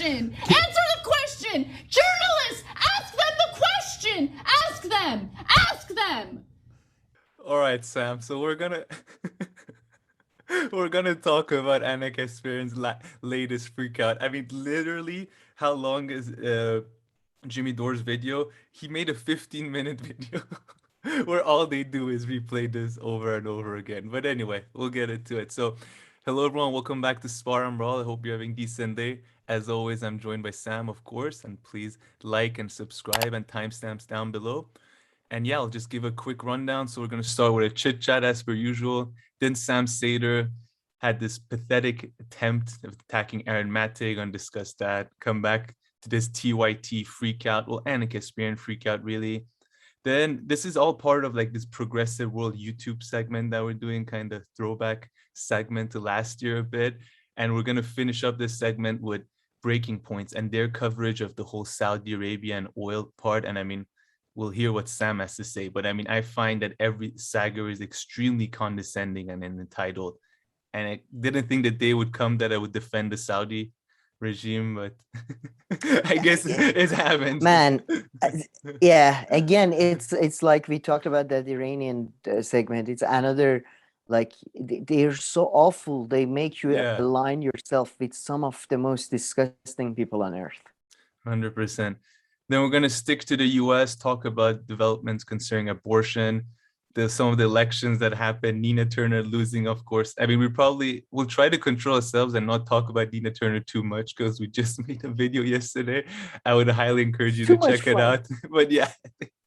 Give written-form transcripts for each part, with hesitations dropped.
question. Answer the question. Journalists, ask them the question. Ask them. Ask them. All right, Sam. So we're gonna we're gonna talk about Anna Kasparian's latest freakout. I mean, literally, how long is Jimmy Dore's video? He made a 15-minute video where all they do is replay this over and over again. But anyway, we'll get into it. So, hello everyone, welcome back to Spar and Brawl. I hope you're having a decent day. As always, I'm joined by Sam, of course, and please like and subscribe and timestamps down below. And yeah, I'll just give a quick rundown. So we're going to start with a chit chat as per usual. Then Sam Seder had this pathetic attempt of attacking Aaron Maté. Going to discuss that. Come back to this TYT freakout. Well, Anna Kasparian freakout, really. Then this is all part of like this Progressive World YouTube segment that we're doing, kind of throwback segment to last year a bit. And we're going to finish up this segment with Breaking Points and their coverage of the whole Saudi Arabia and oil part. And I mean, we'll hear what Sam has to say. But I mean, I find that every Saagar is extremely condescending and entitled. And I didn't think the day would come that I would defend the Saudi regime, but I guess it happened. Man, yeah, again, it's like we talked about that Iranian segment. It's another, like, they're so awful. They make you align yourself with some of the most disgusting people on earth. 100%. Then we're going to stick to the US, talk about developments concerning abortion, some of the elections that happened, Nina Turner losing, of course. I mean, we'll try to control ourselves and not talk about Nina Turner too much because we just made a video yesterday. I would highly encourage you to check it out. But yeah,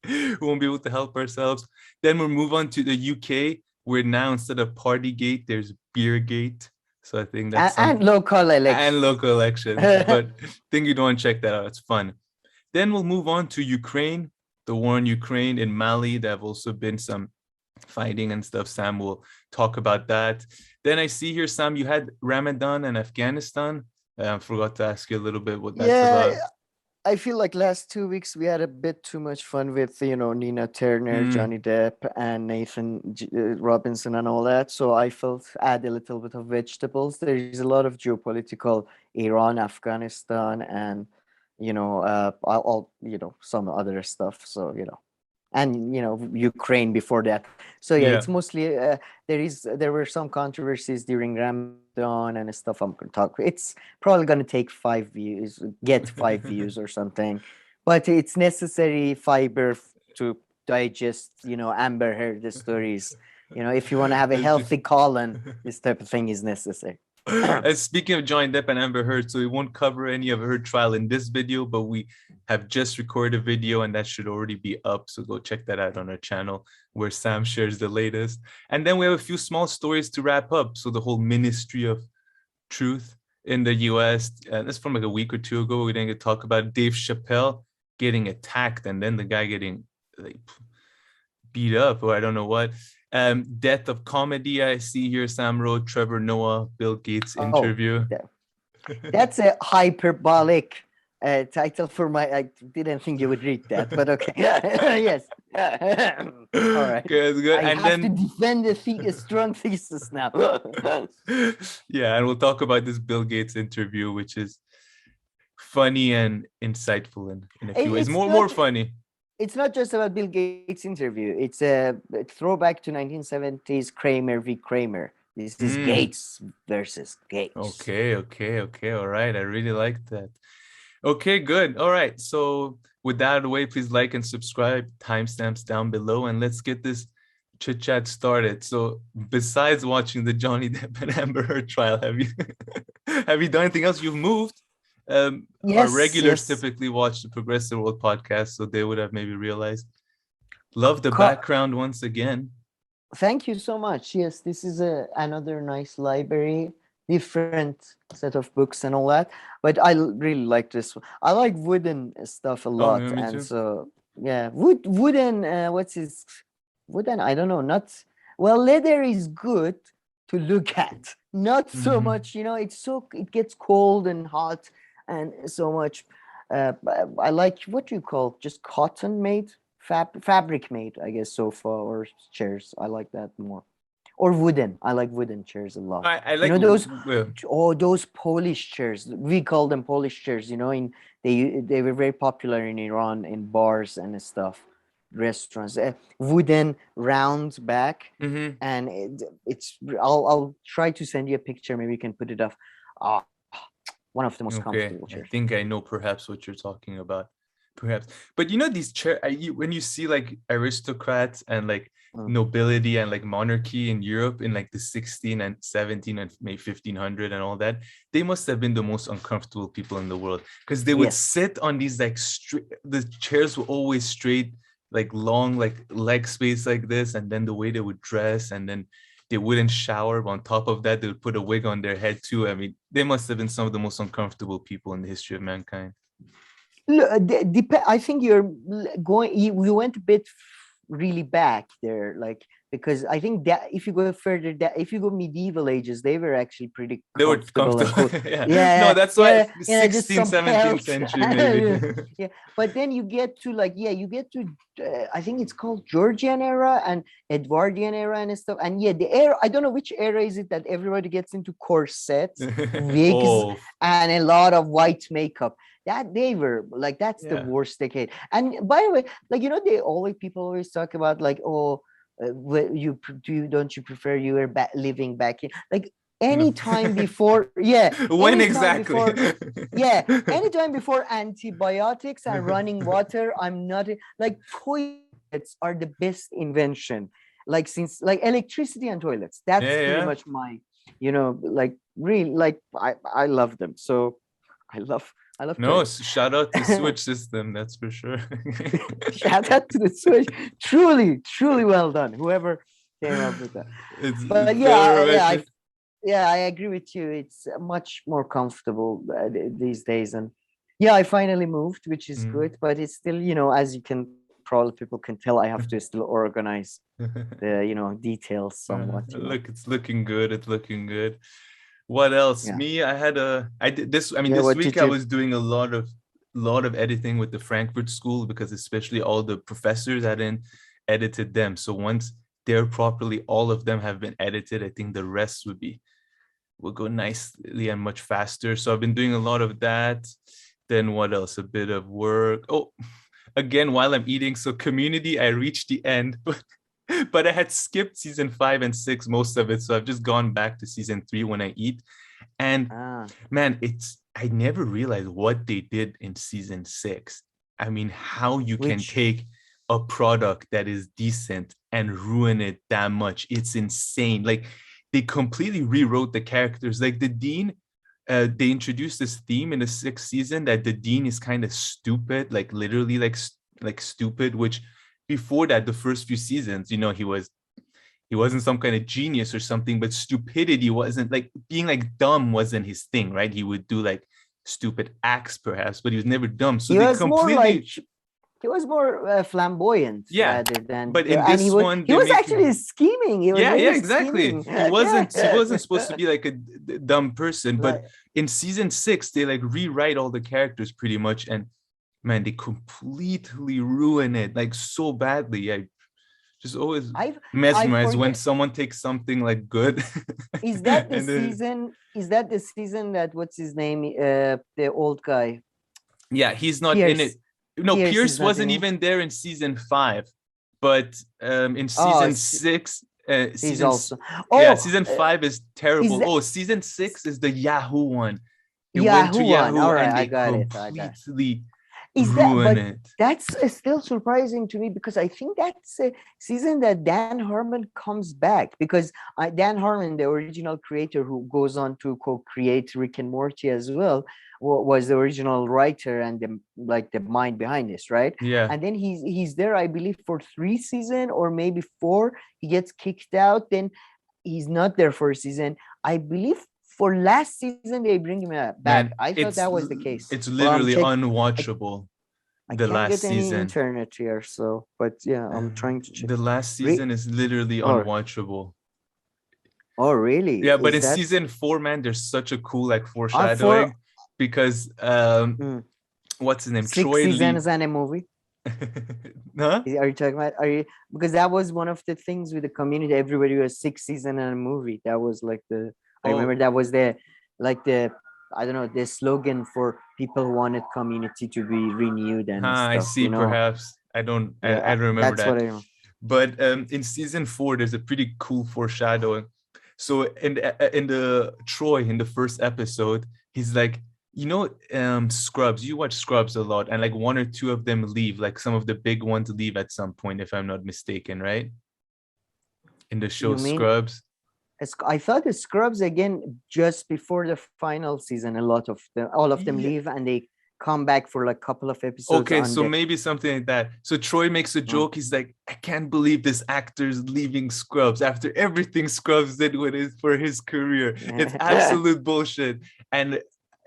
we won't be able to help ourselves. Then we'll move on to the UK, where now instead of Partygate, there's Beergate. So I think that's and local elections. And local elections. But I think you'd want to check that out. It's fun. Then we'll move on to Ukraine, the war in Ukraine, in Mali. There have also been some fighting and stuff. Sam will talk about that. Then I see here, Sam, you had Ramadan and Afghanistan. I forgot to ask you a little bit what that's about. I feel like last 2 weeks we had a bit too much fun with, Nina Turner, Johnny Depp, and Nathan Robinson and all that. So I felt add a little bit of vegetables. There is a lot of geopolitical Iran, Afghanistan, and some other stuff. So, and, Ukraine before that. So, it's mostly, there were some controversies during Ramadan and stuff I'm going to talk. It's probably going to take 5 views, get 5 views or something. But it's necessary fiber to digest, Amber Heard the stories. If you want to have a healthy colon, this type of thing is necessary. Speaking of Johnny Depp and Amber Heard, so we won't cover any of her trial in this video, but we have just recorded a video and that should already be up. So go check that out on our channel where Sam shares the latest. And then we have a few small stories to wrap up. So the whole Ministry of Truth in the US, that's from like a week or two ago. We didn't talk about Dave Chappelle getting attacked and then the guy getting like beat up or I don't know what. Death of Comedy, I see here, Sam wrote Trevor Noah, Bill Gates interview. That's a hyperbolic title for I didn't think you would read that, but okay. Yes. All right. Good. I have to defend a strong thesis now. Yeah, and we'll talk about this Bill Gates interview, which is funny and insightful in a few ways. More funny. It's not just about Bill Gates' interview. It's a throwback to 1970s Kramer v. Kramer. This is Gates versus Gates. Okay. All right. I really like that. Okay, good. All right. So with that out of the way, please like and subscribe. Timestamps down below. And let's get this chit-chat started. So besides watching the Johnny Depp and Amber Heard trial, have you done anything else? You've moved? Our regulars typically watch the Progressive World podcast, so they would have maybe realized. Love the background once again. Thank you so much. Yes, this is another nice library, different set of books and all that. But I really like this one. I like wooden stuff a lot, and too. So wooden. Wooden? I don't know. Leather is good to look at. Not so much. It gets cold and hot. And so much, I like what you call just cotton made, fabric made, I guess, sofa or chairs. I like that more. or wooden. I like wooden chairs a lot. I like those w- those Polish chairs. We call them Polish chairs. They were very popular in Iran in bars and stuff, restaurants. Wooden round back, mhm. and it's. I'll try to send you a picture. Maybe you can put it up. Ah, one of the most Okay, comfortable I chairs. think I know perhaps what you're talking about. Perhaps, but these when you see like aristocrats and like nobility and like monarchy in Europe in like the 16 and 17 and maybe 1500 and all that, they must have been the most uncomfortable people in the world, because they would sit on these like the chairs were always straight, like long, like leg space like this, and then the way they would dress, and then they wouldn't shower. But on top of that, they would put a wig on their head too. I mean, they must have been some of the most uncomfortable people in the history of mankind. I think you're going. You went a bit really back there, like, because I think that if you go further, that if you go medieval ages, they were actually pretty They were comfortable. comfortable. No, that's why 16th, 17th century maybe. Yeah, but then you get to I think it's called Georgian era and Edwardian era and stuff. And the era, I don't know which era is it that everybody gets into corsets, wigs, and a lot of white makeup. That they were like, that's the worst decade. And by the way, people always talk about like, don't you prefer you were living back in like any time before? When exactly? Anytime before antibiotics and running water. I'm not like, toilets are the best invention. Like, since like electricity and toilets, that's pretty much my, like really, like I love them. So I love toilets. Shout out to Switch system, that's for sure. Shout out to the Switch. Truly well done, whoever came up with that. I agree with you. It's much more comfortable these days. And I finally moved, which is good, but it's still, as you can probably, people can tell, I have to still organize the details somewhat. Look, it's looking good. What else? Me, I did this. I mean, this week I was doing a lot of editing with the Frankfurt School, because especially all the professors hadn't edited them. So once they're properly, all of them have been edited, I think the rest will go nicely and much faster. So I've been doing a lot of that. Then what else? A bit of work. Oh, again, while I'm eating. So Community, I reached the end, but I had skipped season 5 and 6, most of it. So I've just gone back to season 3 when I eat. And man, I never realized what they did in season 6. I mean, how you can take a product that is decent and ruin it that much. It's insane. Like, they completely rewrote the characters. Like the Dean, they introduced this theme in the 6th season that the Dean is kind of stupid, like literally like stupid, which before that, the first few seasons, he wasn't some kind of genius or something, but stupidity wasn't, like, being like dumb wasn't his thing, right? He would do like stupid acts perhaps, but he was never dumb. So he was more flamboyant rather than. But in this one, he was actually scheming. Exactly. Scheming. He wasn't supposed to be like a dumb person. But in season 6, they like rewrite all the characters pretty much, and man, they completely ruin it like so badly. I just always mesmerized when someone takes something like good. Is that the season? Is that the season that what's his name? The old guy. Yeah, he's not Pierce. in it. No, Pierce wasn't even there in season 5, but in season 6, he's also. Season 5 is terrible. Season 6 is the Yahoo one. It went to Yahoo Yahoo, all right, and they I got completely ruin it. That's still surprising to me, because I think that's a season that Dan Harmon comes back, because Dan Harmon, the original creator who goes on to co-create Rick and Morty as well, was the original writer and the mind behind this, right? Yeah. And then he's there, I believe, for 3 seasons or maybe 4. He gets kicked out, then he's not there for a season. I believe for last season they bring him back. Man, I thought that was the case. It's literally unwatchable. I can't get any internet here, so but I'm trying to check. The last season is literally unwatchable. Oh, really? Yeah, but in season 4, man, there's such a cool like foreshadowing, because what's his name? 6 seasons and a movie. Huh? Are you talking about? Are you because that was one of the things with the Community. Everybody was 6 season and a movie. That was like the. I remember Oh, that was the like the I don't know the slogan for people who wanted Community to be renewed and I stuff. see. Perhaps I don't. I Yeah, don't remember that's what that. I remember. But in season 4, there's a pretty cool foreshadowing. So in the Troy in the first episode, he's like, Scrubs. You watch Scrubs a lot, and like one or two of them leave. Like some of the big ones leave at some point, if I'm not mistaken, right? In the show You mean Scrubs. I thought the Scrubs again just before the final season. A lot of them, all of them Yeah. leave and they come back for like a couple of episodes. Okay, On so the maybe something like that. So Troy makes a joke. He's like, I can't believe this actor's leaving Scrubs after everything Scrubs did for his career. It's absolute bullshit. And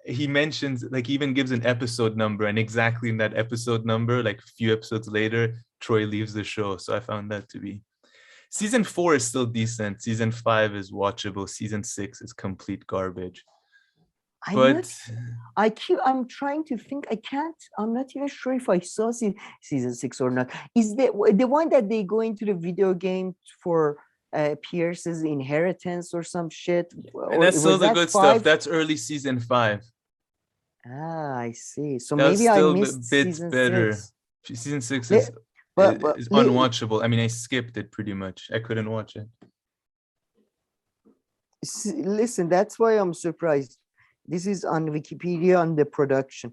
he mentions, like, he even gives an episode number, and exactly in that episode number, like a few episodes later, Troy leaves the show. So I found that to be. Season 4 is still decent. Season 5 is watchable. Season 6 is complete garbage. But I'm trying to think. I'm not even sure if I saw season 6 or not. Is the one that they go into the video game for Pierce's inheritance or some shit? and Or that's still was the that good 5? stuff. That's early season 5. I see. So That was maybe I still a missed bit season better. 6. Season 6 But is unwatchable. I mean, I skipped it pretty much. I couldn't watch it. Listen, that's why I'm surprised. This is on Wikipedia on the production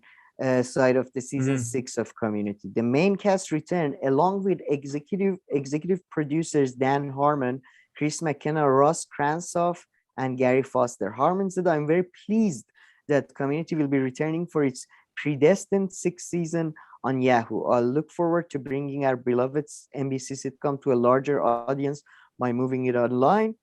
side of the season 6 of Community. The main cast returned along with executive producers Dan Harmon, Chris McKenna, Ross Cransoff, and Gary Foster. Harmon said, I'm very pleased that Community will be returning for its predestined 6th season on Yahoo. I'll look forward to bringing our beloved NBC sitcom to a larger audience by moving it online.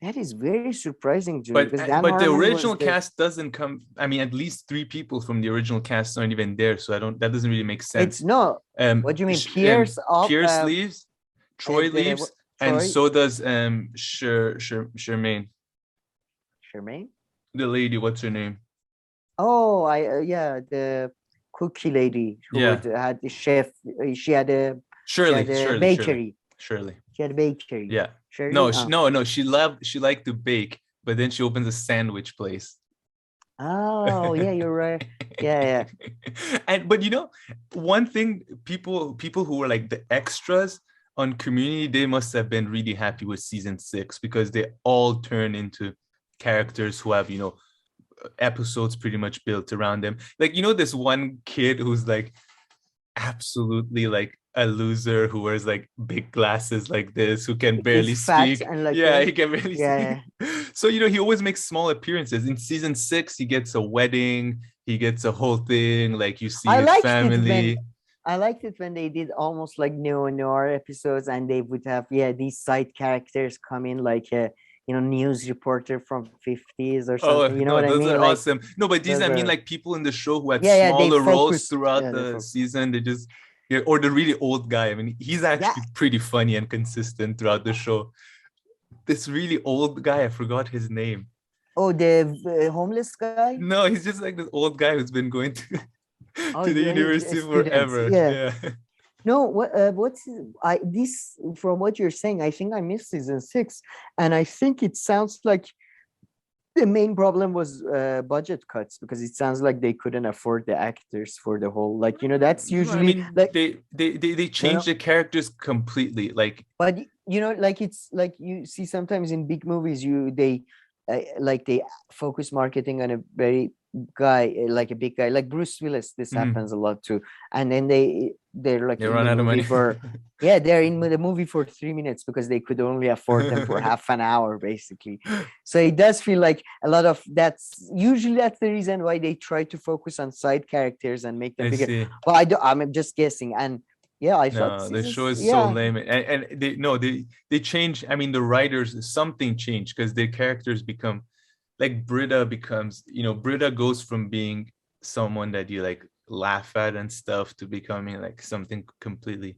That is very surprising, Jimmy, because Dan but the Harmon original cast doesn't come. I mean, at least 3 people from the original cast aren't even there, so that doesn't really make sense. It's no. What do you mean? Pierce leaves, Troy leaves, and so does Charmaine. Charmaine? The lady, what's her name? Oh, the cookie lady who had the chef. She had a bakery. Shirley. She had a bakery. Yeah. Shirley? No. She liked to bake, but then she opens a sandwich place. Oh, yeah, you're right. Yeah. But one thing, people who were like the extras on Community, they must have been really happy with season 6 because they all turn into characters who have, episodes pretty much built around them. Like, this one kid who's like absolutely like a loser who wears like big glasses like this, who can barely speak. And like he can barely speak. So, he always makes small appearances. In season 6, he gets a wedding, he gets a whole thing, like you see his family. I liked it when they did almost like noir episodes and they would have, these side characters come in like a, news reporter from 50s or something. You know what I mean? Those are like, awesome. No, but these, like people in the show who had smaller roles throughout the season. They just, or the really old guy. I mean, he's actually pretty funny and consistent throughout the show. This really old guy, I forgot his name. Oh, the homeless guy? No, he's just like this old guy who's been going to the university forever. Yeah. No, this from what you're saying, I think I missed season 6, and I think it sounds like the main problem was budget cuts, because it sounds like they couldn't afford the actors for the whole, like, that's usually like they change the characters completely, like. But like it's like you see sometimes in big movies, they focus marketing on a very like a big guy like Bruce Willis. This happens a lot too, and then they're like they run out of money for they're in the movie for 3 minutes because they could only afford them for half an hour basically. So it does feel like a lot of that's the reason why they try to focus on side characters and make them bigger. But I'm just guessing. And I thought the show is so lame, and they change. I mean, the writers, something changed because the characters become like Britta goes from being someone that you like laugh at and stuff to becoming like something completely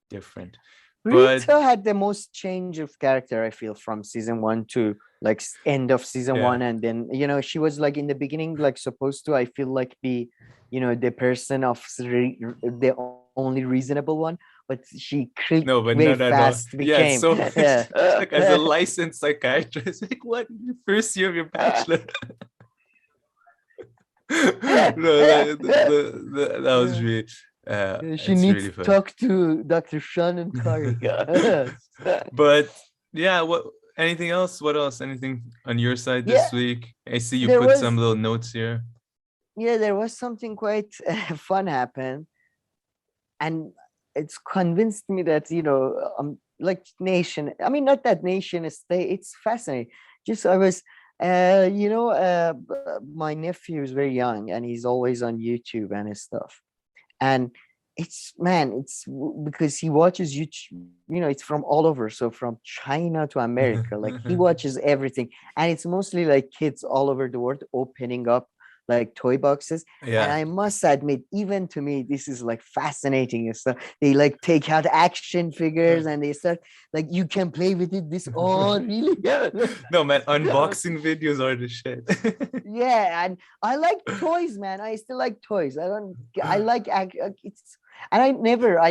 different. Britta had the most change of character, I feel, from season 1 to like end of season 1, and then she was like in the beginning like supposed to, I feel like, be the person of the only reasonable one, but she No, but very not at all. fast Yeah, it's became. so Yeah. like as a licensed psychiatrist, like what? First year of your bachelor. No, that was really She it's needs really to fun. talk to Dr. Sean and Tariq. But yeah, what anything else? What else? Anything on your side Yeah, this week? I see you there put some was little notes here. there was something quite fun happen, and it's convinced me that like nation. I mean, not that nation is state. It's fascinating. Just I was, my nephew is very young, and he's always on YouTube and his stuff. And because he watches YouTube, it's from all over, so from China to America, like he watches everything, and it's mostly like kids all over the world opening up like toy boxes. And I must admit, even to me, this is like fascinating and stuff. They like take out action figures and they start like, you can play with it. This really? No man, unboxing videos are the shit. Yeah, and I like toys, man. I still like toys. I like it's. And I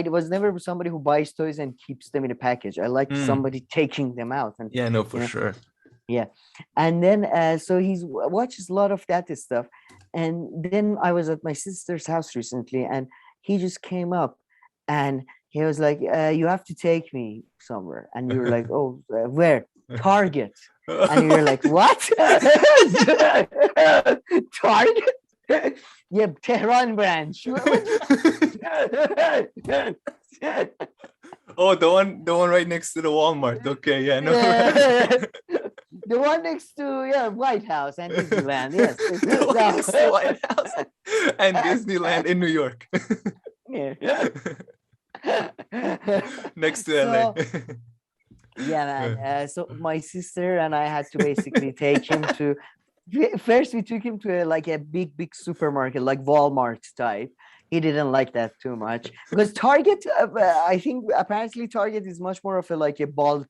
was never somebody who buys toys and keeps them in a package. I like somebody taking them out. And yeah, no, for sure. Yeah. And then so he watches a lot of that stuff. And then I was at my sister's house recently, and he just came up and he was like, you have to take me somewhere. And you were like, oh, where? Target. And you're like, what? Target? Yeah, Tehran branch. Oh, the one right next to the Walmart. Okay, yeah, no. The one next to White House and Disneyland. Yes. The one next to White House and Disneyland in New York. Yeah. Next to LA. Yeah, man. So my sister and I had to basically take him to. First, we took him to a big supermarket, like Walmart type. He didn't like that too much because Target. I think apparently Target is much more of a bulk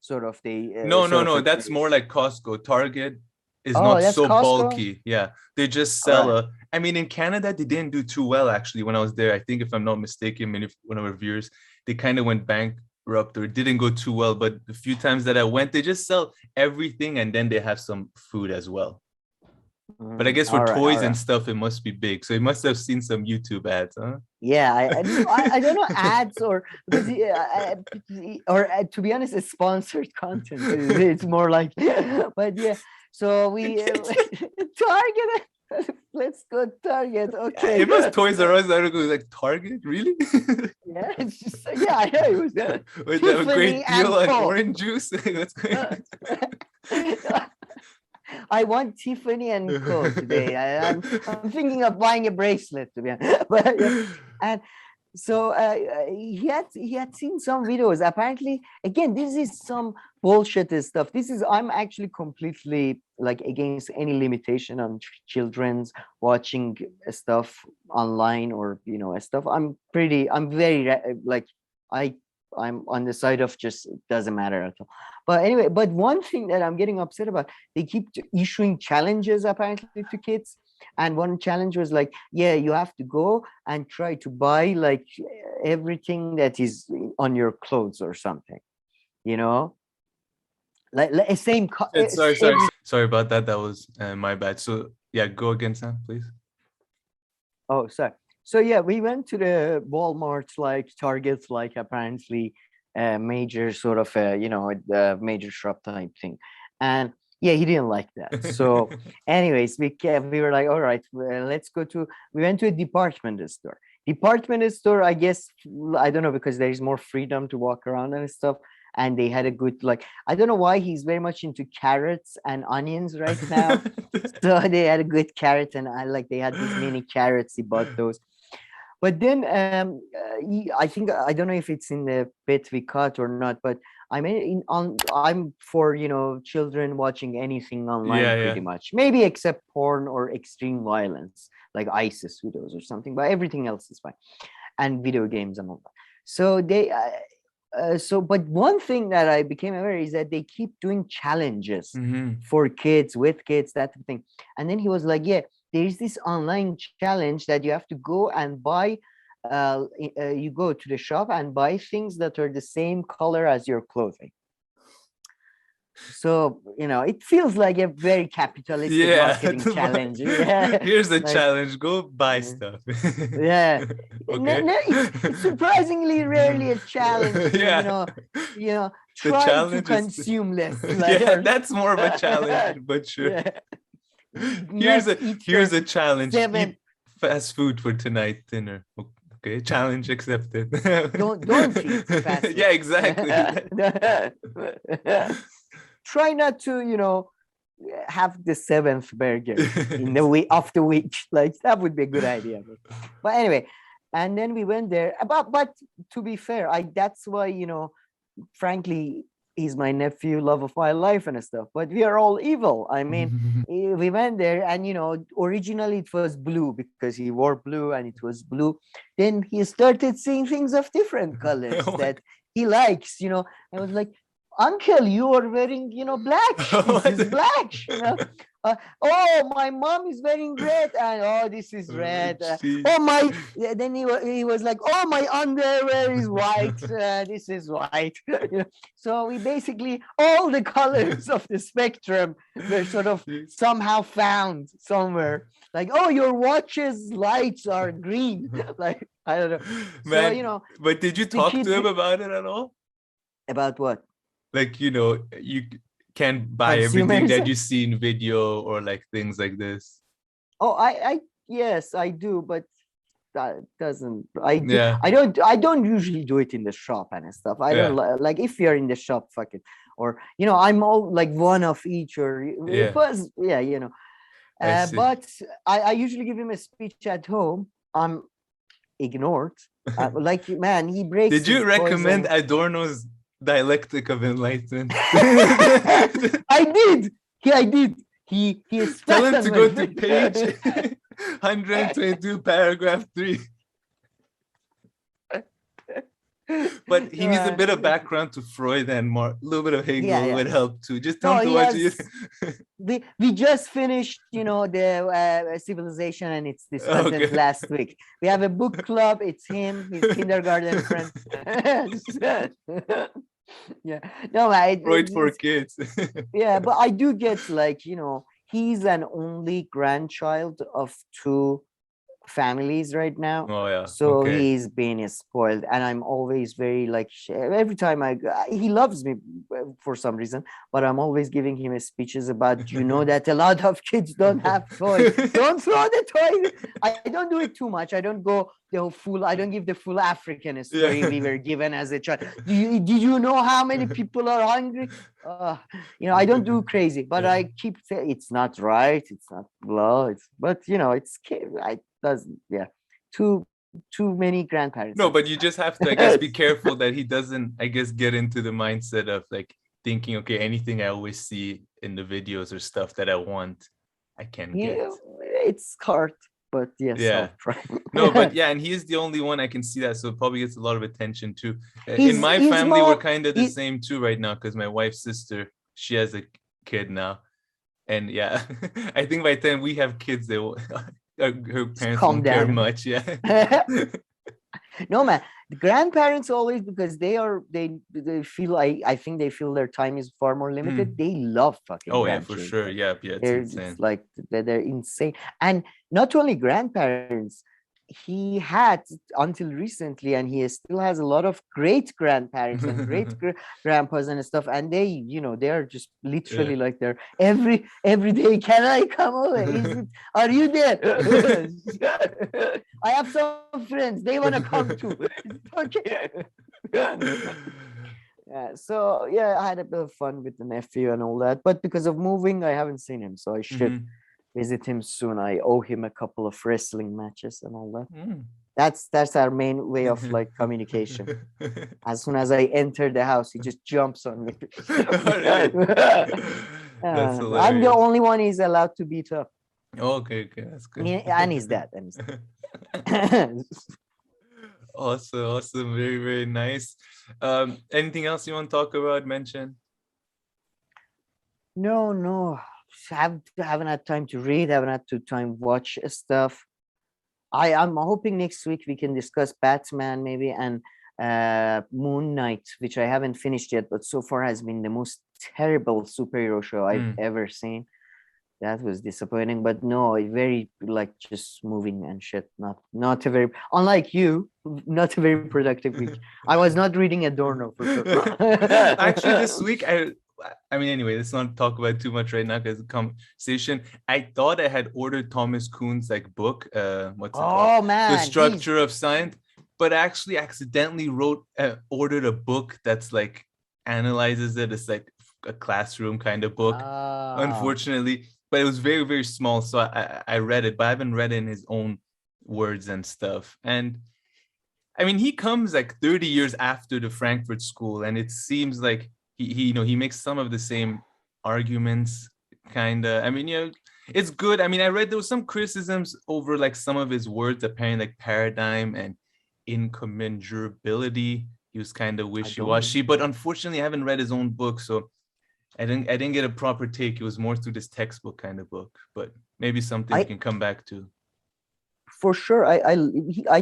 sort of thing. No. That's place. more like Costco. Target is Oh, not that's so Costco? bulky. Yeah, they just sell I mean, in Canada, they didn't do too well actually when I was there. I think if I'm not mistaken, one of our viewers, they kind of went bankrupt or didn't go too well. But the few times that I went, they just sell everything and then they have some food as well. But I guess for toys and stuff, it must be big. So you must have seen some YouTube ads, huh? Yeah, I don't know ads or to be honest, it's sponsored content. It's more like, but yeah. So we Target. Let's go Target. Okay. It was Toys R Us. I don't go like Target, really? Yeah, it's just I know it was. With a great deal on orange juice. Let's go. I want Tiffany and Co today. I'm thinking of buying a bracelet, to be honest. But and so he had seen some videos. Apparently, again, this is some bullshit stuff. I'm actually completely against any limitation on children's watching stuff online or stuff. I'm very I'm on the side of just it doesn't matter at all. But anyway, one thing that I'm getting upset about, they keep issuing challenges apparently to kids. And one challenge was you have to go and try to buy everything that is on your clothes or something, Sorry about that. That was my bad. So yeah, go again, Sam, please. Oh, sorry. So yeah, we went to the Walmart, Target, apparently major sort of major shop type thing, and yeah, he didn't like that. So anyways, we were like, all right, let's go to. We went to a department store. I guess, I don't know, because there is more freedom to walk around and stuff. And they had a good I don't know why he's very much into carrots and onions right now. So they had a good carrot, and they had these mini carrots. He bought those. But then I think, I don't know if it's in the bit we cut or not, but I'm for children watching anything online pretty much, maybe except porn or extreme violence like ISIS videos or something, but everything else is fine, and video games and all that. So they but one thing that I became aware is that they keep doing challenges for kids, with kids, that thing. And then he was like, yeah, there's this online challenge that you have to go and buy you go to the shop and buy things that are the same color as your clothing. So, it feels like a very capitalistic marketing challenge. Yeah. Here's the challenge. Go buy stuff. Yeah. Okay. It's surprisingly rarely a challenge to, try to consume less. Yeah, that's more of a challenge, but sure. Yeah. Here's a challenge. 7 Eat fast food for tonight dinner. Okay, challenge accepted. Don't eat fast food. Yeah, exactly. Try not to, have the 7th burger in the week of the week. Like, that would be a good idea. But anyway, and then we went there. But to be fair, that's why, frankly, he's my nephew, love of my life and stuff. But we are all evil. I mean, we went there and, originally it was blue because he wore blue and it was blue. Then he started seeing things of different colors that he likes, I was like, Uncle, you are wearing, black. This is black. Oh, my mom is wearing red, and this is red. Then he was like, oh, my underwear is white. This is white. So we basically all the colors of the spectrum were sort of somehow found somewhere. Like, oh, your watch's lights are green. Like, I don't know. Man, so, but did you talk to him about it at all? About what? Like, you can't buy everything that you see in video or like things like this. Oh, yes, I do, but that doesn't. I don't usually do it in the shop and stuff. I don't like if you're in the shop, fuck it. Or I'm all like one of each. Or it was but I usually give him a speech at home. I'm ignored. Like, man, he breaks. Did you recommend Adorno's Dialectic of Enlightenment? I did. He is. Tell him to go to page 122, paragraph 3. But he needs a bit of background to Freud and more, a little bit of Hegel would help too. Just tell him to watch it. We just finished, the Civilization and its discussants last week. We have a book club. It's him, his kindergarten friend. Freud for kids. But I do get like, he's an only grandchild of 2 families right now. So he's been spoiled, and I'm always very like, every time he loves me for some reason, but I'm always giving him speeches about that a lot of kids don't have toys. Don't throw the toys. I don't do it too much. I don't go I don't give the full African story we were given as a child. Did you know how many people are hungry? I don't do crazy, but I keep saying it's not right, it's not law, but it's doesn't too many grandparents. No, but you just have to, I guess, be careful that he doesn't, I guess, get into the mindset of like thinking, okay, anything I always see in the videos or stuff that I want, I can get. It's hard, but yes. Yeah. No, but and he is the only one I can see that, so it probably gets a lot of attention too. In my family, we're kind of the same too right now, because my wife's sister, she has a kid now, and I think by the time we have kids, they will. Her parents won't care much. No, man, the grandparents always, because they feel I think they feel their time is far more limited. They love fucking for sure. It's insane. Like they're insane. And not only grandparents, he had until recently, and he still has a lot of great grandparents and great grandpas and stuff, and they they are just literally like they're every day, can I come over? Are you there? I have some friends, they want to come too. Okay. So I had a bit of fun with the nephew and all that, but because of moving, I haven't seen him, so I should visit him soon. I owe him a couple of wrestling matches and all that. That's our main way of like communication. As soon as I enter the house, he just jumps on me. I'm the only one he's allowed to beat up. Okay, that's good. And he's dead. Awesome, very, very nice. Anything else you want to talk about, mention? No. Haven't had time to read, haven't had time to watch stuff. I'm hoping next week we can discuss Batman maybe and Moon Knight, which I haven't finished yet, but so far has been the most terrible superhero show I've ever seen. That was disappointing, but no, very like just moving and shit. Not a very, unlike you, not a very productive week. I was not reading Adorno for sure. Actually, this week I mean, anyway, let's not talk about it too much right now because the conversation. I thought I had ordered Thomas Kuhn's like book. What's it called? Man, The Structure of Science, but I actually accidentally ordered a book that's like analyzes it. It's like a classroom kind of book, unfortunately. But it was very, very small. So I read it, but I haven't read it in his own words and stuff. And I mean, he comes like 30 years after the Frankfurt School, and it seems like he makes some of the same arguments, kind of. I mean, it's good. I mean, I read there was some criticisms over like some of his words, apparently like paradigm and incommensurability. He was kind of wishy-washy, but unfortunately, I haven't read his own book, so I didn't get a proper take. It was more through this textbook kind of book, but maybe something we can come back to. For sure. I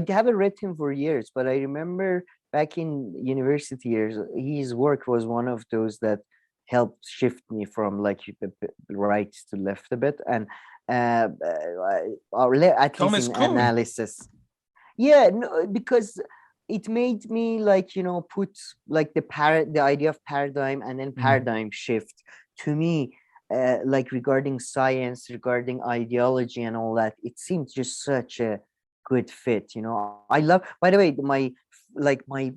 haven't read him for years, but I remember back in university years, his work was one of those that helped shift me from like right to left a bit, and at least in analysis. Yeah, no, because it made me like put like the idea of paradigm and then paradigm shift to me, like regarding science, regarding ideology and all that. It seems just such a good fit. I love. By the way,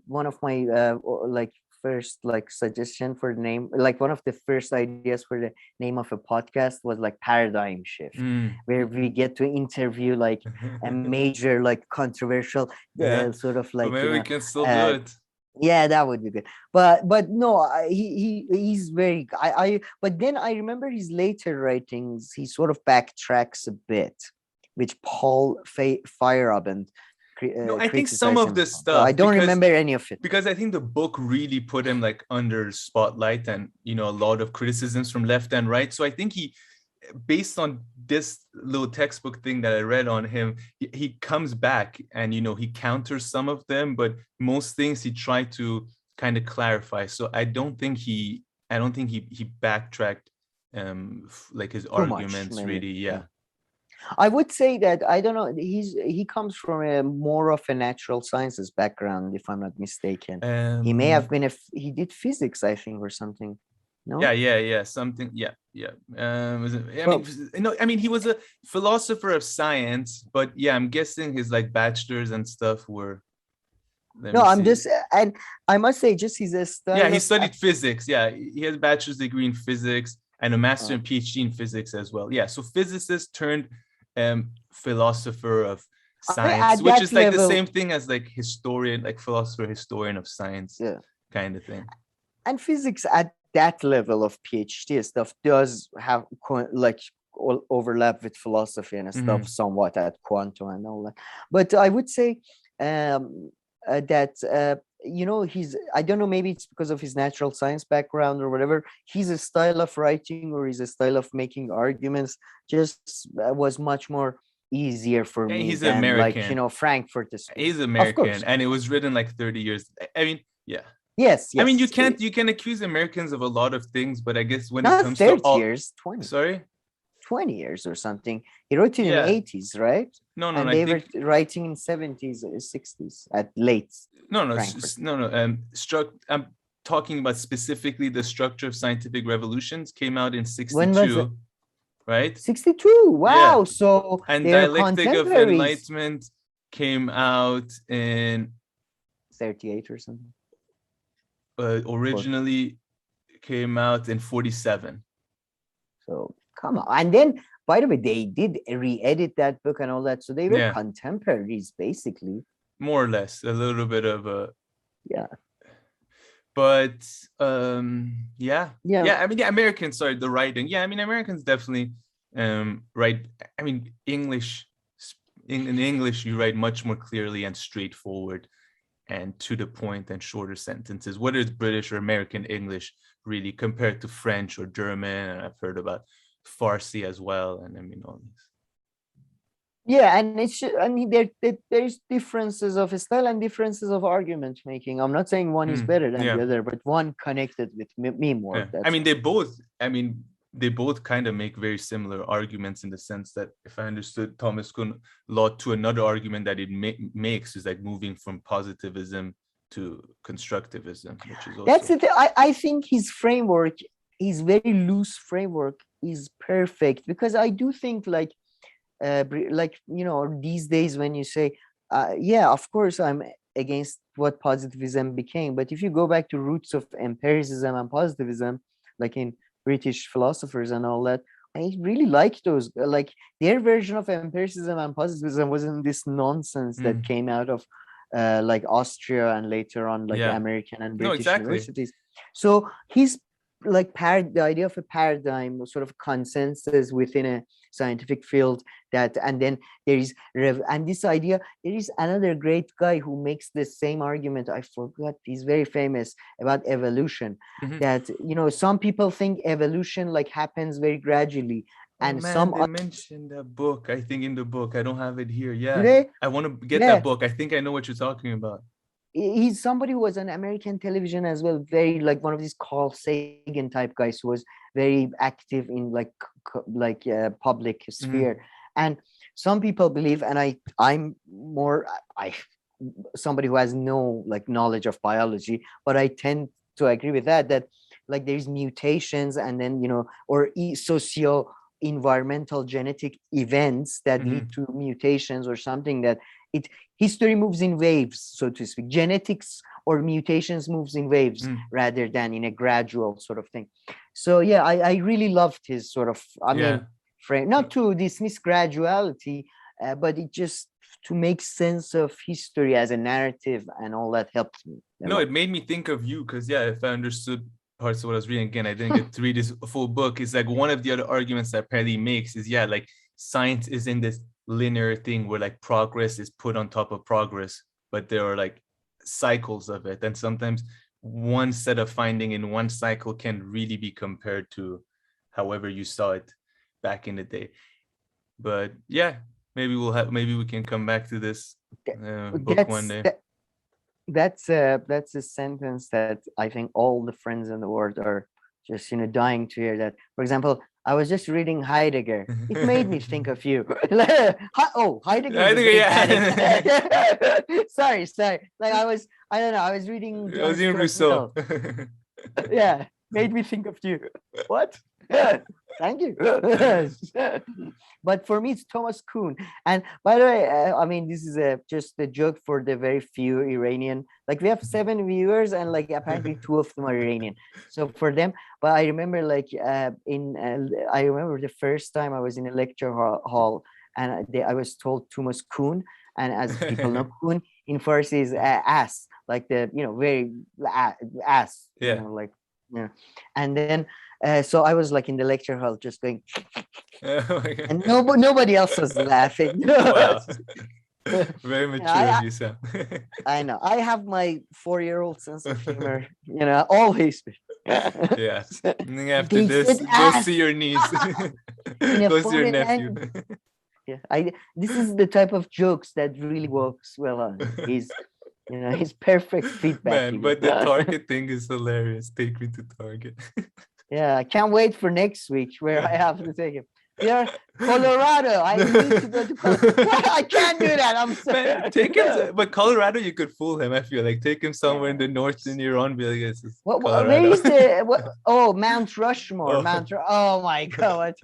one of my like first like suggestion for the name, like one of the first ideas for the name of a podcast was like Paradigm Shift, where we get to interview like a major like controversial sort of like, but maybe we can still do it. Yeah, that would be good. But no, he's very. But then I remember his later writings. He sort of backtracks a bit, which Paul Feyerabend. No, I think some of this stuff. So I don't remember any of it because I think the book really put him like under spotlight, and a lot of criticisms from left and right. So I think he, based on this little textbook thing that I read on him, he comes back and he counters some of them, but most things he tried to kind of clarify. So I don't think he backtracked like his arguments much, really. Yeah. I would say that I don't know. He comes from a more of a natural sciences background, if I'm not mistaken. He may have been he did physics, I think, or something. No. Yeah, something. Yeah. I mean, he was a philosopher of science, but yeah, I'm guessing his like bachelors and stuff were. And I must say, just he's a style. Yeah, he studied physics. Yeah, he has a bachelor's degree in physics and a master and PhD in physics as well. Yeah, so physicist turned philosopher of science, which is like the same thing as like historian, like philosopher, historian of science, kind of thing. And physics at that level of PhD stuff does have like overlap with philosophy and stuff somewhat at quantum and all that. But I would say that he's, I don't know, maybe it's because of his natural science background or whatever, he's a style of writing or he's a style of making arguments just was much more easier for me. He's than American, like Frankfurt is. He's American, and it was written like 30 years. I mean, yeah. Yes. I mean, you can accuse Americans of a lot of things, but I guess when not it comes 30 to years, 20. Sorry? 20 years or something. He wrote it in the 80s, right? No, and they were writing in 70s, 60s at late. No. I'm talking about specifically the Structure of Scientific Revolutions came out in 62. When was it? Right? 62. Wow. Yeah. So and Dialectic of Enlightenment came out in 38 or something. Originally came out in 47. So come on. And then, by the way, they did re-edit that book and all that. So they were contemporaries, basically. More or less. A little bit of a... Yeah. But, I mean, Americans, the writing. Yeah, I mean, Americans definitely write... I mean, English... In English, you write much more clearly and straightforward and to the point and shorter sentences, whether it's British or American English, really, compared to French or German. And I've heard about Farsi as well. And I mean, all these. Yeah, and there's differences of style and differences of argument making. I'm not saying one is better than the other, but one connected with me more. Yeah. They both kind of make very similar arguments in the sense that, if I understood Thomas Kuhn law to another argument that it makes is like moving from positivism to constructivism, which is also... That's it. I think his framework, his very loose framework, is perfect, because I do think like these days when you say yeah, of course I'm against what positivism became, but if you go back to roots of empiricism and positivism, like in British philosophers and all that, I really like those, like their version of empiricism and positivism wasn't this nonsense that came out of like Austria and later on like American and British universities. So his like the idea of a paradigm, sort of consensus within a scientific field, that, and then there is and this idea, there is another great guy who makes the same argument, I forgot, he's very famous, about evolution, that some people think evolution like happens very gradually, and they mentioned that book, I think, in the book. I don't have it here. I want to get that book. I think I know what you're talking about. He's somebody who was on American television as well, very like one of these Carl Sagan type guys who was very active in like public sphere. And some people believe, and I'm more somebody who has no like knowledge of biology, but I tend to agree with that like there's mutations, and then or socio environmental genetic events that lead to mutations or something, that history moves in waves, so to speak. Genetics or mutations moves in waves rather than in a gradual sort of thing. So yeah, I really loved his sort of, frame, not to dismiss graduality, but it just to make sense of history as a narrative and all that helped me. No, it made me think of you, because if I understood parts of what I was reading, again, I didn't get to read this full book. It's like one of the other arguments that Pelly makes is like science is in this linear thing where like progress is put on top of progress, but there are like cycles of it, and sometimes one set of finding in one cycle can really be compared to however you saw it back in the day. But maybe we can come back to this book one day. That's a sentence that I think all the friends in the world are just dying to hear. That, for example, I was just reading Heidegger. It made me think of you. Heidegger. Sorry. Like I was reading. I was in Rousseau. Made me think of you. What? Thank you. But for me, it's Thomas Kuhn. And by the way, this is just a joke for the very few Iranian. Like we have 7 viewers, and like apparently 2 of them are Iranian. So for them, but I remember I remember the first time I was in a lecture hall, and I was told Thomas Kuhn, and as people know, Kuhn in Farsi is ass, like the very ass. And then. So I was like in the lecture hall just going, and nobody else was laughing. Wow. Very mature of you, Sam. I know. I have my 4-year-old sense of humor, always. Yes. And then after this, go see your niece. Go see your nephew. This is the type of jokes that really works well on. He's perfect feedback. Man, but the Target thing is hilarious. Take me to Target. Yeah, I can't wait for next week where I have to take him. Yeah, Colorado. I need to go to Colorado. I can't do that. I'm sorry. Man, take him but Colorado, you could fool him. I feel like take him somewhere in the north in Iran. Be like, this is where is the Mount Rushmore? Oh my God!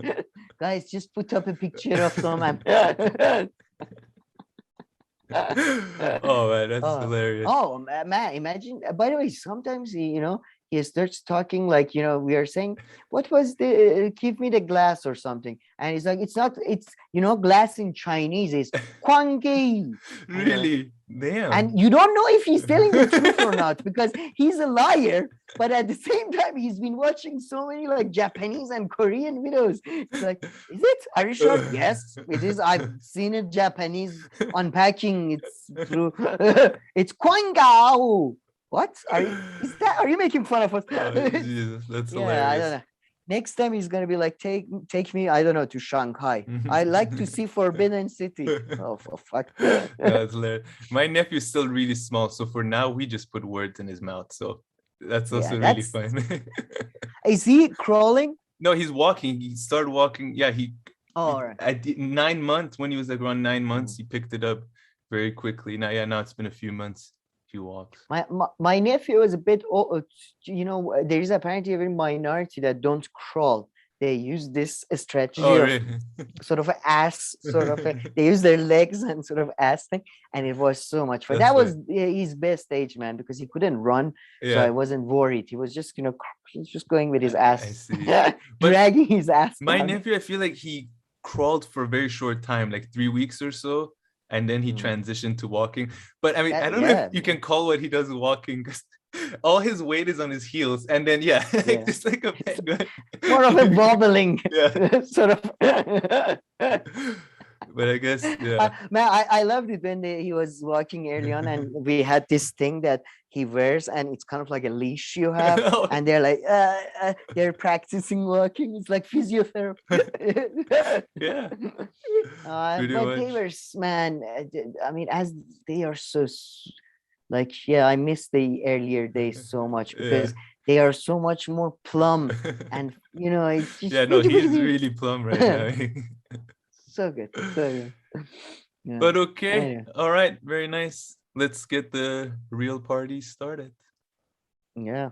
Guys, just put up a picture of some. Oh man, that's hilarious. Oh man, imagine. By the way, sometimes he starts talking like, we are saying, what was the, give me the glass or something. And he's like, it's glass in Chinese is Kwangi. Really? Damn. And you don't know if he's telling the truth or not, because he's a liar. But at the same time, he's been watching so many like Japanese and Korean videos. It's like, is it? Are you sure? Yes, it is. I've seen it Japanese unpacking. It's through. It's Kwangao. What are you making fun of us? Oh, Jesus, that's hilarious. I don't know. Next time he's gonna be like, take me, I don't know, to Shanghai. I like to see Forbidden City. Oh, for fuck. That's hilarious. My nephew is still really small, so for now we just put words in his mouth. So that's also really fun. Is he crawling? No, he's walking. He started walking. Yeah, right. At 9 months, when he was like around 9 months, he picked it up very quickly. Now it's been a few months. He walks. My nephew is a bit, there is apparently a minority that don't crawl. They use this strategy of sort of they use their legs and sort of ass thing, and it was so much fun. That was his best age, man, because he couldn't run, so I wasn't worried. He was just, he's just going with his ass, I see. dragging his ass. My nephew, I feel like he crawled for a very short time, like 3 weeks or so, and then he transitioned to walking. But I mean, I don't know if you can call what he does walking, because all his weight is on his heels, and then just like a penguin. More of a wobbling sort of. But I guess man, I loved it when he was walking early on, and we had this thing that he wears, and it's kind of like a leash you have, and they're like they're practicing walking. It's like physiotherapy. But they were, man, I mean, as they are so like, I miss the earlier days so much, because they are so much more plumb, and it's just he's really plumb right now. So good. But okay, all right, very nice. Let's get the real party started. Yeah.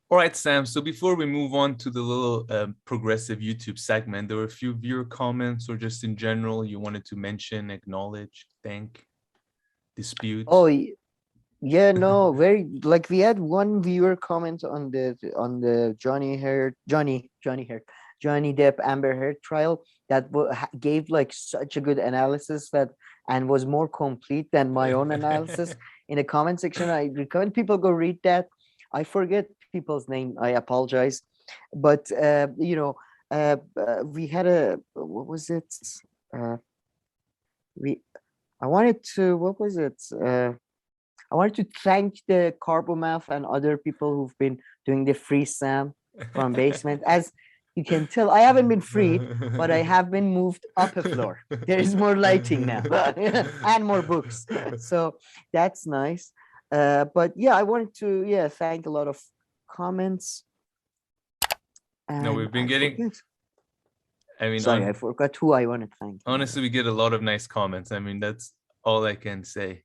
All right, Sam. So before we move on to the little progressive YouTube segment, there were a few viewer comments, or just in general you wanted to mention, acknowledge, thank, dispute. Oh, yeah, no, very, like, we had one viewer comment on the Johnny Depp-Amber Heard trial that gave like such a good analysis and was more complete than my own analysis in the comment section. I recommend people go read that. I forget people's name, I apologize, but we had what was it? I wanted to thank the Carbomath and other people who've been doing the free Sam from basement. As you can tell, I haven't been freed, but I have been moved up a floor. There is more lighting now and more books. So that's nice. But I wanted to thank a lot of comments. No, we've been getting. I forgot who I want to thank. Honestly, we get a lot of nice comments. I mean, that's all I can say.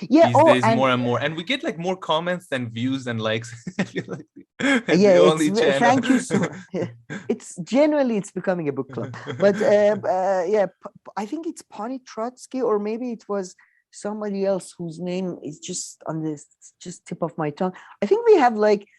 Yeah, these days, more and more, and we get like more comments than views and likes. I feel like thank you so much. It's genuinely, it's becoming a book club. But I think it's Pani Trotsky, or maybe it was somebody else whose name is just on this tip of my tongue. I think we have like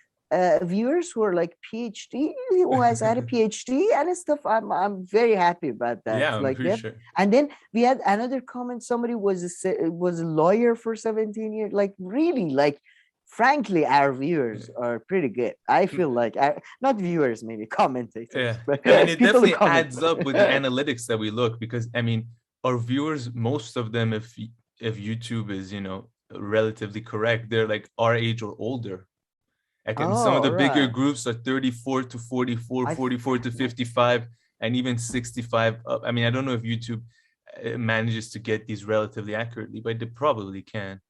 viewers who are like PhD, who has had a PhD and stuff. I'm very happy about that. Yeah, I'm pretty sure. And then we had another comment. Somebody was a lawyer for 17 years. Like, really, like, frankly, our viewers are pretty good. I feel like not viewers, maybe commentators. But and it definitely adds up with the analytics that we look, because I mean, our viewers, most of them, if YouTube is relatively correct, they're like our age or older. Like some of the bigger groups are 34 to 44, 44 to 55, and even 65 up. I mean, I don't know if YouTube manages to get these relatively accurately, but they probably can.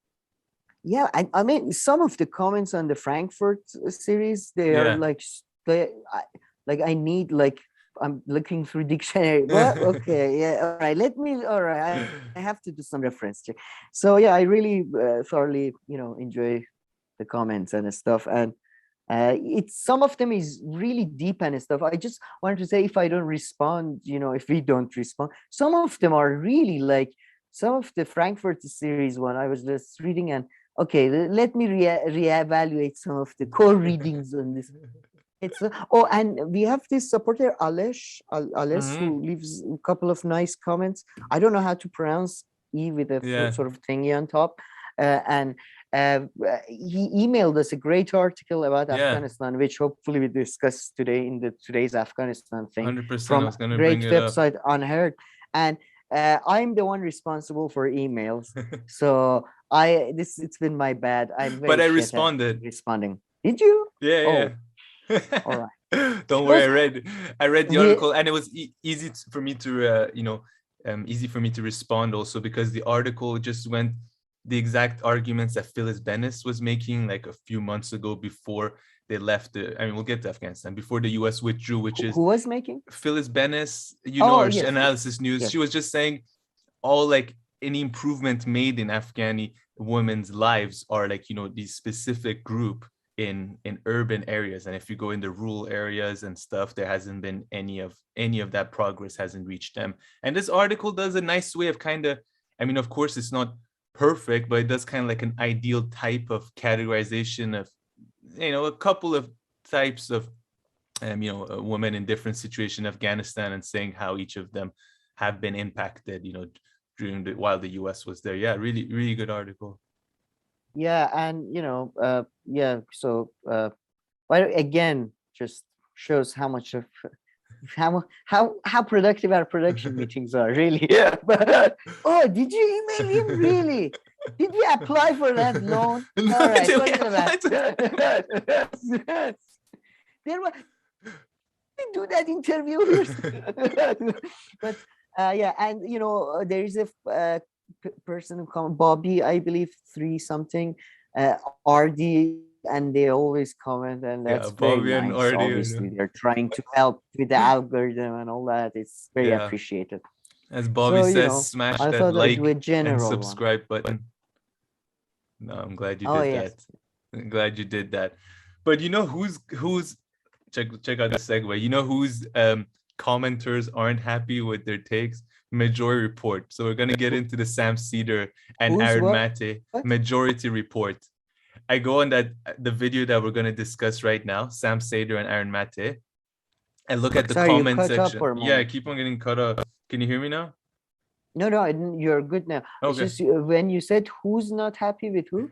Yeah, I mean, some of the comments on the Frankfurt series, they are like, I need, like, I'm looking through dictionary. What? Okay, all right. I have to do some reference check. So I really thoroughly, enjoy the comments and stuff, and it's, some of them is really deep and stuff. I just wanted to say, if I don't respond, if we don't respond, some of them are really like, some of the Frankfurt series one I was just reading, and let me reevaluate some of the core readings on this. It's and we have this supporter Alesh who leaves a couple of nice comments. I don't know how to pronounce E with a sort of thingy on top, and he emailed us a great article about Afghanistan, which hopefully we discuss today in today's Afghanistan thing. 100%, from I was gonna great bring it website Unheard, and I'm the one responsible for emails. So It's been my bad. I'm But very I shit at responded. responding. Did you? Yeah, Oh, yeah. all right. Don't worry, Because I read the the article, and it was easy for me to easy for me to respond also, because the article just went the exact arguments that Phyllis Bennis was making like a few months ago before they left we'll get to Afghanistan, before the US withdrew, which is who was making? Phyllis Bennis, Oh, her yes, Analysis News. yes. She was just saying all like any improvement made in Afghani women's lives are like, these specific group in urban areas, and if you go in the rural areas and stuff, there hasn't been any of that progress hasn't reached them. And this article does a nice way of kind of, of course it's not perfect, but it does kind of like an ideal type of categorization of a couple of types of women in different situations in Afghanistan, and saying how each of them have been impacted while the US was there. Yeah, really, really good article. Yeah, and yeah. So, well, again, just shows how much of how productive our production meetings are. Really. Yeah. But, oh, did you email him? Really? Did we apply for that loan? No, All right. did we Forget apply about it. There was do that interviewers. But yeah, and there is a person who come Bobby, I believe 3 something, RD, and they always comment, and that's very Bobby and nice. RD, Obviously, they're trying to help with the algorithm and all that. It's very appreciated. As Bobby So, says, smash I that thought I'd like do a and general subscribe button. No, I'm glad you Oh, did yes. that. I'm glad you did that. But who's check out the segue. Whose commenters aren't happy with their takes? Majority Report. So we're gonna get into the Sam Seder and Who's Aaron what? Maté Majority Report. I go on the video that we're gonna discuss right now, Sam Seder and Aaron Maté. And look at the Sorry, you comment cut up section. for a Yeah, I moment. keep on getting cut off. Can you hear me now? No, you're good now. It's Okay. just when you said who's not happy with who?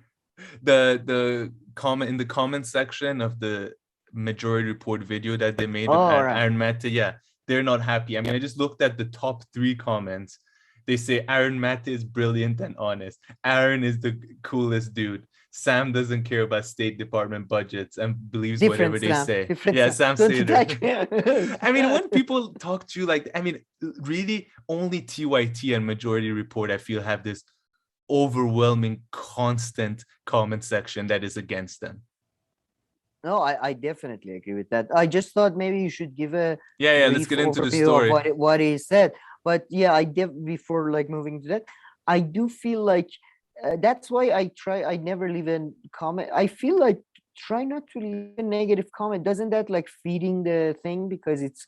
The comment in the comment section of the Majority Report video that they made of right. Aaron Maté, yeah, they're not happy. I just looked at the top 3 comments. They say Aaron Maté is brilliant and honest. Aaron is the coolest dude. Sam doesn't care about State Department budgets and believes whatever they say. Yeah, Sam Seder. When people talk to you like, really only TYT and Majority Report, I feel, have this overwhelming, constant comment section that is against them. No, I definitely agree with that. I just thought maybe you should give a let's get into the story of what he said. But yeah, before like moving to that, I do feel like that's why I never leave a comment. I feel like try not to leave a negative comment. Doesn't that like feeding the thing, because it's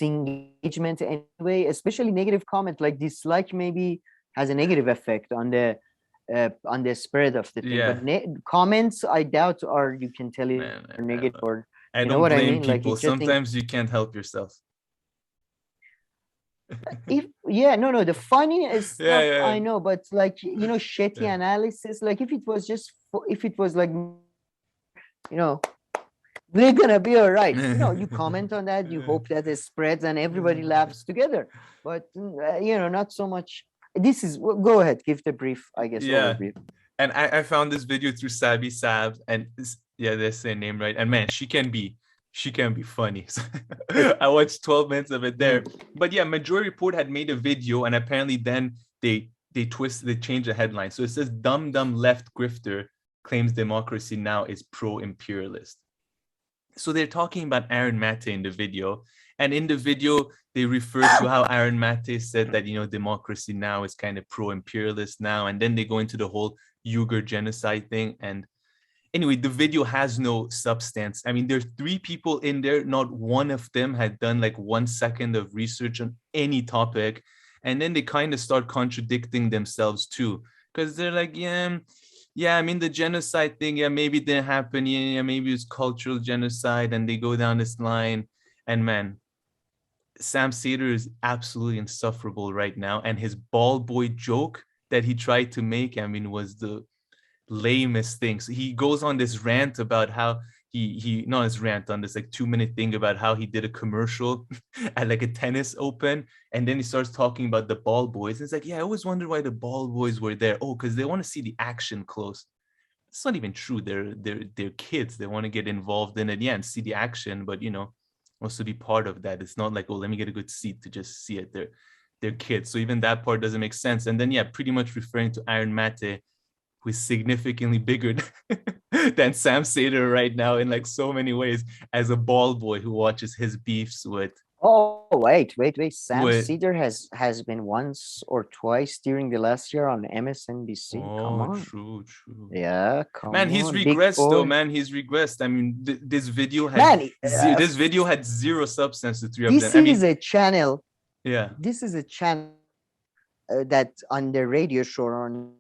engagement anyway, especially negative comment like dislike maybe has a negative effect on the spread of the thing. Yeah. But comments, I doubt, or you can tell it are negative, or I you know don't what blame I mean. people. Like sometimes you can't help yourself. The funniest stuff I know, but like shitty analysis. Like if it was like we're gonna be all right. You comment on that, you hope that it spreads and everybody laughs together. But not so much. This is go ahead, give the brief, I guess. Overview. And I found this video through Sabby Sabs, and that's the name, right? And man, she can be funny. So I watched 12 minutes of it there. But yeah, Majority Report had made a video, and apparently then they changed the headline. So it says dumb left grifter claims democracy now is pro-imperialist. So they're talking about Aaron Maté in the video. And in the video, they refer to how Aaron Maté said that, democracy now is kind of pro-imperialist now. And then they go into the whole Uyghur genocide thing. And anyway, the video has no substance. There's 3 people in there. Not one of them had done like 1 second of research on any topic. And then they kind of start contradicting themselves too. Because they're like, the genocide thing, maybe it didn't happen. Maybe it was cultural genocide. And they go down this line. And man, Sam Seder is absolutely insufferable right now. And his ball boy joke that he tried to make, was the lamest thing. So he goes on this rant about how he not his rant on this like 2-minute thing about how he did a commercial at like a tennis open, and then he starts talking about the ball boys. And it's like, yeah, I always wondered why the ball boys were there. Oh, because they want to see the action close. It's not even true. They're kids. They want to get involved in it, yeah, and see the action, but also be part of that. It's not like, oh, let me get a good seat to just see it. They're kids. So even that part doesn't make sense. And then, yeah, pretty much referring to Aaron Maté, who is significantly bigger than Sam Seder right now in like so many ways, as a ball boy who watches his beefs with. Oh, wait. Sam Seder has been once or twice during the last year on MSNBC. Come on. True. Yeah, come man, on. he's regressed though, man. He's regressed. I mean, this video had this video had zero substance, the three of them. This is a channel. Yeah. This is a channel that on their radio show or on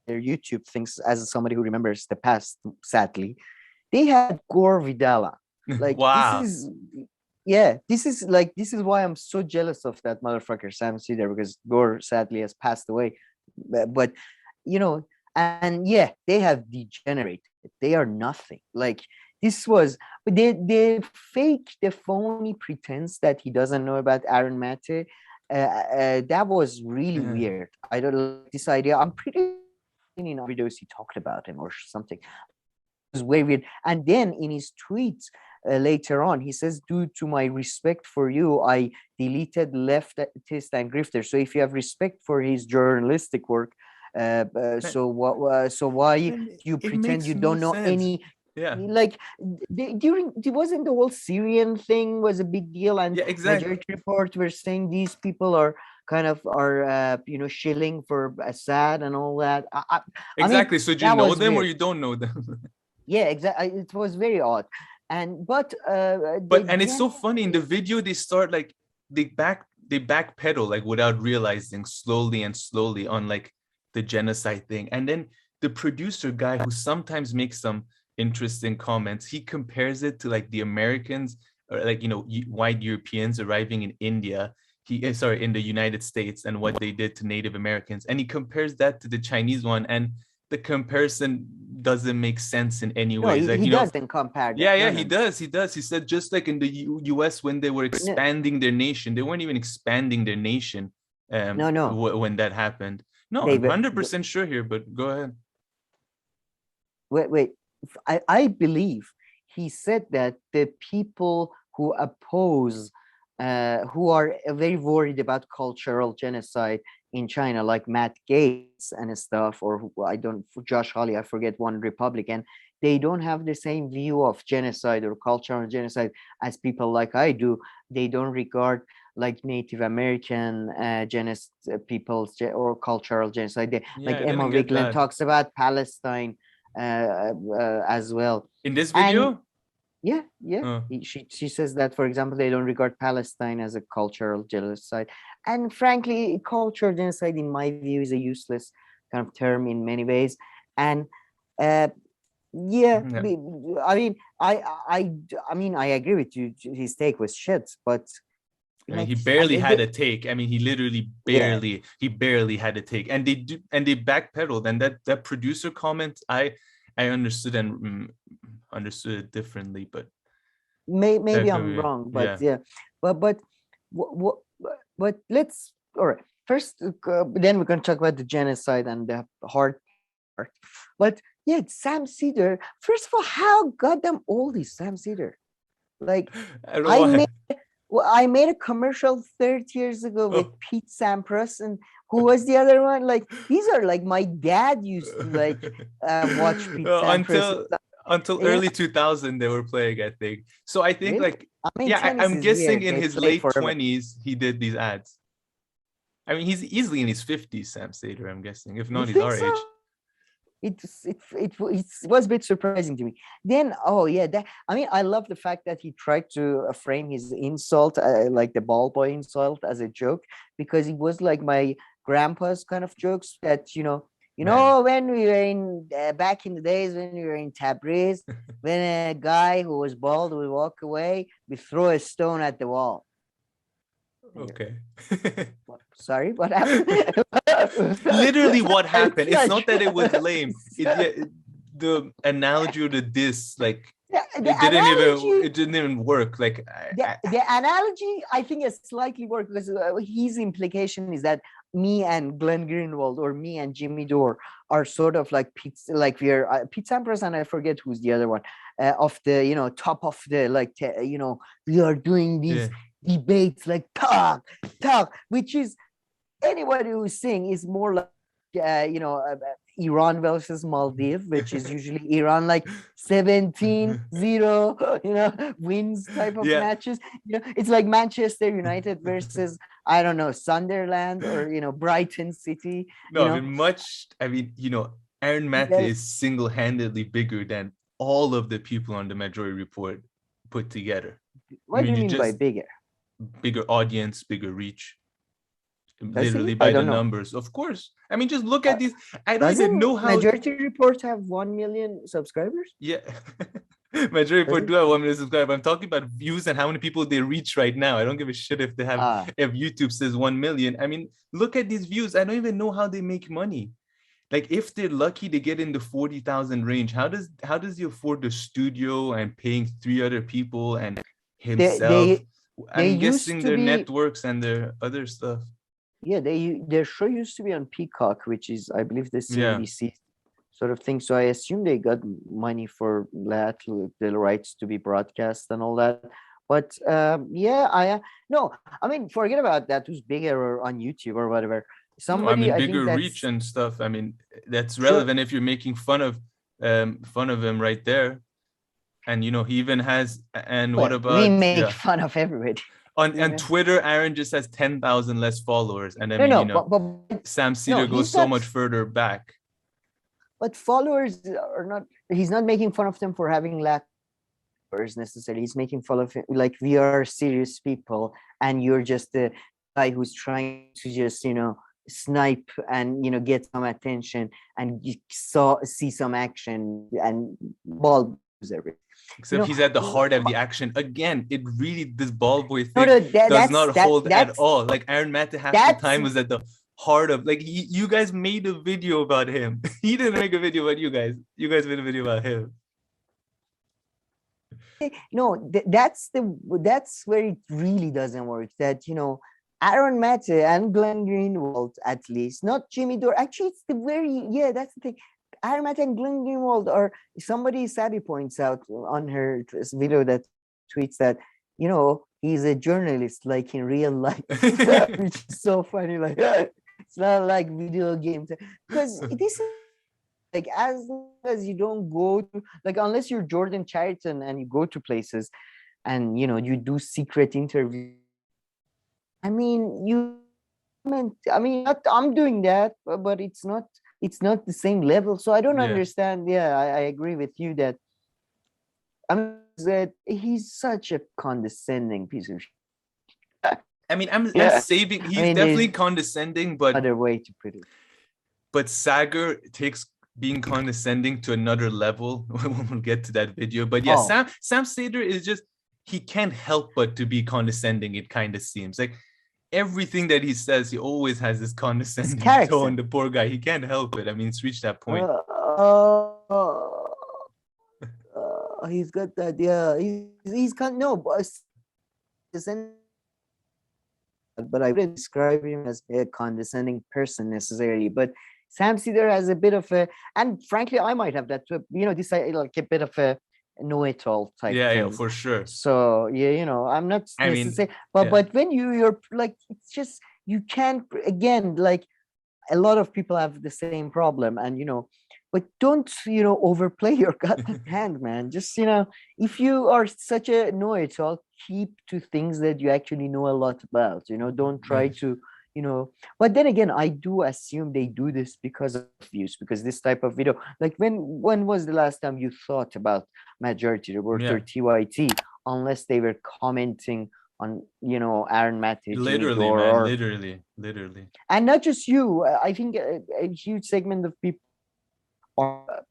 their YouTube things, as somebody who remembers the past, sadly, they had Gore Vidala. Like, wow. This is why I'm so jealous of that motherfucker Sam Seder, because Gore sadly has passed away. But and yeah, they have degenerated. They are nothing. Like, this was the phony pretense that he doesn't know about Aaron Maté. That was really weird. I don't like this idea. I'm pretty in videos he talked about him or something. It was very weird. And then in his tweets later on, he says, due to my respect for you, I deleted leftist and grifter. So if you have respect for his journalistic work, so why you pretend you don't know any? Yeah, like wasn't the whole Syrian thing was a big deal, and Majority Report were saying these people are shilling for Assad and all that. Exactly. So do you know them or you don't know them? Yeah, exactly. It was very odd, but it's so funny in the video. They start like they backpedal like without realizing, slowly on like the genocide thing, and then the producer guy who sometimes makes some interesting comments, he compares it to like the Americans or like white Europeans arriving in India, in the United States, and what they did to Native Americans, and he compares that to the Chinese one, and the comparison doesn't make sense in any way. He doesn't compare that. He does. He said just like in the US when they were expanding their nation, they weren't even expanding their nation when that happened. No, I'm 100% sure here, but go ahead. Wait. I believe he said that the people who oppose, who are very worried about cultural genocide in China, like Matt Gaetz and stuff, or Josh Hawley, I forget, one Republican, they don't have the same view of genocide or cultural genocide as people like I do. They don't regard like Native American peoples or cultural genocide. Like Emma Wigland talks about Palestine as well in this video. She says that, for example, they don't regard Palestine as a cultural genocide, and frankly, cultural genocide in my view is a useless kind of term in many ways. And I agree with you, his take was shit, but he barely had a take. I mean, he literally barely had a take, and they backpedaled. And that producer comment, I understood and understood it differently, but maybe I'm wrong. But but let's all right. First, then we can talk about the genocide and the hard part. But yeah, Sam Seder. First of all, how goddamn old is Sam Seder? Like, I made a commercial 30 years ago with Pete Sampras, and who was the other one? Like, these are like my dad used to like watch Pete Sampras. Until early 2000 they were playing, I think. So I think I'm guessing in his late 20s he did these ads. I mean, he's easily in his 50s, Sam Seder, I'm guessing. If not, he's our age. It was a bit surprising to me. Then, I love the fact that he tried to frame his insult, like the ball boy insult, as a joke, because it was like my grandpa's kind of jokes that, when we were in back in the days when we were in Tabriz, when a guy who was bald would walk away, we throw a stone at the wall. Okay. Sorry, what happened? Literally what happened. It's not that it was lame. the analogy or the diss, like The analogy, it didn't even work. Like the analogy, I think is slightly work because his implication is that me and Glenn Greenwald or me and Jimmy Dore are sort of like pizza, like we are Pete Sampras, and I forget who's the other one of the top of the like we are doing these debates like talk, which is anybody who's saying is more like Iran versus Maldives, which is usually Iran like 17-0, wins type of matches. It's like Manchester United versus, I don't know, Sunderland or, Brighton City. No, Aaron Maté is single-handedly bigger than all of the people on the Majority Report put together. What do you mean by bigger? Bigger audience, bigger reach. Literally by the numbers, of course. I mean, just look at these. I don't even know how. Majority Report have 1 million subscribers. Yeah, Majority Report do have 1 million subscribers. I'm talking about views and how many people they reach right now. I don't give a shit if they have. If YouTube says 1 million, I mean, look at these views. I don't even know how they make money. Like, if they're lucky to get in the 40,000 range, how does he afford the studio and paying 3 other people and himself? I'm guessing their networks and their other stuff. Yeah, their show used to be on Peacock, which is, I believe, the CNBC sort of thing. So I assume they got money for that, the rights to be broadcast and all that. But forget about that. Who's bigger or on YouTube or whatever? Bigger reach and stuff. I mean, that's relevant if you're making fun of him right there. And he even has. And what about we make fun of everybody. On Twitter, Aaron just has 10,000 less followers, and Sam Seder goes so much further back. But followers are not. He's not making fun of them for having lack of followers necessarily. He's making fun of like we are serious people, and you're just the guy who's trying to just snipe and get some attention and see some action and ball everything. Except he's at the heart of the action. Again, this ball boy thing does not hold at all. Like Aaron Maté half the time was at the heart of, like, you guys made a video about him. He didn't make a video about you guys. You guys made a video about him. No, that's where it really doesn't work. That Aaron Maté and Glenn Greenwald, at least, not Jimmy Dore. Actually, it's that's the thing. Aaron Maté and Glenn Greenwald are, somebody Sabby points out on her video that tweets that, he's a journalist like in real life, which is so funny. Like, it's not like video games. Because this is like, as long as you don't go to, like, unless you're Jordan Chariton and you go to places and, you do secret interviews. I'm doing that, but it's not the same level. So I don't understand. I agree with you that that he's such a condescending piece of shit. I mean, I'm saving. He's definitely condescending, but other way to put it. But Saagar takes being condescending to another level. We'll get to that video. But Sam Seder is just, he can't help but to be condescending. It kind of seems like. Everything that he says, he always has this condescending tone. The poor guy, he can't help it. I mean, it's reached that point. He's got that. Yeah, he's but I wouldn't describe him as a condescending person necessarily. But Sam Seder has a bit of a, and frankly, I might have that too. This like a bit of a know-it-all type thing. Yeah, for sure. So I'm not necessarily, but when you're like, it's just, you can't, again, like a lot of people have the same problem, and but don't overplay your goddamn hand, man. Just if you are such a know-it-all, keep to things that you actually know a lot about. Don't try to but then again, I do assume they do this because of views, because this type of video, like when was the last time you thought about Majority Report or TYT, unless they were commenting on Aaron Maté, literally, and not just you. I think a huge segment of people are,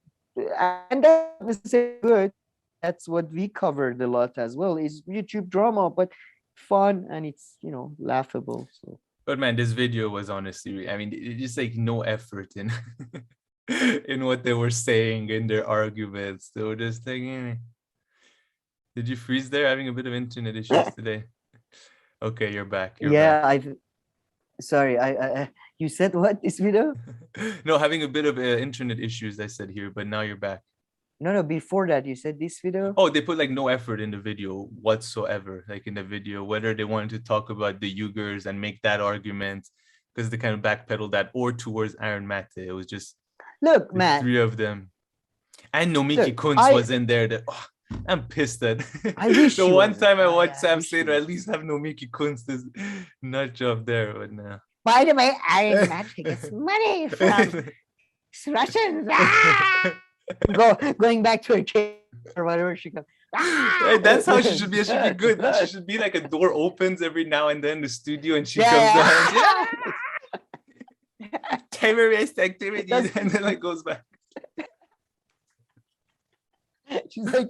and that's good. That's what we covered a lot as well, is YouTube drama, but fun, and it's laughable. So. But man, this video was honestly, I mean, it's just like no effort in. in what they were saying in their arguments. They were just like, Did you freeze there? Having a bit of internet issues today. Okay, you're back. You're back. Sorry, you said what, this video? No, having a bit of internet issues, I said here, but now you're back. No, before that, you said this video? Oh, they put like no effort in the video whatsoever, like in the video, whether they wanted to talk about the Uyghurs and make that argument, because they kind of backpedaled that, or towards Aaron Maté. It was just look, man, three of them. And Nomiki Kunz was in there. I'm pissed at the one time I watched Sam Seder, at least have Nomiki Kunz's nut job there, but no. By the way, Aaron Maté gets money from Russians. Going back to her kid or whatever she goes. That's how she should be. She should be good. She should be like a door opens every now and then in the studio and she comes out. Terrorist activities, and then like goes back. She's like,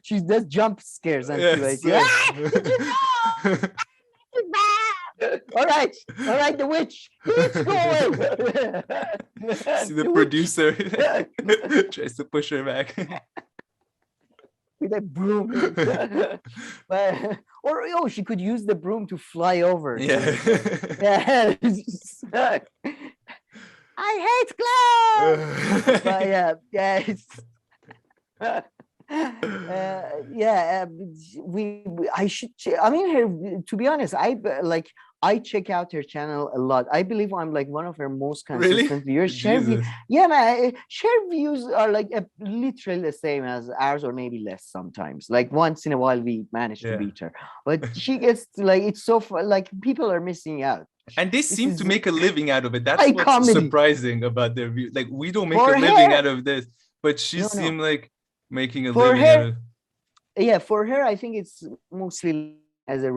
she does jump scares and she's like, all right, the witch, go away. See the producer tries to push her back with a broom. Or she could use the broom to fly over. I hate clowns. To be honest, I check out her channel a lot. I believe I'm like one of her most consistent viewers. Share views are like literally the same as ours, or maybe less sometimes. Like once in a while we manage to beat her, but she gets like, it's so fun, like people are missing out. And they seem to make a living out of it. That's what's surprising about their view. Like, we don't make a living out of this, but she seemed like making a living out of it. Yeah, for her, I think it's mostly as a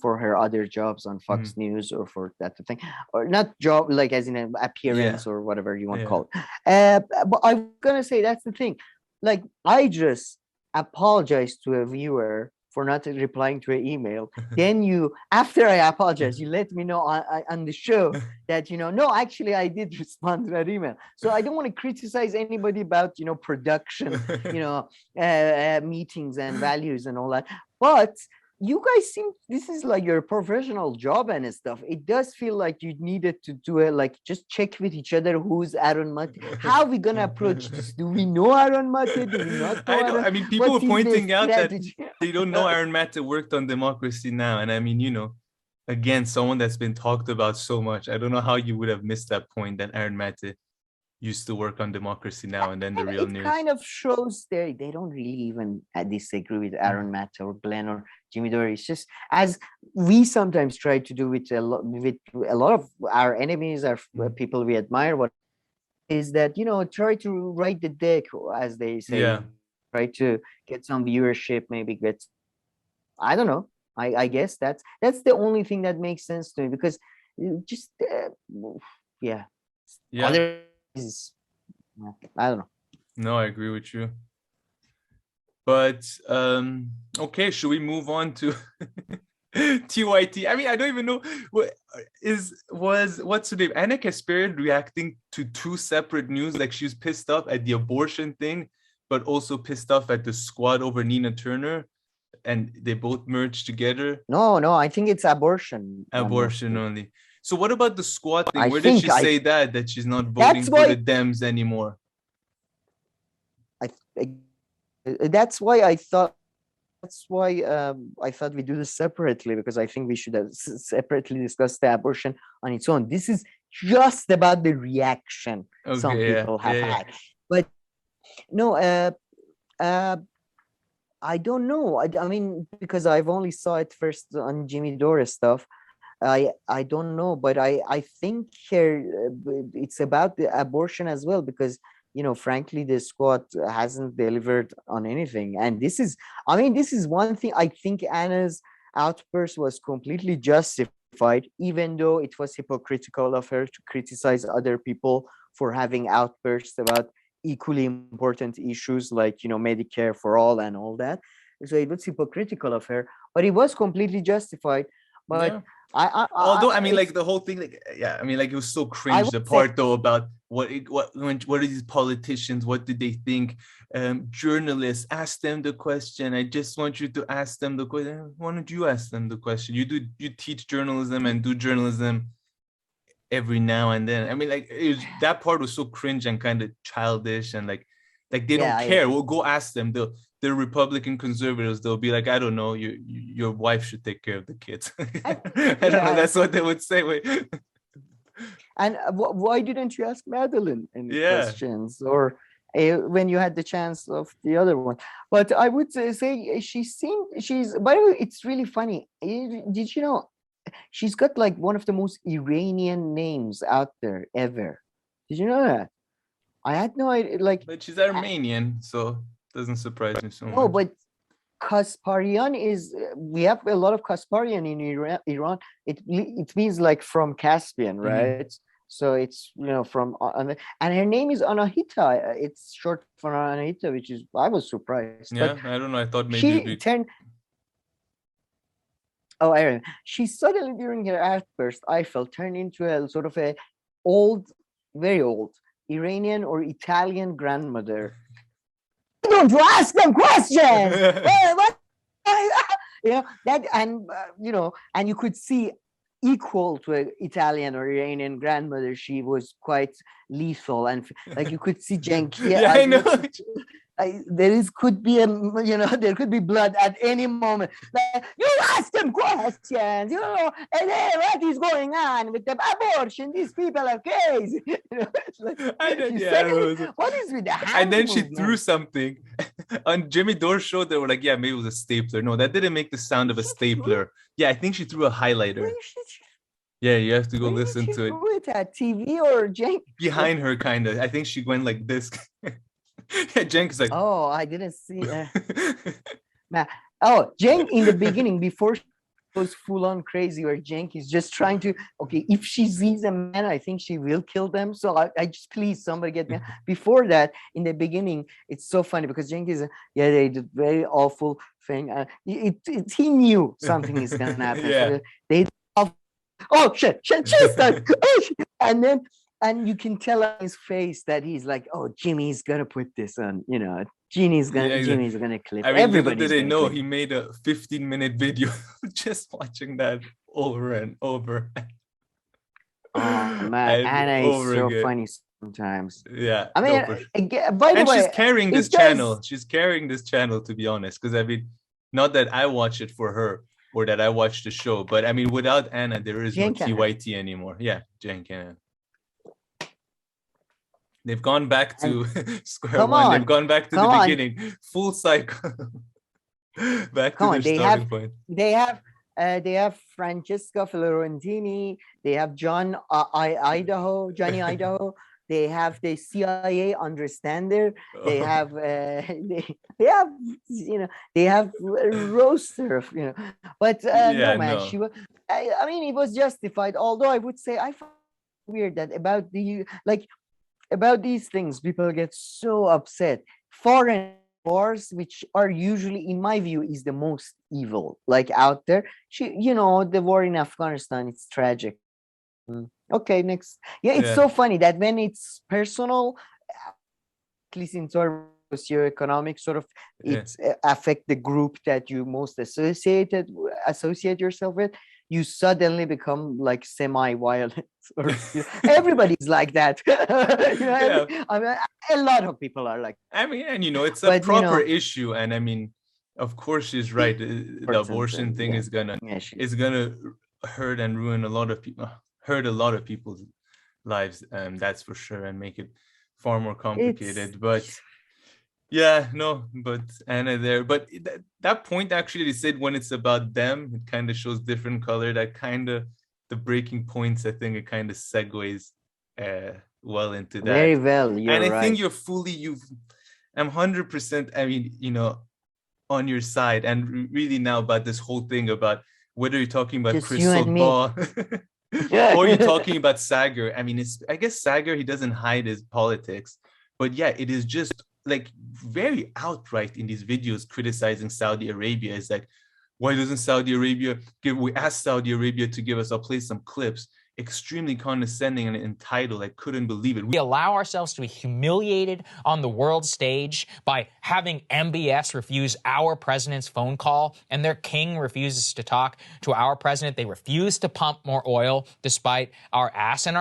for her other jobs on Fox News or for that thing, or not job like as in an appearance or whatever you want to call it. But I'm gonna say that's the thing. Like, I just apologized to a viewer for not replying to an email. Then after I apologize, you let me know on the show that, no, actually I did respond to that email. So I don't want to criticize anybody about, production, meetings and values and all that. But you guys this is like your professional job and stuff. It does feel like you needed to do it, like just check with each other who's Aaron Maté. How are we gonna approach this? Do we know Aaron Maté? Do we not know? I mean, people were pointing out that they don't know Aaron Maté worked on Democracy Now! And I mean, again, someone that's been talked about so much. I don't know how you would have missed that point that Aaron Maté used to work on Democracy Now! And then the real news. It kind of shows they don't really even disagree with Aaron Maté or Glenn or Jimmy Dore. It's just, as we sometimes try to do with a lot of our enemies, our people we admire, what is that, try to write the deck, as they say. Try to get some viewership, maybe get, I don't know. I guess that's the only thing that makes sense to me, because just other I don't know. No, I agree with you. But okay, should we move on to TYT? I mean, I don't even know what's her name? Anna Kasparian reacting to two separate news. Like, she was pissed off at the abortion thing, but also pissed off at the squad over Nina Turner, and they both merged together. No, I think it's abortion. Abortion only. So what about the squad thing? Where did she say that she's not voting for the Dems anymore? That's why I thought we do this separately, because I think we should have separately discuss the abortion on its own. This is just about the reaction some people have had. But no, I don't know. I mean, because I've only saw it first on Jimmy Dore stuff. I don't know, but I think here it's about the abortion as well, because frankly, the squad hasn't delivered on anything. And this is one thing. I think Anna's outburst was completely justified, even though it was hypocritical of her to criticize other people for having outbursts about equally important issues like, Medicare for all and all that. So it was hypocritical of her, but it was completely justified. But although I mean, like, the whole thing, like, it was so cringe. The part though about what are these politicians? What do they think? Journalists, ask them the question. I just want you to ask them the question. Why don't you ask them the question? You teach journalism and do journalism every now and then. I mean, like that part was so cringe and kind of childish, and like they don't care. We'll go ask them. They're Republican conservatives. They'll be like, I don't know, your wife should take care of the kids. I don't know. That's what they would say. Wait. And why didn't you ask Madeline any questions, or when you had the chance of the other one? But I would say she's. By the way, it's really funny. Did you know she's got like one of the most Iranian names out there ever? Did you know that? I had no idea. But she's Armenian, so it doesn't surprise me so much. No, but Kasparian is. We have a lot of Kasparian in Iran. It means like from Caspian, right? Mm-hmm. So it's from and her name is Anahita. It's short for Anahita, which is I was surprised. Yeah, but I don't know. I thought maybe she turned. Oh, Aaron. She suddenly during her outburst, I felt turned into a sort of a old, very old Iranian or Italian grandmother. Don't you ask them questions? What? That, and and you could see equal to an Italian or Iranian grandmother, she was quite lethal, and like you could see Jenki. Yeah, I know. Could be there could be blood at any moment. Like, you ask them questions, and then what is going on with the abortion? These people are crazy. What is with the and then she threw something on Jimmy Dore's show. They were like, yeah, maybe it was a stapler. No, that didn't make the sound of a stapler. Yeah, I think she threw a highlighter. Yeah, you have to go listen to it. Threw it at TV or Jenk? Behind her, kind of. I think she went like this. Yeah, Jenk is like, oh, I didn't see. Jenk in the beginning before she goes full on crazy, where Jenk is just trying to. Okay, if she sees a man, I think she will kill them. So I just please somebody get me. Before that, in the beginning, it's so funny because Jenk is they did very awful thing. He knew something is gonna happen. Yeah. So oh shit, and you can tell on his face that he's like, oh, Jimmy's gonna put this on, Jimmy's gonna clip. I mean, everybody didn't know he made a 15-minute video just watching that over and over. Oh man, Anna is so funny sometimes. Yeah, I mean, by the way, she's carrying this channel. She's carrying this channel, to be honest, because I mean, not that I watch it for her or that I watch the show, but I mean, without Anna, there is no TYT anymore. Yeah, Jen Cannon. They've gone back to square one. They've gone back to the beginning. Full cycle. Back to their starting point. They have Francesca Florentini. They have Johnny Idaho. They have the CIA understander. They have they have a roster of But no man, she was. I mean, it was justified. Although I would say I find it weird that about these things, people get so upset. Foreign wars, which are usually, in my view, is the most evil, like out there. The war in Afghanistan, it's tragic. Okay, next. Yeah, it's so funny that when it's personal, at least in sort of socioeconomic, sort of, it affect the group that you most associate yourself with. You suddenly become like semi-violent. Everybody's like that. I mean, a lot of people are like. I mean, and it's a proper issue, and I mean, of course, she's right. The abortion thing is gonna hurt and ruin a lot of people, hurt a lot of people's lives, that's for sure, and make it far more complicated. But Anna there. But that point actually, they said when it's about them, it kind of shows different color. That kind of the breaking points. I think it kind of segues well into that. Very well, and I think I'm 100%. I mean, on your side, and really now about this whole thing about whether you're talking about just Crystal Ball. Or you're talking about Saagar. I mean, I guess Saagar, he doesn't hide his politics, but yeah, it is just like very outright in these videos criticizing Saudi Arabia. It's like, why doesn't Saudi Arabia we asked Saudi Arabia to give us, I'll play some clips. extremely condescending and entitled. I couldn't believe it. We allow ourselves to be humiliated on the world stage by having MBS refuse our president's phone call, and their king refuses to talk to our president. They refuse to pump more oil despite our ask. And,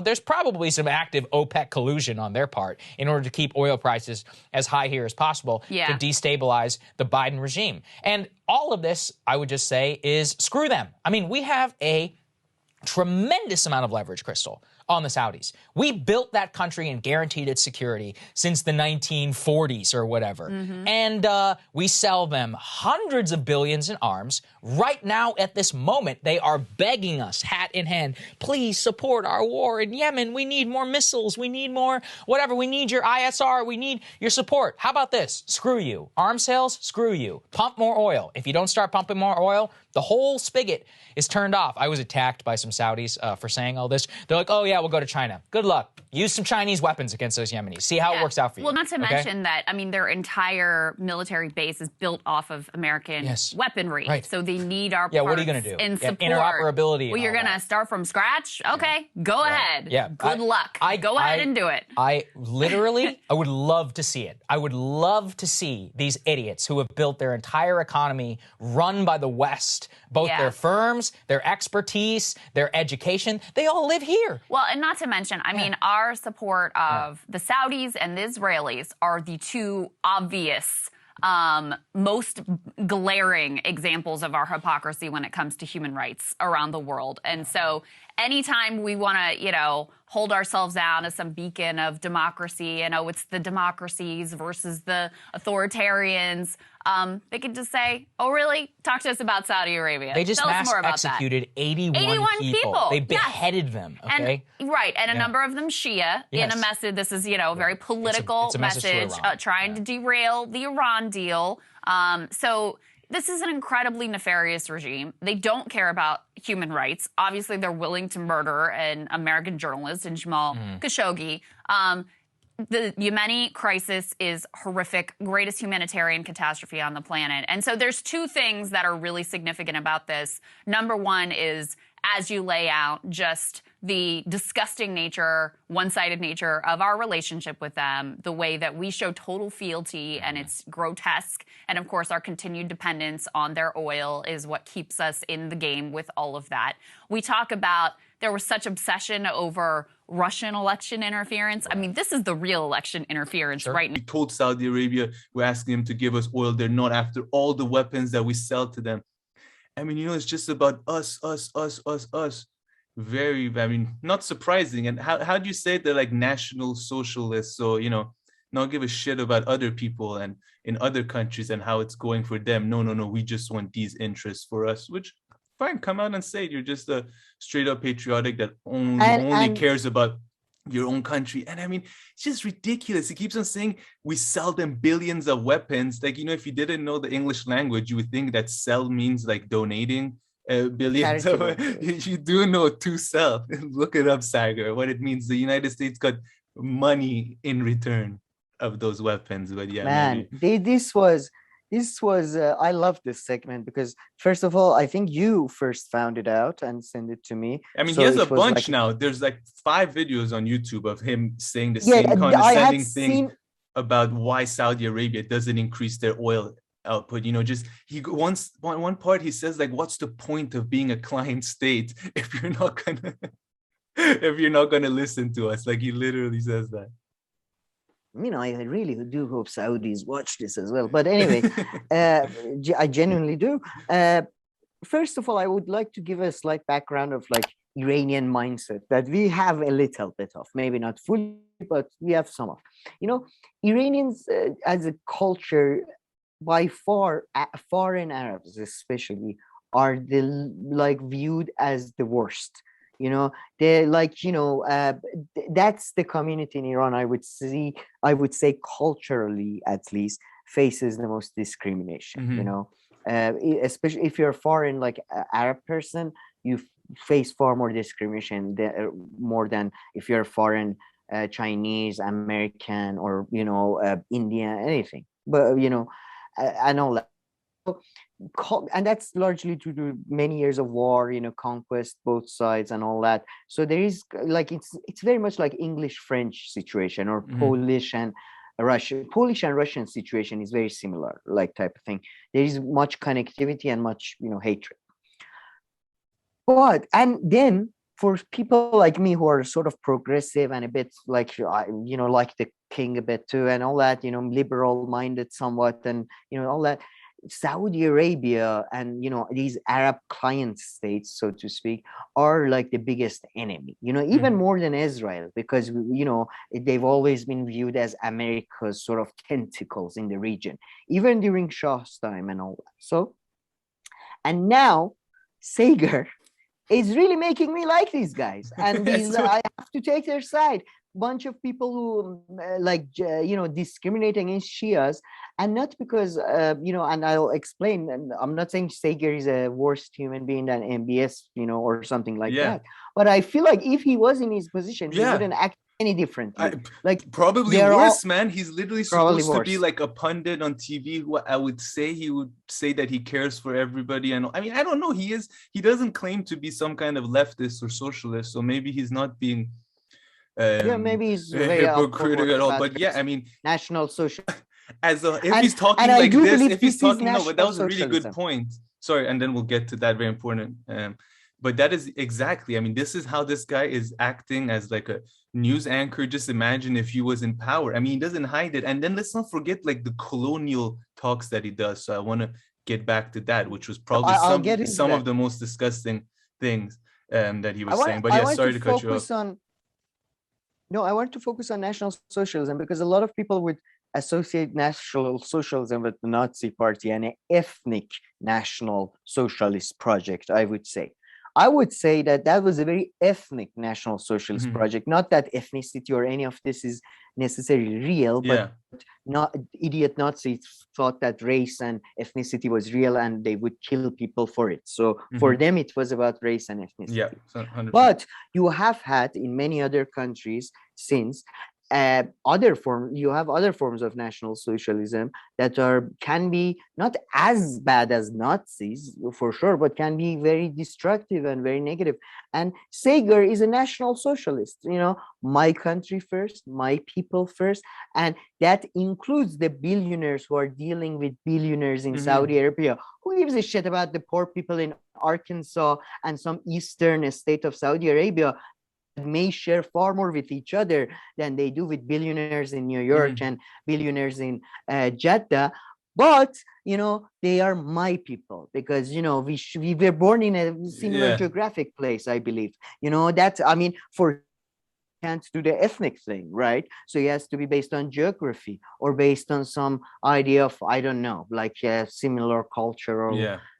there's probably some active OPEC collusion on their part in order to keep oil prices as high here as possible to destabilize the Biden regime. And all of this, I would just say, is screw them. I mean, we have a tremendous amount of leverage, Crystal, on the Saudis. We built that country and guaranteed its security since the 1940s or whatever. And we sell them hundreds of billions in arms. Right now, at this moment, they are begging us, hat in hand, please support our war in Yemen. We need more missiles. We need more whatever. We need your ISR. We need your support. How about this? Screw you. Arms sales? Screw you. Pump more oil. If you don't start pumping more oil, the whole spigot is turned off. I was attacked by some Saudis for saying all this. They're like, oh, yeah, we'll go to China. Good luck. Use some Chinese weapons against those Yemenis. See how it works out for you. Well, not to mention that, their entire military base is built off of American weaponry. Right. So they need our parts what are you going to do? And support. Interoperability. Well, you're going to start from scratch? Okay, go ahead. Yeah. Good luck. Go ahead and do it. I would love to see it. I would love to see these idiots who have built their entire economy run by the West, both their firms, their expertise, their education. They all live here. Well, and not to mention, our support of the Saudis and the Israelis are the two obvious, most glaring examples of our hypocrisy when it comes to human rights around the world. And so anytime we want to, hold ourselves out as some beacon of democracy and, it's the democracies versus the authoritarians, they could just say, oh, really? Talk to us about Saudi Arabia. They just mass executed 81 people. They beheaded them, okay? And a number of them Shia in a message. This is, a very political it's a message trying to derail the Iran deal. So this is an incredibly nefarious regime. They don't care about human rights. Obviously, they're willing to murder an American journalist in Jamal Khashoggi. The Yemeni crisis is horrific, greatest humanitarian catastrophe on the planet. And so there's two things that are really significant about this. Number one is, as you lay out, just the disgusting nature, one-sided nature of our relationship with them, the way that we show total fealty and it's grotesque. And of course, our continued dependence on their oil is what keeps us in the game with all of that. We talk about there was such obsession over Russian election interference. This is the real election interference right now. We told Saudi Arabia, we're asking them to give us oil. They're not after all the weapons that we sell to them. It's just about us. Very, not surprising. And how do you say they're like national socialists? So, not give a shit about other people and in other countries and how it's going for them. No, we just want these interests for us, which, fine, come out and say it. You're just a straight up patriotic that only cares about your own country. And it's just ridiculous. He keeps on saying we sell them billions of weapons. Like, if you didn't know the English language, you would think that sell means like donating billions. You do know to sell. Look it up, Saagar, what it means. The United States got money in return of those weapons. But this was I love this segment because, first of all, I think you first found it out and sent it to me. He has a bunch now. There's like 5 videos on YouTube of him saying the same condescending thing about why Saudi Arabia doesn't increase their oil output. One part he says like, what's the point of being a client state if you're not gonna listen to us? Like, he literally says that. I really do hope Saudis watch this as well. But anyway, I genuinely do. First of all, I would like to give a slight background of like Iranian mindset that we have a little bit of, maybe not fully, but we have some of. Iranians as a culture, by far, foreign Arabs especially, are viewed as the worst. They're that's the community in Iran I would say culturally at least faces the most discrimination. Especially if you're a foreign Arab person, you face far more discrimination more than if you're a foreign Chinese, American, or Indian, anything. But and all that. and that's largely due to many years of war, conquest, both sides and all that. So there is like it's very much like English-French situation, or Polish and Russian situation is very similar, like type of thing. There is much connectivity and much hatred. But and then for people like me who are sort of progressive and a bit like like the king a bit too and all that, liberal minded somewhat, and all that, Saudi Arabia and these Arab client states, so to speak, are like the biggest enemy, even more than Israel, because they've always been viewed as America's sort of tentacles in the region, even during Shah's time and all that. So, and now Saagar is really making me like these guys, and I have to take their side. Bunch of people who discriminate against Shias, and not because and I'll explain, and I'm not saying Saagar is a worse human being than MBS or something like that, but I feel like if he was in his position, he wouldn't act any differently. Probably worse, man. He's literally supposed to be like a pundit on TV who I would say he would say that he cares for everybody, and I mean, I don't know, he doesn't claim to be some kind of leftist or socialist, so maybe he's not being maybe he's very hypocritical at all, but I mean, National Social. If he's talking like this, if he's talking, but that was a really socialism. good point. Sorry, and then we'll get to that, very important. But that is exactly, I mean, this is how this guy is acting as like a news anchor. Just imagine if he was in power. I mean, he doesn't hide it. And then let's not forget like the colonial talks that he does. So I want to get back to that, which was probably some of the most disgusting things that he was saying. But sorry to cut you off. No, I want to focus on National Socialism because a lot of people would associate National Socialism with the Nazi Party and an ethnic National Socialist project, I would say. I would say that was a very ethnic National Socialist project. Not that ethnicity or any of this is necessarily real, but not idiot Nazis thought that race and ethnicity was real and they would kill people for it. So for them, it was about race and ethnicity. Yeah, 100%. But you have had in many other countries since other forms of National Socialism that can be not as bad as Nazis for sure, but can be very destructive and very negative. And Saagar is a National Socialist, my country first, my people first, and that includes the billionaires who are dealing with billionaires in Saudi Arabia. Who gives a shit about the poor people in Arkansas and some eastern state of Saudi Arabia may share far more with each other than they do with billionaires in New York and billionaires in Jeddah. But they are my people because we were born in a similar geographic place, I believe. For can't do the ethnic thing, right? So it has to be based on geography or based on some idea of, I don't know, like a similar cultural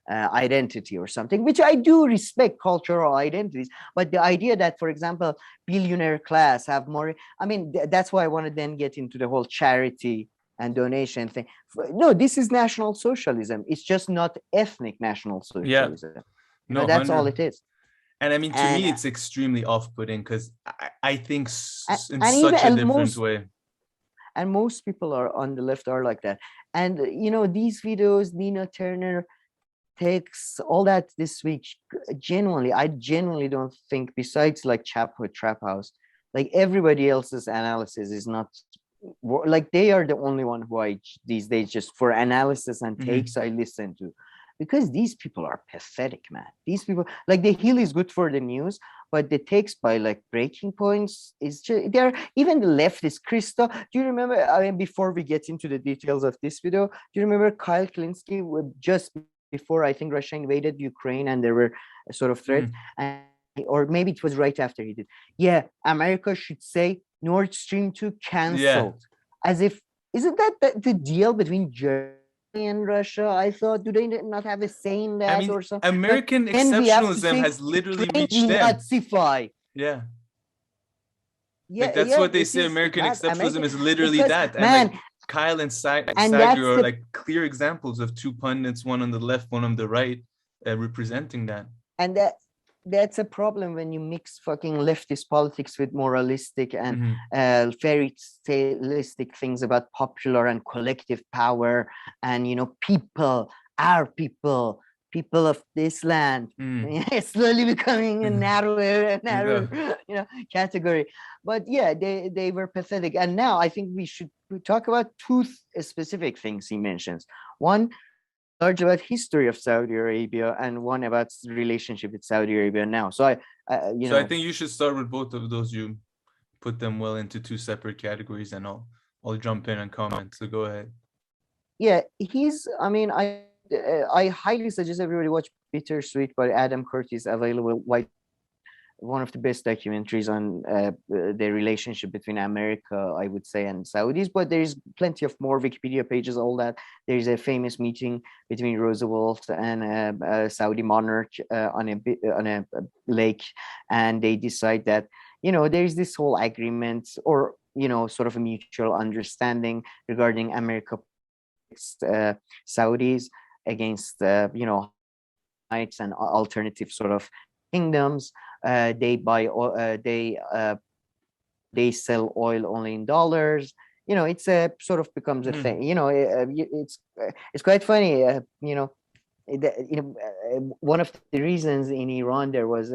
identity or something, which I do respect cultural identities. But the idea that, for example, billionaire class have more, that's why I want to then get into the whole charity and donation thing. No, this is National Socialism. It's just not ethnic National Socialism. No, that's 100. All it is. And to me, it's extremely off-putting because I think in such a different way. And most people are on the left are like that. And, these videos, Nina Turner takes all that this week. I genuinely don't think, besides like Trap House, like everybody else's analysis is not, like they are the only one who I these days just for analysis and takes I listen to. Because these people are pathetic, man. These people, like the Hill is good for the news, but the takes by like breaking points is just, they're even the leftist. Krista, do you remember, before we get into the details of this video, do you remember Kyle Klinsky just before, I think, Russia invaded Ukraine and there were a sort of threat, or maybe it was right after he did. Yeah, America should say Nord Stream 2 canceled. As if, isn't that the deal between Germany and Russia? I thought, do they not have a say in that or something? American exceptionalism has literally reached them. Yeah, that's what they say. American exceptionalism is literally that. And Kyle and Saagar are like clear examples of two pundits, one on the left, one on the right, representing that. And that's a problem when you mix fucking leftist politics with moralistic and fairy taleistic things about popular and collective power and people our people of this land, slowly becoming a narrower, category. But yeah, they were pathetic. And now I think we should talk about two specific things he mentions. One, large about history of Saudi Arabia, and one about relationship with Saudi Arabia now. So I think you should start with both of those. You put them well into two separate categories, and I'll jump in and comment. So go ahead. Yeah, I highly suggest everybody watch Bittersweet by Adam Curtis, available one of the best documentaries on the relationship between America, I would say, and Saudis. But there's plenty of more Wikipedia pages, all that. There's a famous meeting between Roosevelt and a Saudi monarch on a lake, and they decide that there's this whole agreement, or sort of a mutual understanding regarding America Saudis against Knights and alternative sort of kingdoms. They sell oil only in dollars. It's a sort of becomes a thing. It's quite funny. One of the reasons in Iran there was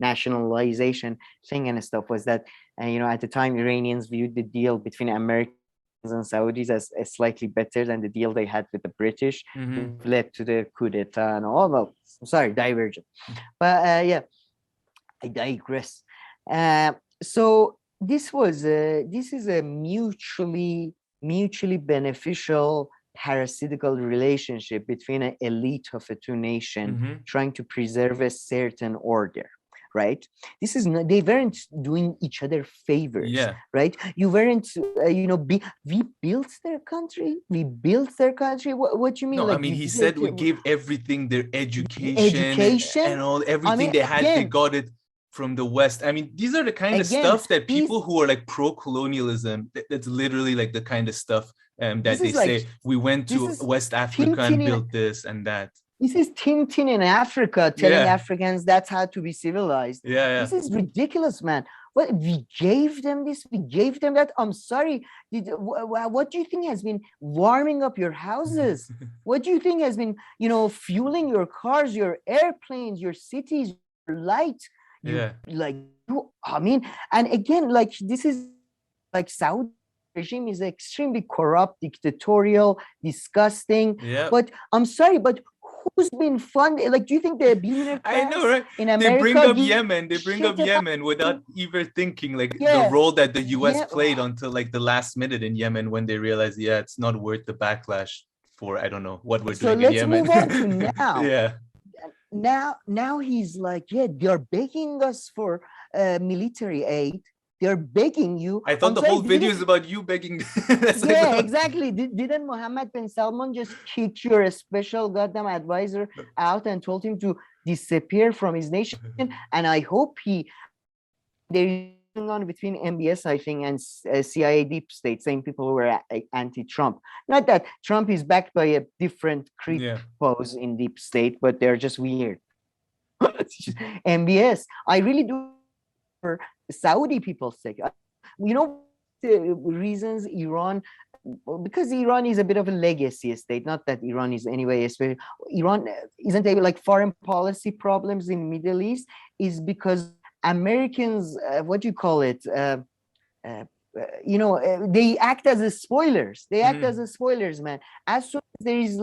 nationalization thing and stuff was that at the time Iranians viewed the deal between Americans and Saudis as slightly better than the deal they had with the British, led to the coup d'etat and all. Well, sorry, divergent. But yeah, I digress. So this is a mutually beneficial parasitical relationship between an elite of a two nation trying to preserve a certain order. Right, they weren't doing each other favors. Right, you weren't we built their country. What do you mean? No, he said we gave everything, their education and all, everything they had. They got it from the West. These are the kind of stuff that people who are like pro-colonialism, that's literally like the kind of stuff that they say, we went to West Africa and built this and that. This is Tintin in Africa telling Africans that's how to be civilized. This is ridiculous, man. What, we gave them this, we gave them that. I'm sorry. What do you think has been warming up your houses? What do you think has been, fueling your cars, your airplanes, your cities, your light? And again, this is like Saudi regime is extremely corrupt, dictatorial, disgusting. But I'm sorry, but who's been funded? Do you think the billionaire class I know, right? in America? They bring up Yemen without even thinking the role that the US played until the last minute in Yemen, when they realized, it's not worth the backlash for, I don't know, what we're doing in Yemen. So let's move on to now. Now he's they're begging us for military aid. They're begging you. I thought the whole video is about you begging. Exactly. Didn't Mohammed bin Salman just kick your special goddamn advisor out and told him to disappear from his nation? And I hope there's going on between MBS, I think, and CIA deep state, same people who were anti-Trump. Not that Trump is backed by a different creep pose in deep state, but they're just weird. MBS, I really do for Saudi people's sake. The reasons Iran, because Iran is a bit of a legacy state, not that Iran is anyway, Iran isn't able, foreign policy problems in Middle East is because Americans, they act as a spoilers. They act as a spoilers, man. As soon as there is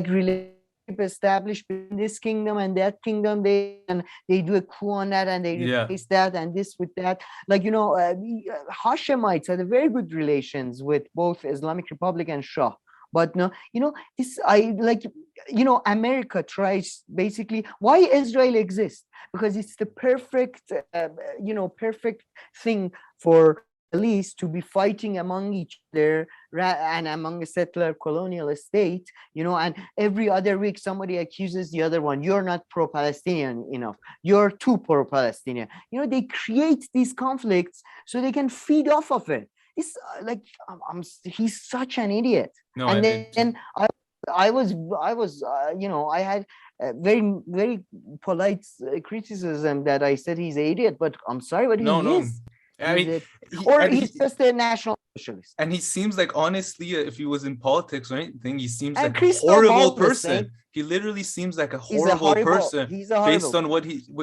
relationship established in this kingdom and that kingdom, they do a coup on that and they replace that and this with that. Hashemites had a very good relations with both Islamic Republic and Shah. But no, America tries basically why Israel exists, because it's the perfect, perfect thing for police to be fighting among each other and among a settler colonial state, and every other week somebody accuses the other one, you're not pro-Palestinian enough, you're too pro-Palestinian. They create these conflicts so they can feed off of it. It's he's such an idiot. No, and then I had very, very polite criticism that I said he's an idiot, but I'm sorry, but he is. He's just a national socialist. And he seems like, honestly, if he was in politics or anything, he seems And like a Crystal horrible Ball the person. same. He literally seems like a He's a horrible horrible. person. He's a horrible.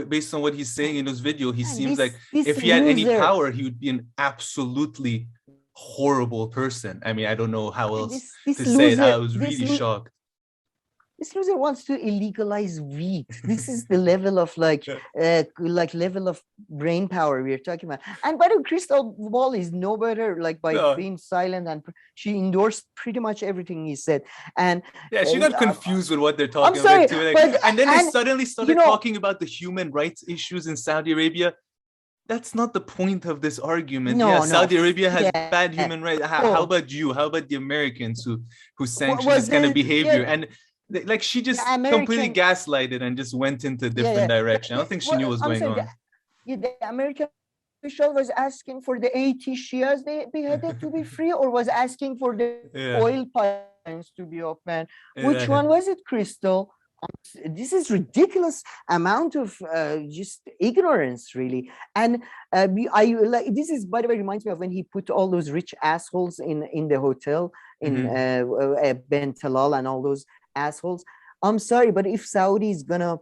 Based on what he's saying in his video, he Man, seems like this if he had any loser- power, he would be an absolutely horrible person. I mean, I don't know how else this to say it. I loser- was this really lo- shocked. This loser wants to illegalize weed. This is the level of like level of brain power we are talking about. And by the way, Crystal Ball is no better like by No. being silent, and she endorsed pretty much everything he said. And Yeah, she got confused with what they're talking sorry, about too. Like, but- and then they and, suddenly started you know- talking about the human rights issues in Saudi Arabia. That's not the point of this argument. No, yeah, no. Saudi Arabia has Yeah. bad human rights. How Oh. about you? How about the Americans who sanction was this kind of it- behavior? yeah. And like she just The completely American- gaslighted and just went into a different direction. I don't think she knew what was I'm going saying on. The American official was asking for the 80 Shias they beheaded to be free, or was asking for the Yeah. oil pipelines to be open. Which Yeah. one was it, Crystal? This is ridiculous amount of just ignorance, really. And I like this is, by the way, reminds me of when he put all those rich assholes in the hotel in Ben Talal and all those assholes. I'm sorry, but if Saudi is gonna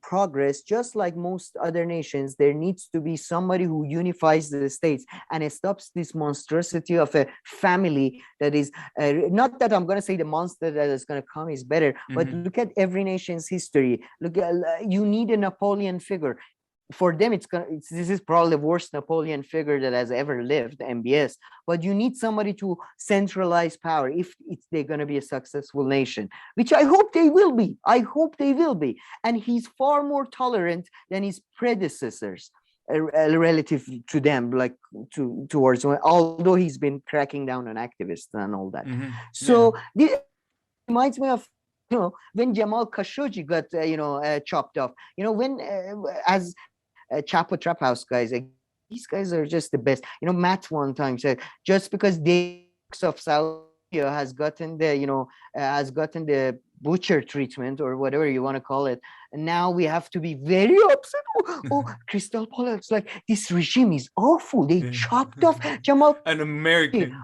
progress, just like most other nations, there needs to be somebody who unifies the states and stops this monstrosity of a family that is not that I'm going to say the monster that is going to come is better, but look at every nation's history. Look at, you need a Napoleon figure. For them, this is probably the worst Napoleon figure that has ever lived, MBS. But you need somebody to centralize power if they're going to be a successful nation, which I hope they will be. I hope they will be. And he's far more tolerant than his predecessors relative to them, like towards, although he's been cracking down on activists and all that. So this reminds me of, when Jamal Khashoggi got, chopped off, when as Chapo Trap House guys, these guys are just the best. Matt one time said, just because the of Saudi has gotten the butcher treatment or whatever you want to call it, and now we have to be very upset. Crystal Ball, it's like this regime is awful. They chopped off Jamal, an American,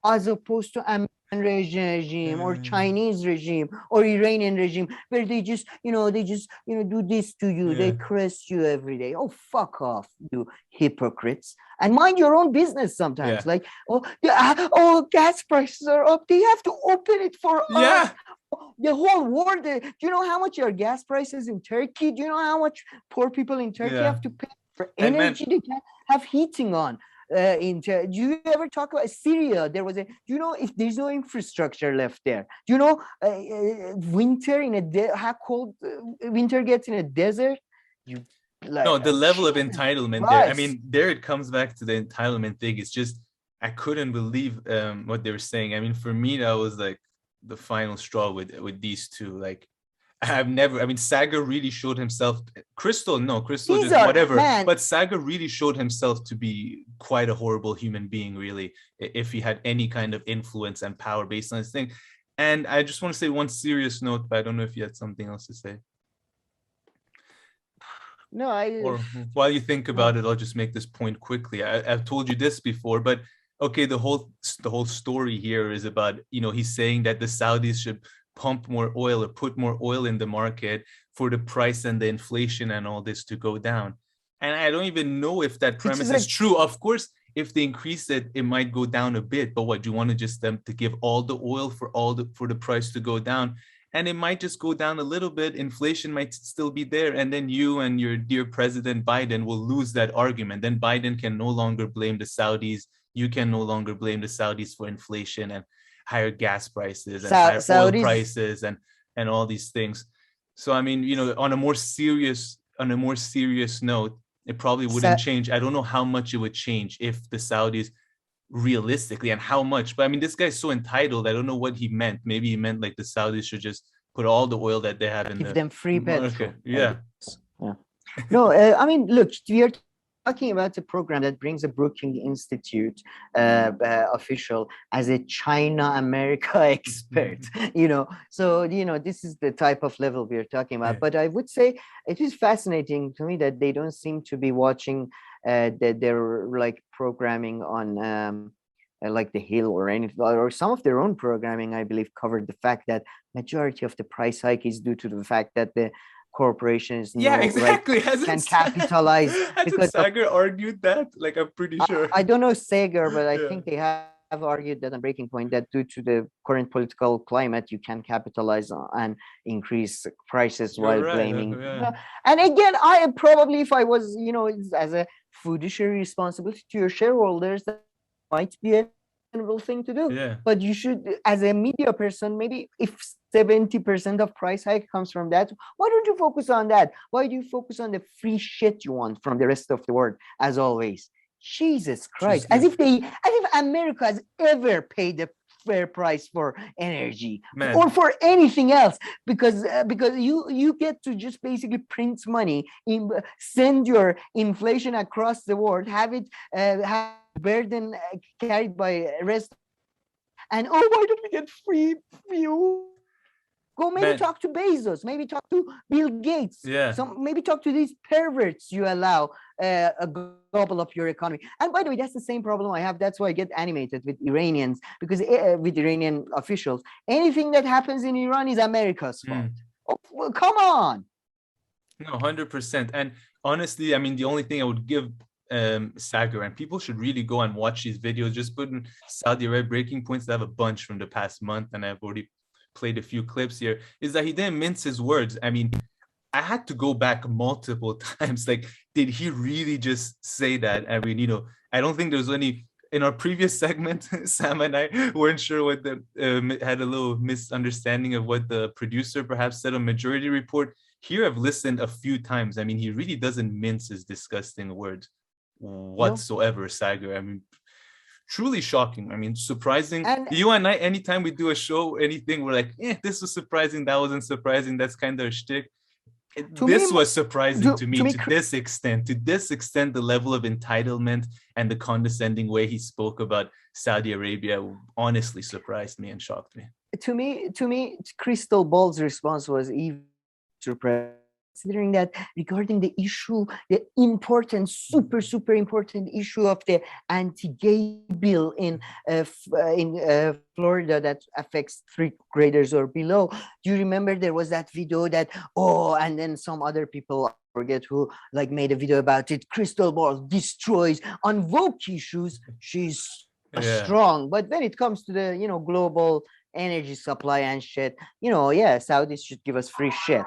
as opposed to American regime or Chinese regime or Iranian regime, where they just do this to you. They caress you every day. Oh, fuck off, you hypocrites, and mind your own business sometimes. Like, gas prices are up, they have to open it for us. The whole world. Do you know how much your gas prices in Turkey? Do you know how much poor people in Turkey have to pay for energy they can't have heating on? Do you ever talk about Syria? Do you know if there's no infrastructure left there? Do you know winter in how cold winter gets in a desert? No, the level of entitlement there. I mean, there it comes back to the entitlement thing. It's just, I couldn't believe what they were saying. I mean, for me, that was like the final straw with these two. Like, Saagar really showed himself. Crystal just whatever. But Saagar really showed himself to be quite a horrible human being, really, if he had any kind of influence and power based on his thing. And I just want to say one serious note, but I don't know if you had something else to say. No, or while you think about it, I'll just make this point quickly. I've told you this before, but okay, the whole story here is about, he's saying that the Saudis should pump more oil or put more oil in the market for the price and the inflation and all this to go down. And I don't even know if that premise is true. Of course, if they increase it, it might go down a bit. But what, do you want to just them to give all the oil for the price to go down? And it might just go down a little bit. Inflation might still be there. And then you and your dear President Biden will lose that argument. Then Biden can no longer blame the Saudis. You can no longer blame the Saudis for inflation and higher gas prices and higher oil prices and all these things. So I mean, on a more serious note, it probably wouldn't change. I don't know how much it would change if the Saudis realistically, and how much. But I mean, this guy's so entitled. I don't know what he meant. Maybe he meant like the Saudis should just put all the oil that they have in give them free petrol. Okay. Yeah. No, I mean, look, we are talking about a program that brings a Brookings Institute official as a China-America expert, So, this is the type of level we are talking about. But I would say it is fascinating to me that they don't seem to be watching their like programming on like The Hill or anything, or some of their own programming, I believe, covered the fact that majority of the price hike is due to the fact that the corporations Yeah, exactly. can capitalize Hasn't because of, Saagar argued that? Like, I'm pretty sure. I don't know Saagar, but I Yeah. think they have argued that on Breaking Point that due to the current political climate, you can capitalize and increase prices You're while right, blaming. yeah. And again, I probably, if I was, as a fiduciary responsibility to your shareholders, that might be a reasonable thing to do. Yeah. But you should, as a media person, maybe if 70% of price hike comes from that, why don't you focus on that? Why do you focus on the free shit you want from the rest of the world, as always? Jesus Christ, as if America has ever paid a fair price for energy or for anything else, because you get to just basically print money, send your inflation across the world, have it have burden carried by rest, and why don't we get free fuel? Go maybe talk to Bezos, maybe talk to Bill Gates. Yeah. Maybe talk to these perverts you allow gobble up your economy. And by the way, that's the same problem I have. That's why I get animated with Iranians, because with Iranian officials, anything that happens in Iran is America's fault. Oh, well, come on. No, 100%. And honestly, I mean, the only thing I would give Saagar, and people should really go and watch these videos. Just put in Saudi Arabia breaking points. I have a bunch from the past month, and I've already played a few clips here, is that he didn't mince his words. I mean, I had to go back multiple times. Like, did he really just say that? I mean, I don't think there's any, in our previous segment, Sam and I weren't sure what had a little misunderstanding of what the producer perhaps said on Majority Report. Here I've listened a few times. I mean, he really doesn't mince his disgusting words whatsoever, Saagar. I mean, truly shocking. I mean, surprising. And you and I, anytime we do a show, anything, we're like, this was surprising, that wasn't surprising, that's kind of a shtick. This was surprising to me to this extent. To this extent, the level of entitlement and the condescending way he spoke about Saudi Arabia honestly surprised me and shocked me. To me, Crystal Ball's response was even surprising, considering that regarding the issue, the important, super important issue of the anti-gay bill in Florida that affects 3rd graders or below. Do you remember there was that video that, and then some other people, I forget who, like made a video about it. Crystal Ball destroys on woke issues. She's strong, but when it comes to the global energy supply and shit, Saudis should give us free shit.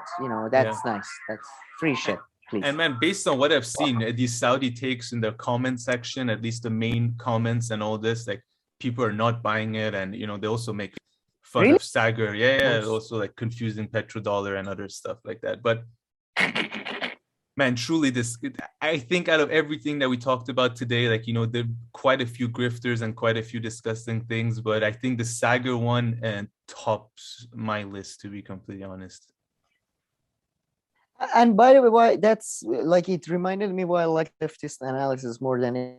That's nice. That's free shit, please. And man, based on what I've seen, these Saudi takes in the comment section, at least the main comments and all this, like, people are not buying it, and they also make fun of Saagar. Yeah, also like confusing petrodollar and other stuff like that. But man, truly, I think out of everything that we talked about today, like, there are quite a few grifters and quite a few disgusting things, but I think the Saagar one tops my list, to be completely honest. And by the way, why that's like, it reminded me why I like leftist analysis more than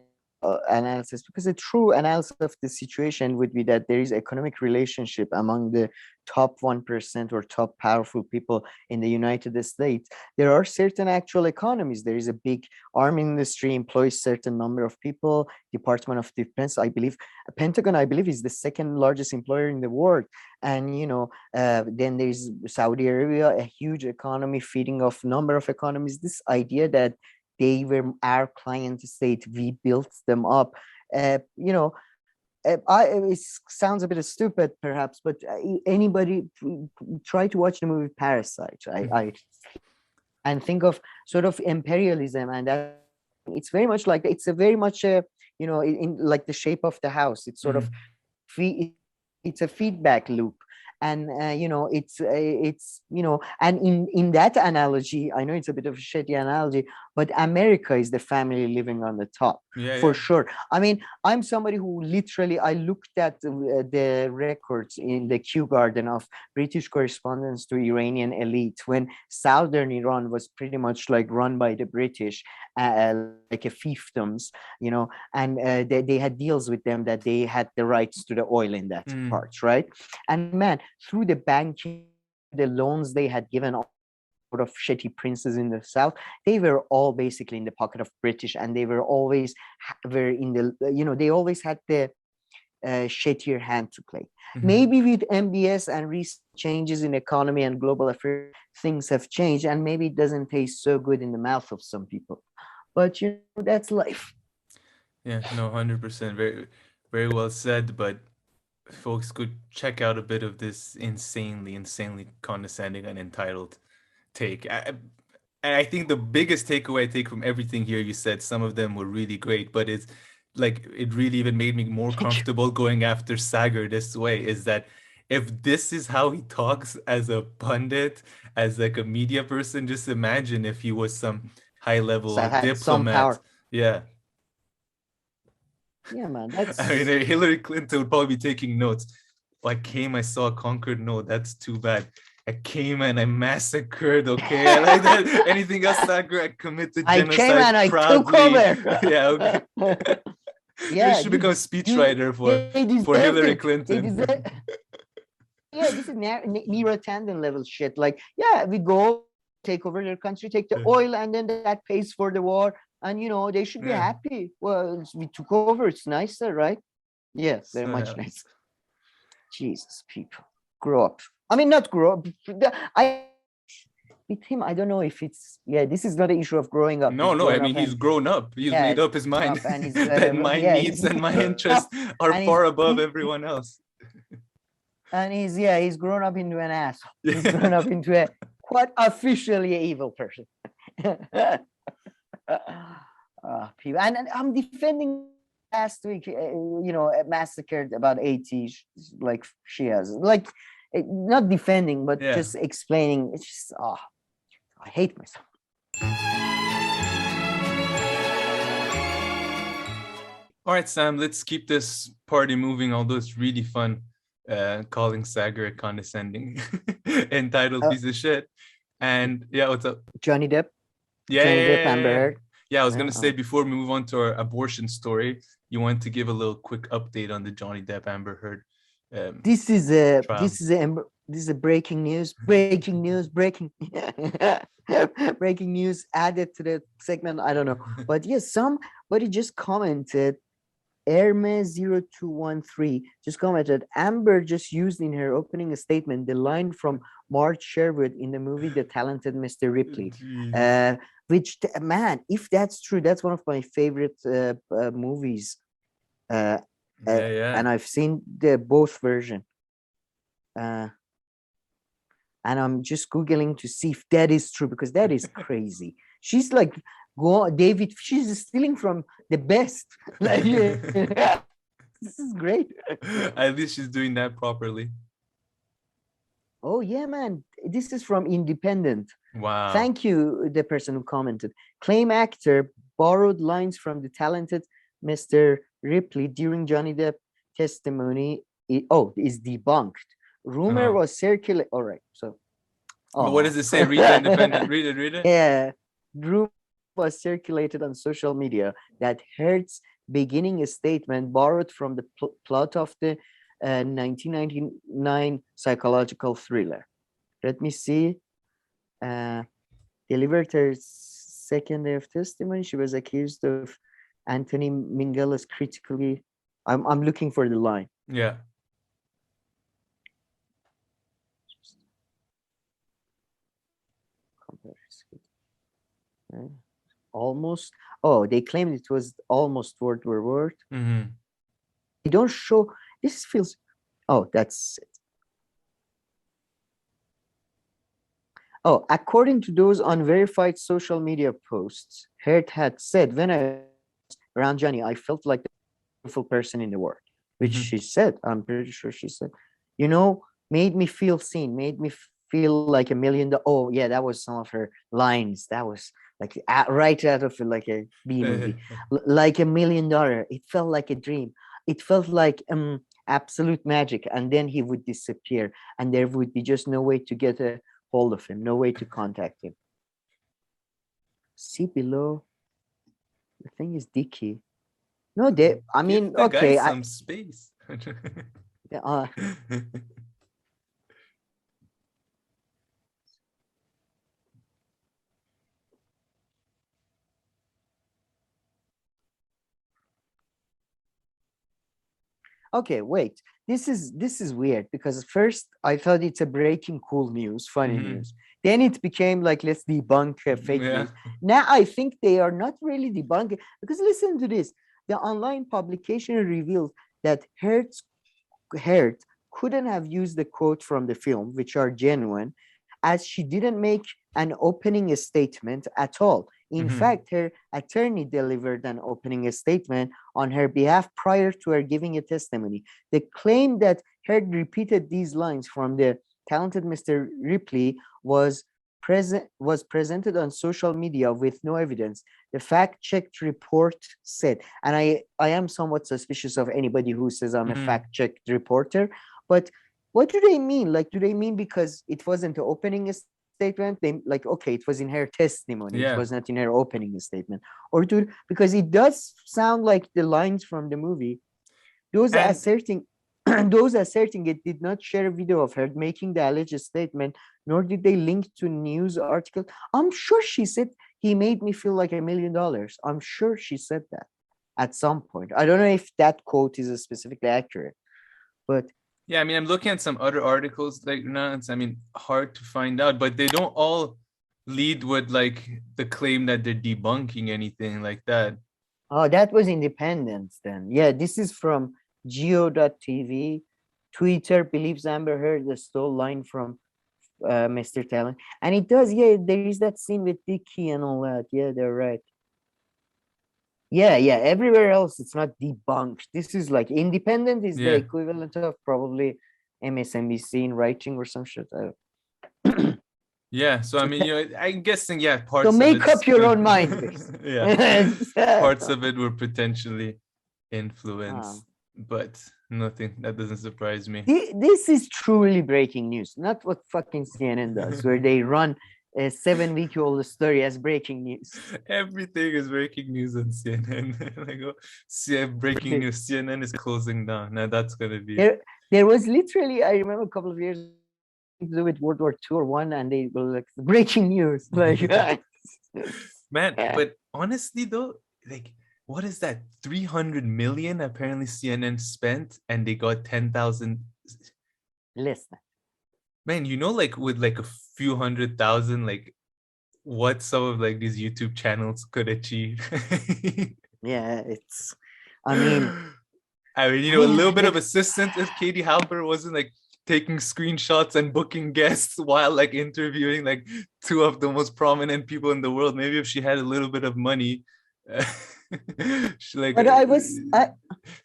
analysis, because a true analysis of the situation would be that there is economic relationship among the top 1% or top powerful people in the United States. There are certain actual economies. There is a big army industry, employs certain number of people. Department of Defense, I believe, Pentagon, I believe, is the 2nd largest employer in the world. And then there's Saudi Arabia, a huge economy feeding off number of economies. This idea that they were our client state, we built them up. It sounds a bit stupid, perhaps, but anybody try to watch the movie Parasite, and think of sort of imperialism, and that it's very much like in like the shape of the house. It's sort of it's a feedback loop. And and in that analogy, I know it's a bit of a shitty analogy, but America is the family living on the top, for sure. I mean, I'm somebody who literally, I looked at the records in the Kew Garden of British correspondence to Iranian elite when southern Iran was pretty much like run by the British, like a fiefdoms, and they had deals with them that they had the rights to the oil in that part, right? And man, through the banking, the loans they had given sort of shitty princes in the south, they were all basically in the pocket of British, and they were always they always had the shittier hand to play. Mhm. Maybe with MBS and recent changes in economy and global affairs, things have changed, and maybe it doesn't taste so good in the mouth of some people. But that's life. Yeah, no, 100%. Very, very well said. But folks could check out a bit of this insanely condescending and entitled take. And I think the biggest takeaway I take from everything here you said, some of them were really great, but it's like it really even made me more comfortable going after Saagar this way, is that if this is how he talks as a pundit, as like a media person, just imagine if he was some high level So I had some diplomat. power. Yeah. Yeah, man, that's I mean, Hillary Clinton would probably be taking notes. I came, I saw, conquered. No, that's too bad. I came and I massacred. Okay, I like that. Anything else, Saagar? I committed I genocide came and I took proudly. over. Yeah, okay. Yeah, you should become a speechwriter they deserved for Hillary it. Clinton. Yeah, this is Nero Tandon level shit. Like, yeah, we go take over their country, take the oil, and then that pays for the war. And they should be happy. Well, we took over. It's nicer, right? Yeah, very much nicer. Jesus, people, grow up. I mean, not grow up. With him, I don't know if it's this is not an issue of growing up. No, I mean, he's grown up. He's made up his mind that my needs and my interests are far above everyone else. And he's grown up into an asshole. He's grown up into a quite officially evil person. People, and I'm defending last week, massacred about 80 like Shias, like not defending, but just explaining. It's just I hate myself. All right, Sam, let's keep this party moving, although it's really fun calling Saagar condescending, entitled piece of shit. And what's up? Johnny Depp. Yeah, Johnny Depp-Amber. Yeah, I was gonna say, before we move on to our abortion story, you wanted to give a little quick update on the Johnny Depp-Amber Heard. This is a breaking news. Breaking news added to the segment. I don't know, but yes, somebody just commented. Erme0213 just commented, Amber just used in her opening statement the line from Mark Sherwood in the movie The Talented Mr. Ripley. Which, man, if that's true, that's one of my favorite movies. And I've seen both versions. And I'm just Googling to see if that is true, because that is crazy. She's like, David, she's stealing from the best. Like, this is great. At least she's doing that properly. Oh, yeah, man. This is from Independent. Wow. Thank you, the person who commented. Claim actor borrowed lines from The Talented Mr. Ripley during Johnny Depp testimony. Is debunked. Rumor was circulated. All right. So. But what does it say? Read the Independent. Read it. Yeah. Rumor was circulated on social media that Heard's beginning statement borrowed from the plot of the 1999 psychological thriller. Let me see. Delivered her second day of testimony. She was accused of Anthony Mingela's critically. I'm looking for the line. Yeah. Almost. They claimed it was almost word for word. Mm-hmm. They don't show. This feels. That's it. According to those unverified social media posts, Heard had said, when I was around Johnny, I felt like the beautiful person in the world, which she said. I'm pretty sure she said, made me feel seen, made me feel like $1 million. Oh, yeah, that was some of her lines. That was like right out of like a B movie, like $1 million. It felt like a dream. It felt like absolute magic. And then he would disappear, and there would be just no way to get a hold of him, no way to contact him. See below. The thing is Dicky. No, I mean, the okay. guy some space. Okay, wait. This is weird because first I thought it's a breaking cool news, funny news. Then it became like let's debunk fake Yeah. news. Now I think they are not really debunking because listen to this. The online publication revealed that Heard couldn't have used the quote from the film, which are genuine, as she didn't make an opening statement at all. In fact, her attorney delivered an opening statement on her behalf prior to her giving a testimony. The claim that Heard repeated these lines from the talented Mr. Ripley was presented on social media with no evidence. The fact-checked report said, and I am somewhat suspicious of anybody who says I'm a fact-checked reporter, but what do they mean? Like, do they mean because it wasn't the opening statement? They like, okay, it was in her testimony. It was not in her opening statement. Or because it does sound like the lines from the movie. Those asserting it did not share a video of her making the alleged statement, nor did they link to news article. I'm sure she said he made me feel like $1 million. I'm sure she said that at some point. I don't know if that quote is specifically accurate, but yeah, I mean, I'm looking at some other articles like now. It's, I mean, hard to find out, but they don't all lead with like the claim that they're debunking anything like that. Oh, that was Independence then. Yeah, this is from Geo.tv. Twitter believes Amber Heard the stole line from Mr. Talent. And it does, yeah, there is that scene with Dickie and all that. Yeah, they're right. Yeah, everywhere else it's not debunked. This is like Independent is the equivalent of probably MSNBC in writing or some shit. Yeah, so I mean, I'm guessing, parts. So make up your own mind. Parts of it were potentially influenced, but nothing that doesn't surprise me. This is truly breaking news, not what fucking CNN does, where they run a 7-week-old story as breaking news. Everything is breaking news on CNN. Breaking news. CNN is closing down. Now that's gonna be. There was literally, I remember a couple of years to do with World War II or one, and they were like breaking news. Like, man, but honestly though, like, what is that? 300 million apparently CNN spent, and they got 10,000. Listen, man, like with like a few 100,000, like what some of like these YouTube channels could achieve. Yeah, I mean, a little bit of assistance if Katie Halper wasn't like taking screenshots and booking guests while like interviewing like two of the most prominent people in the world. Maybe if she had a little bit of money,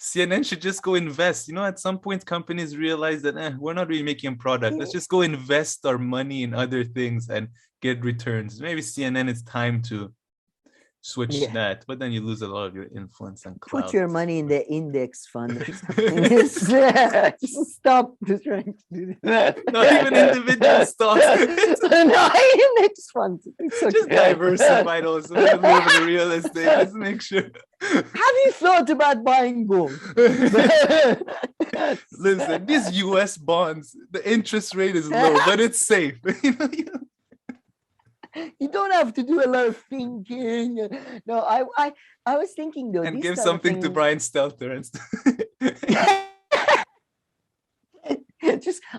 CNN should just go invest. At some point companies realize that we're not really making a product. Let's just go invest our money in other things and get returns. Maybe CNN is time to switch that, but then you lose a lot of your influence and clout. Put your money in the index fund or something. Just stop trying to do that. Not even individual stocks. No, index funds. Just diversify those. A little bit of real estate. Just make sure. Have you thought about buying gold? Listen, these US bonds, the interest rate is low, but it's safe. You don't have to do a lot of thinking. No, I was thinking though. And give something to Brian Stelter.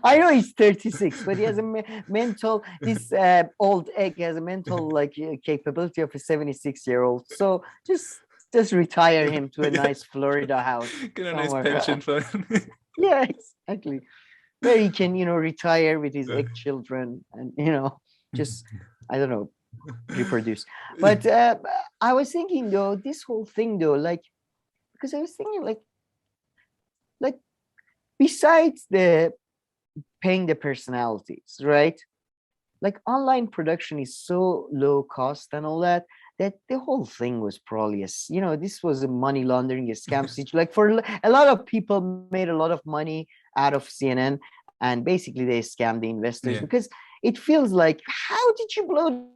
I know he's 36, but he has a mental. This old egg has a mental capability of a 76-year-old. So just retire him to a nice Florida house. Get a nice pension fund. Yeah, exactly. Where he can retire with his egg children and just. I don't know, reproduce. But I was thinking though, this whole thing though, because I was thinking like besides the paying the personalities, right? Like online production is so low cost and all that the whole thing was probably this was a money laundering, a scam situation. Like for a lot of people made a lot of money out of CNN, and basically they scammed the investors because it feels like, how did you blow?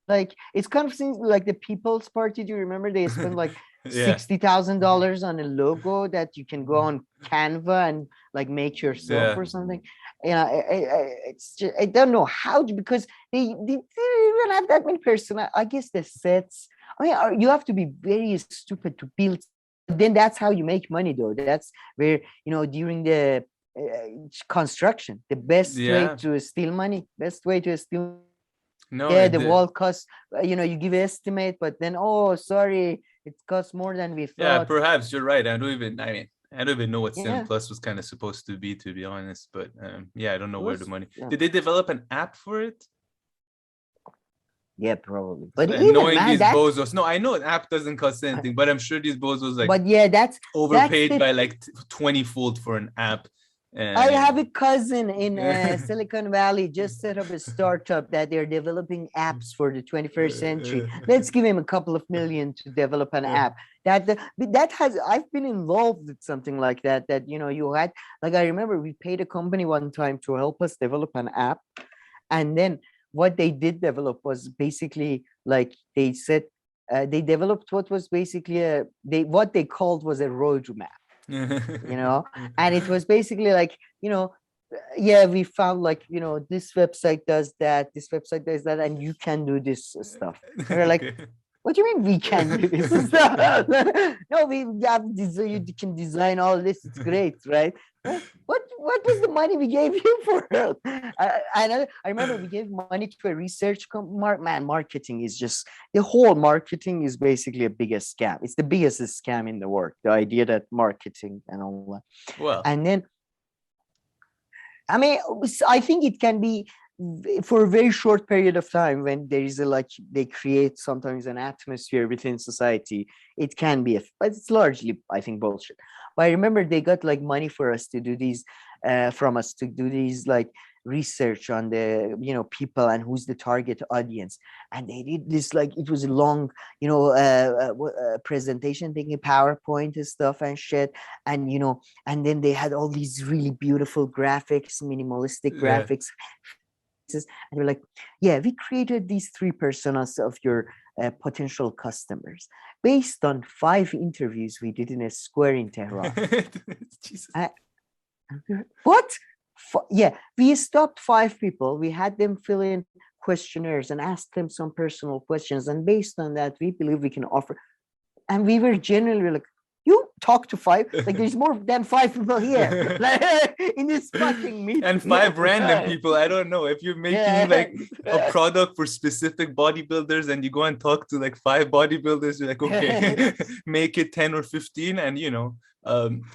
Like, it's kind of seems like the People's Party. Do you remember they spent like $60,000 on a logo that you can go on Canva and like make yourself or something? It's just, I don't know how because they didn't even have that many person. I guess the sets. I mean, you have to be very stupid to build then that's how you make money, though. That's where, during the construction, the best way to steal money, No, the wall costs, you give an estimate, but then, oh, sorry, it costs more than we thought. Yeah, perhaps you're right. I don't even know what Sim Plus was kind of supposed to be honest. But I don't know where the money. Did they develop an app for it? Yeah, probably. But even, knowing these bozos, no, I know an app doesn't cost anything, but I'm sure these bozos that's overpaid by like 20-fold for an app. I have a cousin in Silicon Valley just set up a startup that they're developing apps for the 21st century. Let's give him a couple of million to develop an app. I've been involved with something like that. You had, like, I remember we paid a company one time to help us develop an app, and then what they did develop was basically, like they said, they developed what was basically what they called was a roadmap. And it was basically like, we found, like, this website does that, and you can do this stuff. We're like, what do you mean we can do this stuff? No, we have you can design all this. It's great, right? What was the money we gave you for it? I remember we gave money to a research marketing is just, the whole marketing is basically a biggest scam. It's the biggest scam in the world. The idea that marketing and all that. Well, and then, I think it can be for a very short period of time when there is they create sometimes an atmosphere within society. It can be, but it's largely, I think, bullshit. But I remember they got like money for us to do these, like research on the people and who's the target audience, and they did this, like, it was a long presentation thing, a PowerPoint and stuff and shit, and and then they had all these really beautiful graphics, minimalistic graphics. And we're like, we created these 3 personas of your potential customers based on 5 interviews we did in a square in Tehran. Jesus. What? We stopped 5 people. We had them fill in questionnaires and ask them some personal questions. And based on that, we believe we can offer. And we were generally like, you talk to 5, like there's more than 5 people here, like, in this fucking meeting. And 5 random people. I don't know if you're making like a product for specific bodybuilders and you go and talk to like 5 bodybuilders, you're like, okay, make it 10 or 15, and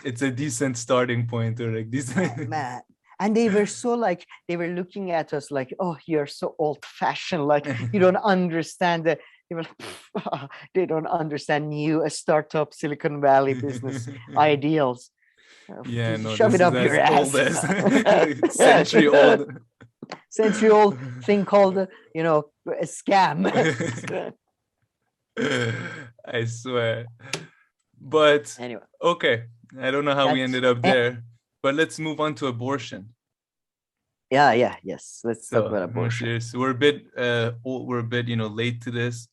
it's a decent starting point, or like this. Man. And they were so like, they were looking at us like, oh, you're so old-fashioned, like you don't understand that. They were like, they don't understand a startup Silicon Valley business ideals. Shove it up your ass. Century old thing called a scam. I swear. But anyway, okay, I don't know how we ended up there, but let's move on to abortion. Yes. Let's talk about abortion. We're a bit late to this.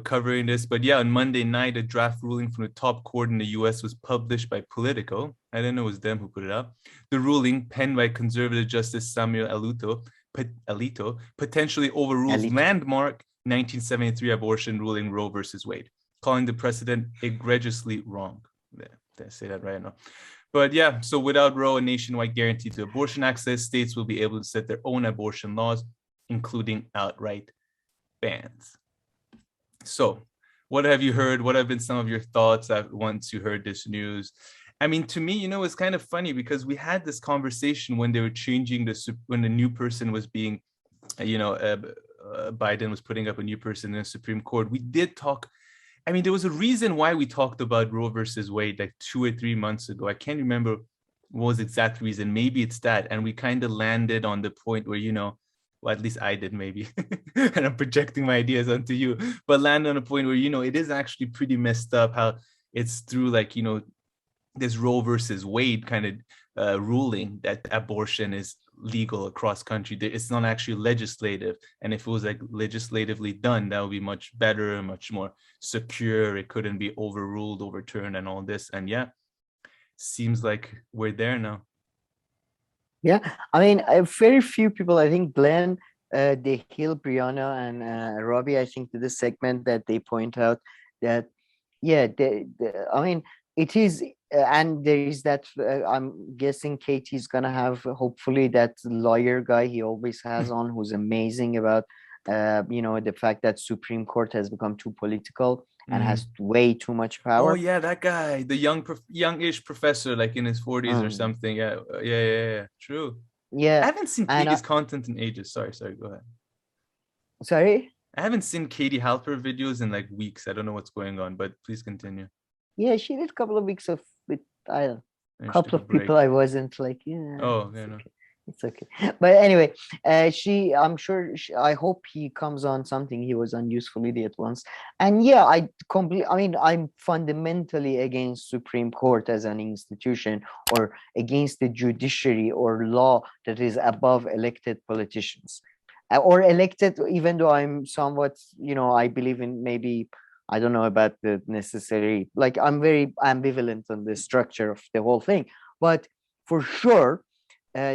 Covering this, but on Monday night, a draft ruling from the top court in the U.S. was published by Politico. I didn't know it was them who put it up. The ruling, penned by conservative Justice Samuel Alito, potentially overrules landmark 1973 abortion ruling Roe versus Wade, calling the precedent egregiously wrong. Did I say that right now? But so without Roe, a nationwide guarantee to abortion access, states will be able to set their own abortion laws, including outright bans. So, what have you heard? What have been some of your thoughts once you heard this news? I mean, to me, it's kind of funny because we had this conversation when they were changing when the new person was being, Biden was putting up a new person in the Supreme Court. We did talk. I mean, there was a reason why we talked about Roe versus Wade like 2 or 3 months ago. I can't remember what was the exact reason. Maybe it's that. And we kind of landed on the point where, well, at least I did, maybe, and I'm projecting my ideas onto you, but land on a point where, it is actually pretty messed up how it's through like, this Roe versus Wade kind of ruling that abortion is legal across country. It's not actually legislative. And if it was like legislatively done, that would be much better, much more secure. It couldn't be overruled, overturned, and all this. And seems like we're there now. Yeah, I mean, very few people, I think Glenn, Hill, Brianna, and Robbie, I think, to this segment that they point out that yeah, I mean, it is, and there is that. I'm guessing Katie's gonna have hopefully that lawyer guy he always has on, who's amazing about, the fact that Supreme Court has become too political and has way too much Oh power. yeah, that guy, the youngish professor, like in his 40s or something. Yeah. True. I Yeah, haven't seen and Katie's content in ages. Sorry, go ahead. sorry. I haven't seen Katie Halper videos in like weeks. I don't know what's going on, but please continue. Yeah, she did a couple of weeks with a And she couple took a of people. break. I wasn't like, yeah. Oh, it's yeah, no. okay. It's okay. But anyway, I'm sure, I hope he comes on something. He was on Useful Idiot once. And yeah, I mean, I'm fundamentally against Supreme Court as an institution, or against the judiciary or law that is above elected politicians. Or elected, even though I'm somewhat, I believe in maybe, I don't know about the necessary, like, I'm very ambivalent on the structure of the whole thing. But for sure,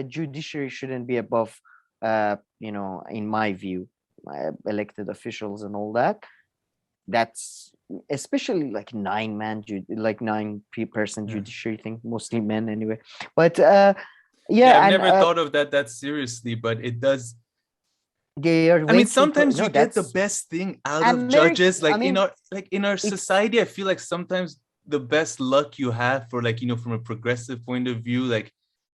judiciary shouldn't be above, in my view, elected officials and all that. That's especially like like 9-person judiciary thing, mostly men anyway. But yeah, I've and never thought of that seriously, but it does. they are I mean, sometimes you get the that's best thing out of judges. Like in our society, I feel like sometimes the best luck you have for, like, from a progressive point of view, like,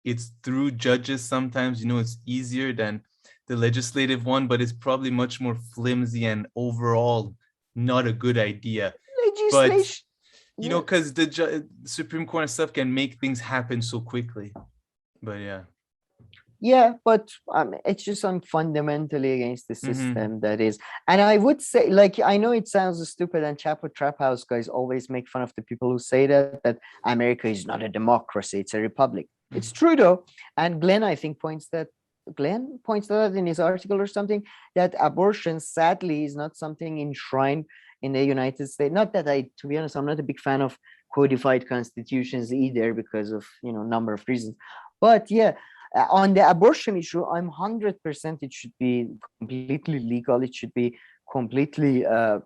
it's through judges. Sometimes, it's easier than the legislative one, but it's probably much more flimsy and overall not a good idea. legislation. But because the Supreme Court and stuff can make things happen so quickly. But yeah. Yeah, but it's just, I'm fundamentally against the system that is. And I would say, like, I know it sounds stupid, and Chapo Trap House guys always make fun of the people who say that America is not a democracy, it's a republic. It's true though. And Glenn, I think, points that out in his article or something, that abortion sadly is not something enshrined in the United States. Not that to be honest, I'm not a big fan of codified constitutions either, because of, number of reasons. But yeah, on the abortion issue, I'm 100% it should be completely legal. It should be completely up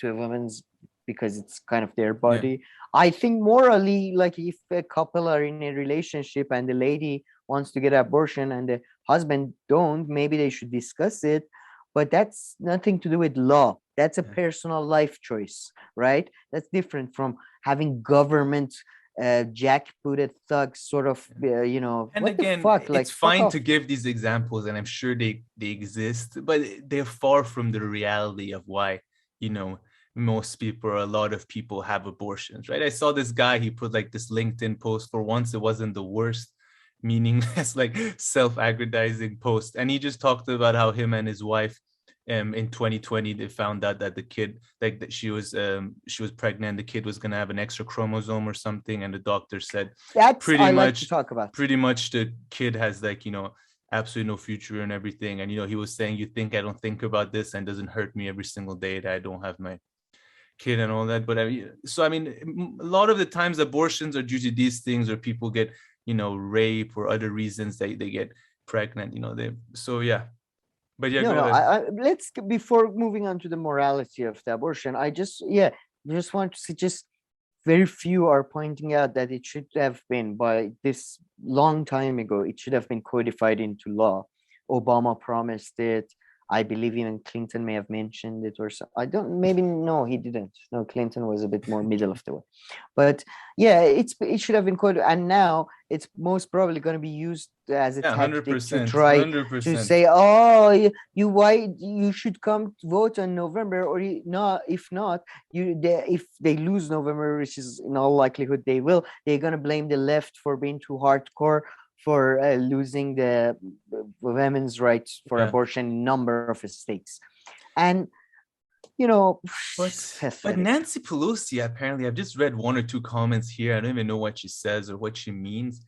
to a woman's, because it's kind of their body. Yeah. I think morally, like, if a couple are in a relationship and the lady wants to get abortion and the husband don't, maybe they should discuss it. But that's nothing to do with law. That's a personal life choice, right? That's different from having government jackbooted thugs sort of, and what again, the fuck? Like, it's fine to give these examples, and I'm sure they exist, but they're far from the reality of why, most people, or a lot of people, have abortions, right? I saw this guy, he put like this LinkedIn post. For once, it wasn't the worst meaningless, like, self-aggrandizing post, and he just talked about how him and his wife, in 2020, they found out that the kid, like, that she was pregnant, the kid was going to have an extra chromosome or something, and the doctor said pretty much the kid has, like, absolutely no future and everything. And he was saying, you think I don't think about this, and doesn't hurt me every single day that I don't have my kid and all that. But I mean, a lot of the times abortions are due to these things, or people get, rape or other reasons they get pregnant, But yeah, let's, before moving on to the morality of the abortion, I just want to suggest, very few are pointing out that it should have been, by this long time ago, it should have been codified into law. Obama promised it. I believe even Clinton may have mentioned it, or so. No, he didn't. No, Clinton was a bit more middle of the way. But yeah, it should have been coded, and now it's most probably going to be used as a tactic to try 100%. To say, oh, you should come vote on November, or if not, if they lose November, which is in all likelihood they will, they're going to blame the left for being too hardcore, for losing the women's rights for abortion in number of states. And but Nancy Pelosi, apparently, I've just read 1 or 2 comments here, I don't even know what she says or what she means,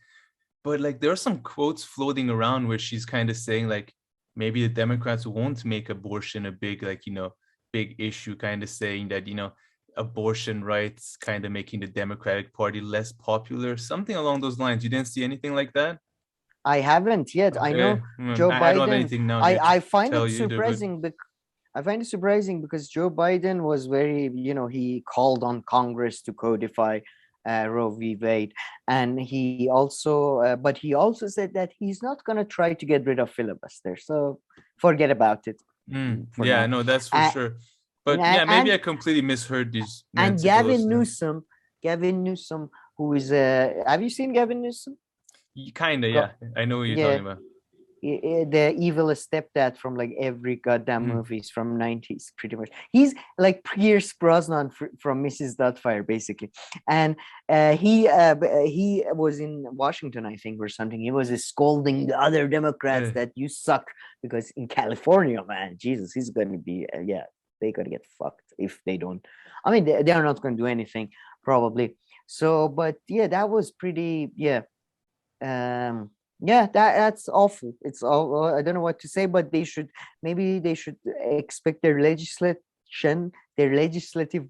but like, there are some quotes floating around where she's kind of saying, like, maybe the Democrats won't make abortion a big, like, big issue, kind of saying that, abortion rights kind of making the Democratic Party less popular, something along those lines. You didn't see anything like that? I haven't yet. Okay. I know Joe Biden. I don't have anything now. I find it surprising, I find it surprising because Joe Biden was very, he called on Congress to codify Roe v. Wade, and but he also said that he's not going to try to get rid of filibuster. So forget about it. For Yeah, now. no, that's for sure. But yeah, maybe I completely misheard these. And Nancy Pelosi. Gavin Newsom, who is have you seen Gavin Newsom? Kinda, yeah. I know what you're talking about. The evil stepdad from like every goddamn movies from 90s, pretty much. He's like Pierce Brosnan from Mrs. Doubtfire, basically. And he was in Washington, I think, or something. He was scolding the other Democrats that you suck, because in California, man, Jesus, he's gonna be they're gonna get fucked if they don't. I mean, they're not gonna do anything probably. So, but yeah, that was pretty that's awful. It's all, I don't know what to say, but they should expect their legislative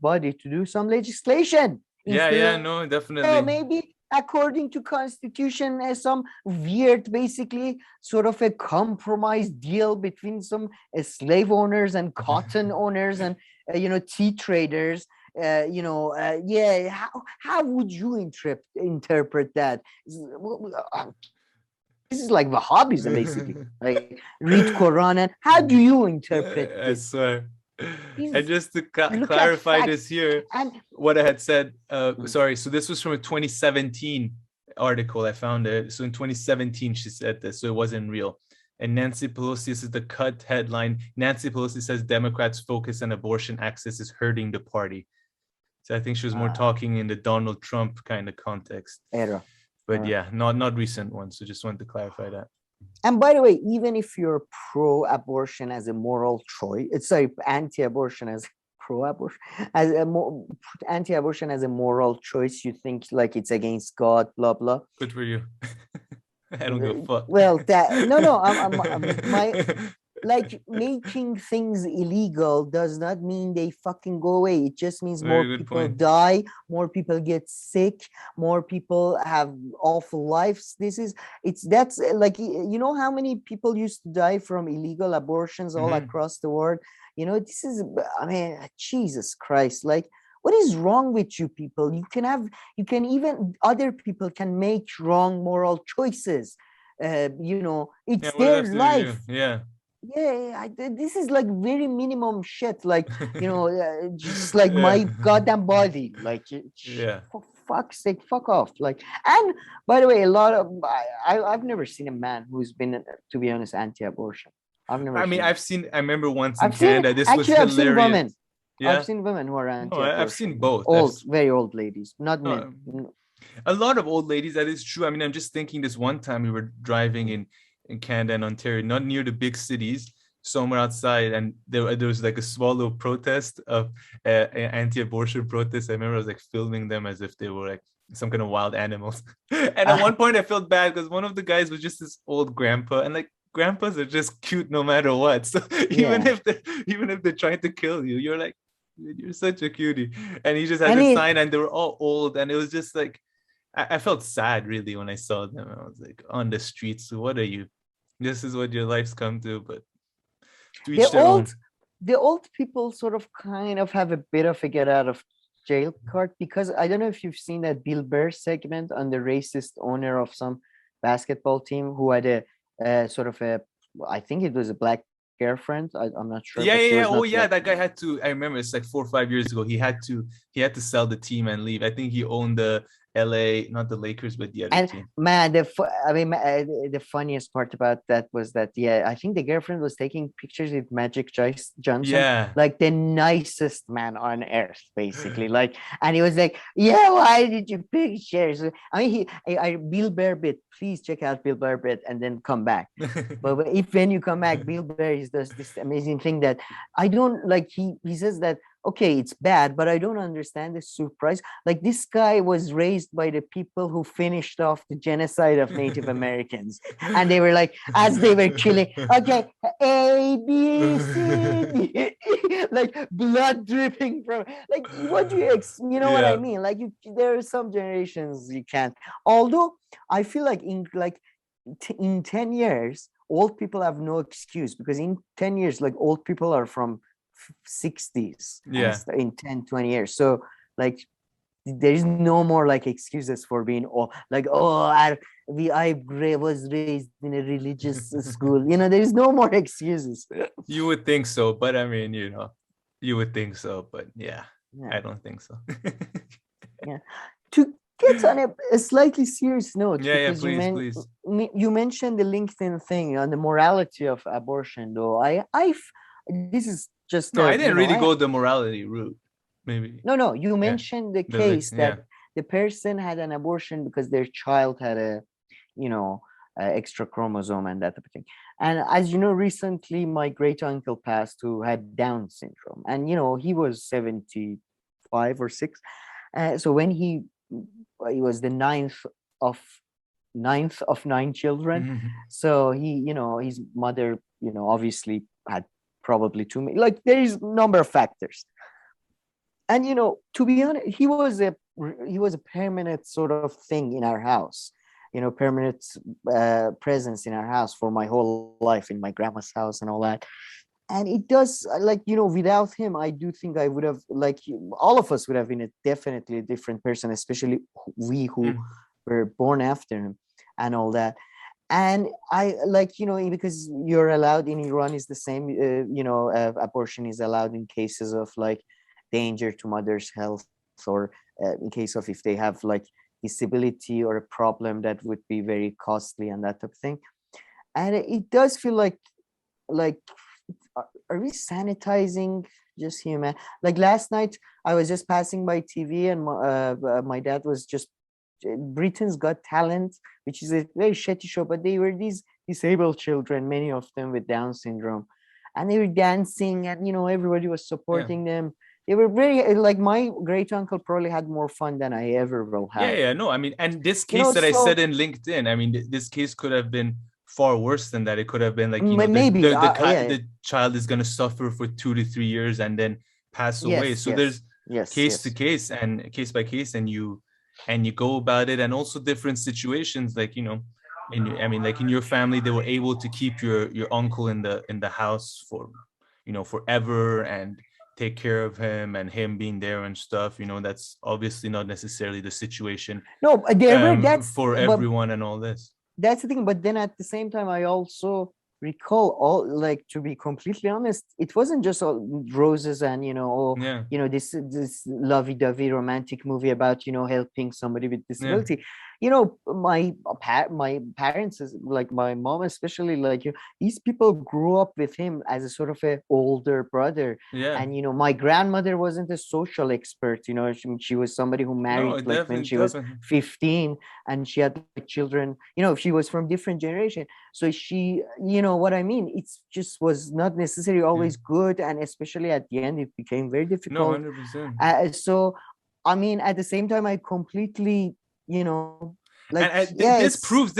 body to do some legislation. No, definitely. Maybe according to constitution, some weird, basically sort of a compromise deal between some slave owners and cotton owners and tea traders. How would you interpret that? This is like Wahhabism, basically. Like, read Quran, and how do you interpret this? I swear. And just to clarify this here, what I had said, sorry, so this was from a 2017 article. I found it. So in 2017, she said this, so it wasn't real. And Nancy Pelosi, this is the cut headline. Nancy Pelosi says Democrats' focus on abortion access is hurting the party. So I think she was more talking in the Donald Trump kind of context. Era. But yeah, not recent ones. So just wanted to clarify that. And by the way, even if you're pro-abortion as a moral choice, anti-abortion as pro-abortion, anti-abortion as a moral choice, you think like it's against God, blah blah. Good for you. I don't give a fuck. Well, like making things illegal does not mean they fucking go away. It just means more people die, more people get sick, more people have awful lives. That's like, how many people used to die from illegal abortions all across the world? Jesus Christ, like, what is wrong with you people? Other people can make wrong moral choices. It's their life. This is like very minimum shit, like just like my goddamn body, like for fuck's sake, fuck off. Like, and by the way, I've never seen a man who's been, to be honest, anti-abortion. I remember once in Canada, this was hilarious. I've seen women. I've seen women who are anti-abortion. I've seen both. Very old ladies, not men. A lot of old ladies, that is true. I mean, I'm just thinking this one time we were driving in Canada and Ontario, not near the big cities, somewhere outside, and there was like a small little protest of anti-abortion protest. I remember I was like filming them as if they were like some kind of wild animals. And at one point I felt bad because one of the guys was just this old grandpa, and like grandpas are just cute no matter what. So even if they're trying to kill you, you're like, you're such a cutie. And he just had a sign, and they were all old, and it was just like, I felt sad really when I saw them. I was like, on the streets, what are you? This is what your life's come to, but to each their own. The old people sort of kind of have a bit of a get out of jail card, because I don't know if you've seen that Bill Burr segment on the racist owner of some basketball team who had I think it was a black girlfriend. I'm not sure. That guy had to. I remember it's like 4 or 5 years ago. He had to sell the team and leave. I think he owned the LA, not the Lakers, but the other team. Man, the funniest part about that was that I think the girlfriend was taking pictures with Magic Johnson, like the nicest man on earth, basically. Like, and he was like, why did you pictures? I mean, Bill Burr bit. Please check out Bill Burr bit and then come back. but when you come back, Bill Burr does this amazing thing that I don't like. He says that, okay, it's bad, but I don't understand the surprise. Like, this guy was raised by the people who finished off the genocide of Native Americans. And they were like, as they were killing, okay, A, B, C, D, like blood dripping from, like, what do you, what I mean? Like, there are some generations you can't. Although, I feel like in 10 years, old people have no excuse, because in 10 years, like, old people are from 60s Yeah. in 10, 20 years. So like there is no more like excuses for being I was raised in a religious school. There is no more excuses. You would think so, but I mean, you would think so, but yeah. I don't think so. Yeah. To get on a slightly serious note, Yeah, because please. you mentioned the LinkedIn thing on the morality of abortion, though. This is just No, I didn't really go the morality route. Maybe. No, you mentioned the case that the person had an abortion because their child had a extra chromosome and that type of thing. And as you know, recently my great uncle passed who had Down syndrome, and he was 75 or 6. So when he was the ninth of 9 children. Mm-hmm. So he, his mother, obviously had probably too many. Like there is a number of factors. And to be honest, he was a permanent sort of thing in our house. Permanent presence in our house for my whole life, in my grandma's house and all that. And it does, without him, I do think I would have, all of us would have been definitely a different person, especially we who were born after him and all that. And I because you're allowed in Iran is the same, abortion is allowed in cases of danger to mother's health, or in case of if they have disability or a problem that would be very costly and that type of thing. And it does feel like are we sanitizing just human? Last night I was just passing by TV and my dad was just Britain's Got Talent, which is a very shitty show, but they were these disabled children, many of them with Down syndrome, and they were dancing and everybody was supporting them. They were very my great uncle probably had more fun than I ever will have. No, I mean, and this case that I said in LinkedIn, I mean, this case could have been far worse than that. It could have been the child is going to suffer for 2 to 3 years and then pass away. So there's case to case and case by case, and you go about it, and also different situations, in your family they were able to keep your uncle in the house for forever and take care of him, and him being there and stuff. That's obviously not necessarily the situation. No, that's for everyone and all this. That's the thing. But then at the same time, I also recall to be completely honest, it wasn't just all roses and this lovey-dovey romantic movie about helping somebody with disability. My parents, my mom especially, these people grew up with him as a sort of a older brother. And my grandmother wasn't a social expert. She was somebody who married when she was 15, and she had children. She was from different generation, so she what I mean, it's just was not necessarily always good, and especially at the end it became very difficult. 100%. So I mean, at the same time, I completely this proves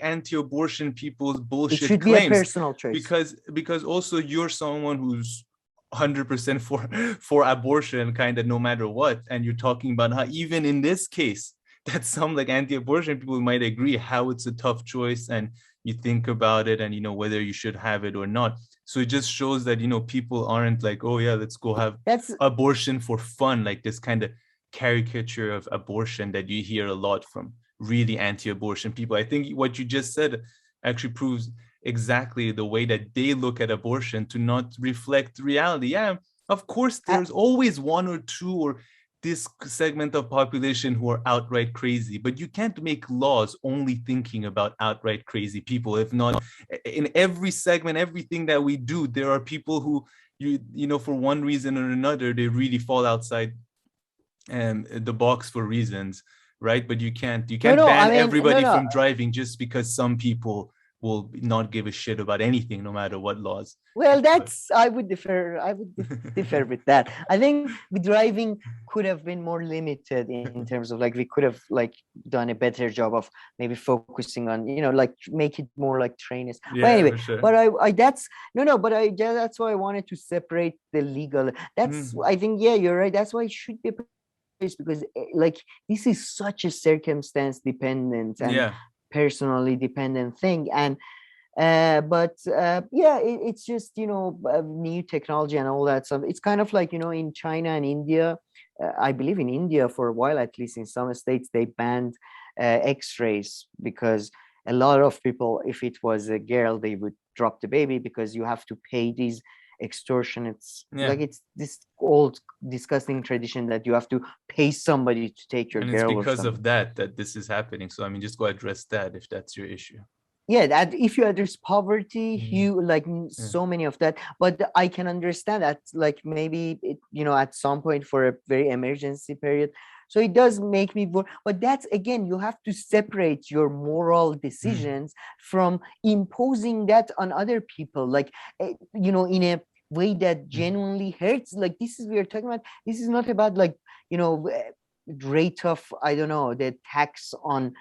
anti-abortion people's bullshit. It should claims, be a personal choice, because also you're someone who's 100% for abortion, kind of no matter what, and you're talking about how even in this case that some anti-abortion people might agree how it's a tough choice, and you think about it and whether you should have it or not. So it just shows that people aren't oh yeah, let's go have abortion for fun, this kind of caricature of abortion that you hear a lot from really anti-abortion people. I think what you just said actually proves exactly the way that they look at abortion to not reflect reality. Yeah, of course there's always one or two or this segment of population who are outright crazy, but you can't make laws only thinking about outright crazy people. If not, in every segment, everything that we do, there are people who for one reason or another, they really fall outside the box for reasons, right? But you can't ban everybody from driving just because some people will not give a shit about anything, no matter what laws. Well, I would differ with that. I think the driving could have been more limited in terms of we could have done a better job of maybe focusing on make it more like trainers. Yeah, but anyway, sure. but that's why I wanted to separate the legal. I think you're right. That's why it should be because this is such a circumstance dependent and personally dependent thing, and It's just new technology and all that stuff. It's kind of like in China and India. I believe in India for a while, at least in some states, they banned X-rays because a lot of people, if it was a girl, they would drop the baby because you have to pay these extortion. It's like it's this old disgusting tradition that you have to pay somebody to take your and girl. it's because or of that this is happening. So I mean, just go address that if that's your issue. Yeah, that if you address poverty, you so many of that. But I can understand that, like maybe at some point for a very emergency period. So it does make me worry. But that's again, you have to separate your moral decisions from imposing that on other people, like in a way that genuinely hurts. Like we are talking about. This is not about like rate of the tax on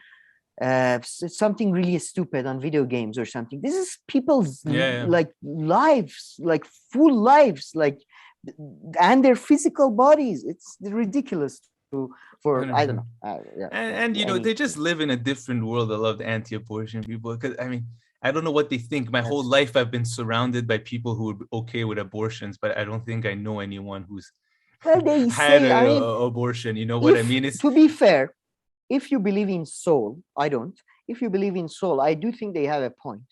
something really stupid on video games or something. This is people's like lives, like full lives, like and their physical bodies. It's ridiculous I don't know. And they just live in a different world. I love the anti-abortion people because I mean I don't know what they think. My whole life I've been surrounded by people who are okay with abortions, but I don't think I know anyone who's had an abortion. You know what I mean? To be fair, if you believe in soul, I don't. If you believe in soul, I do think they have a point.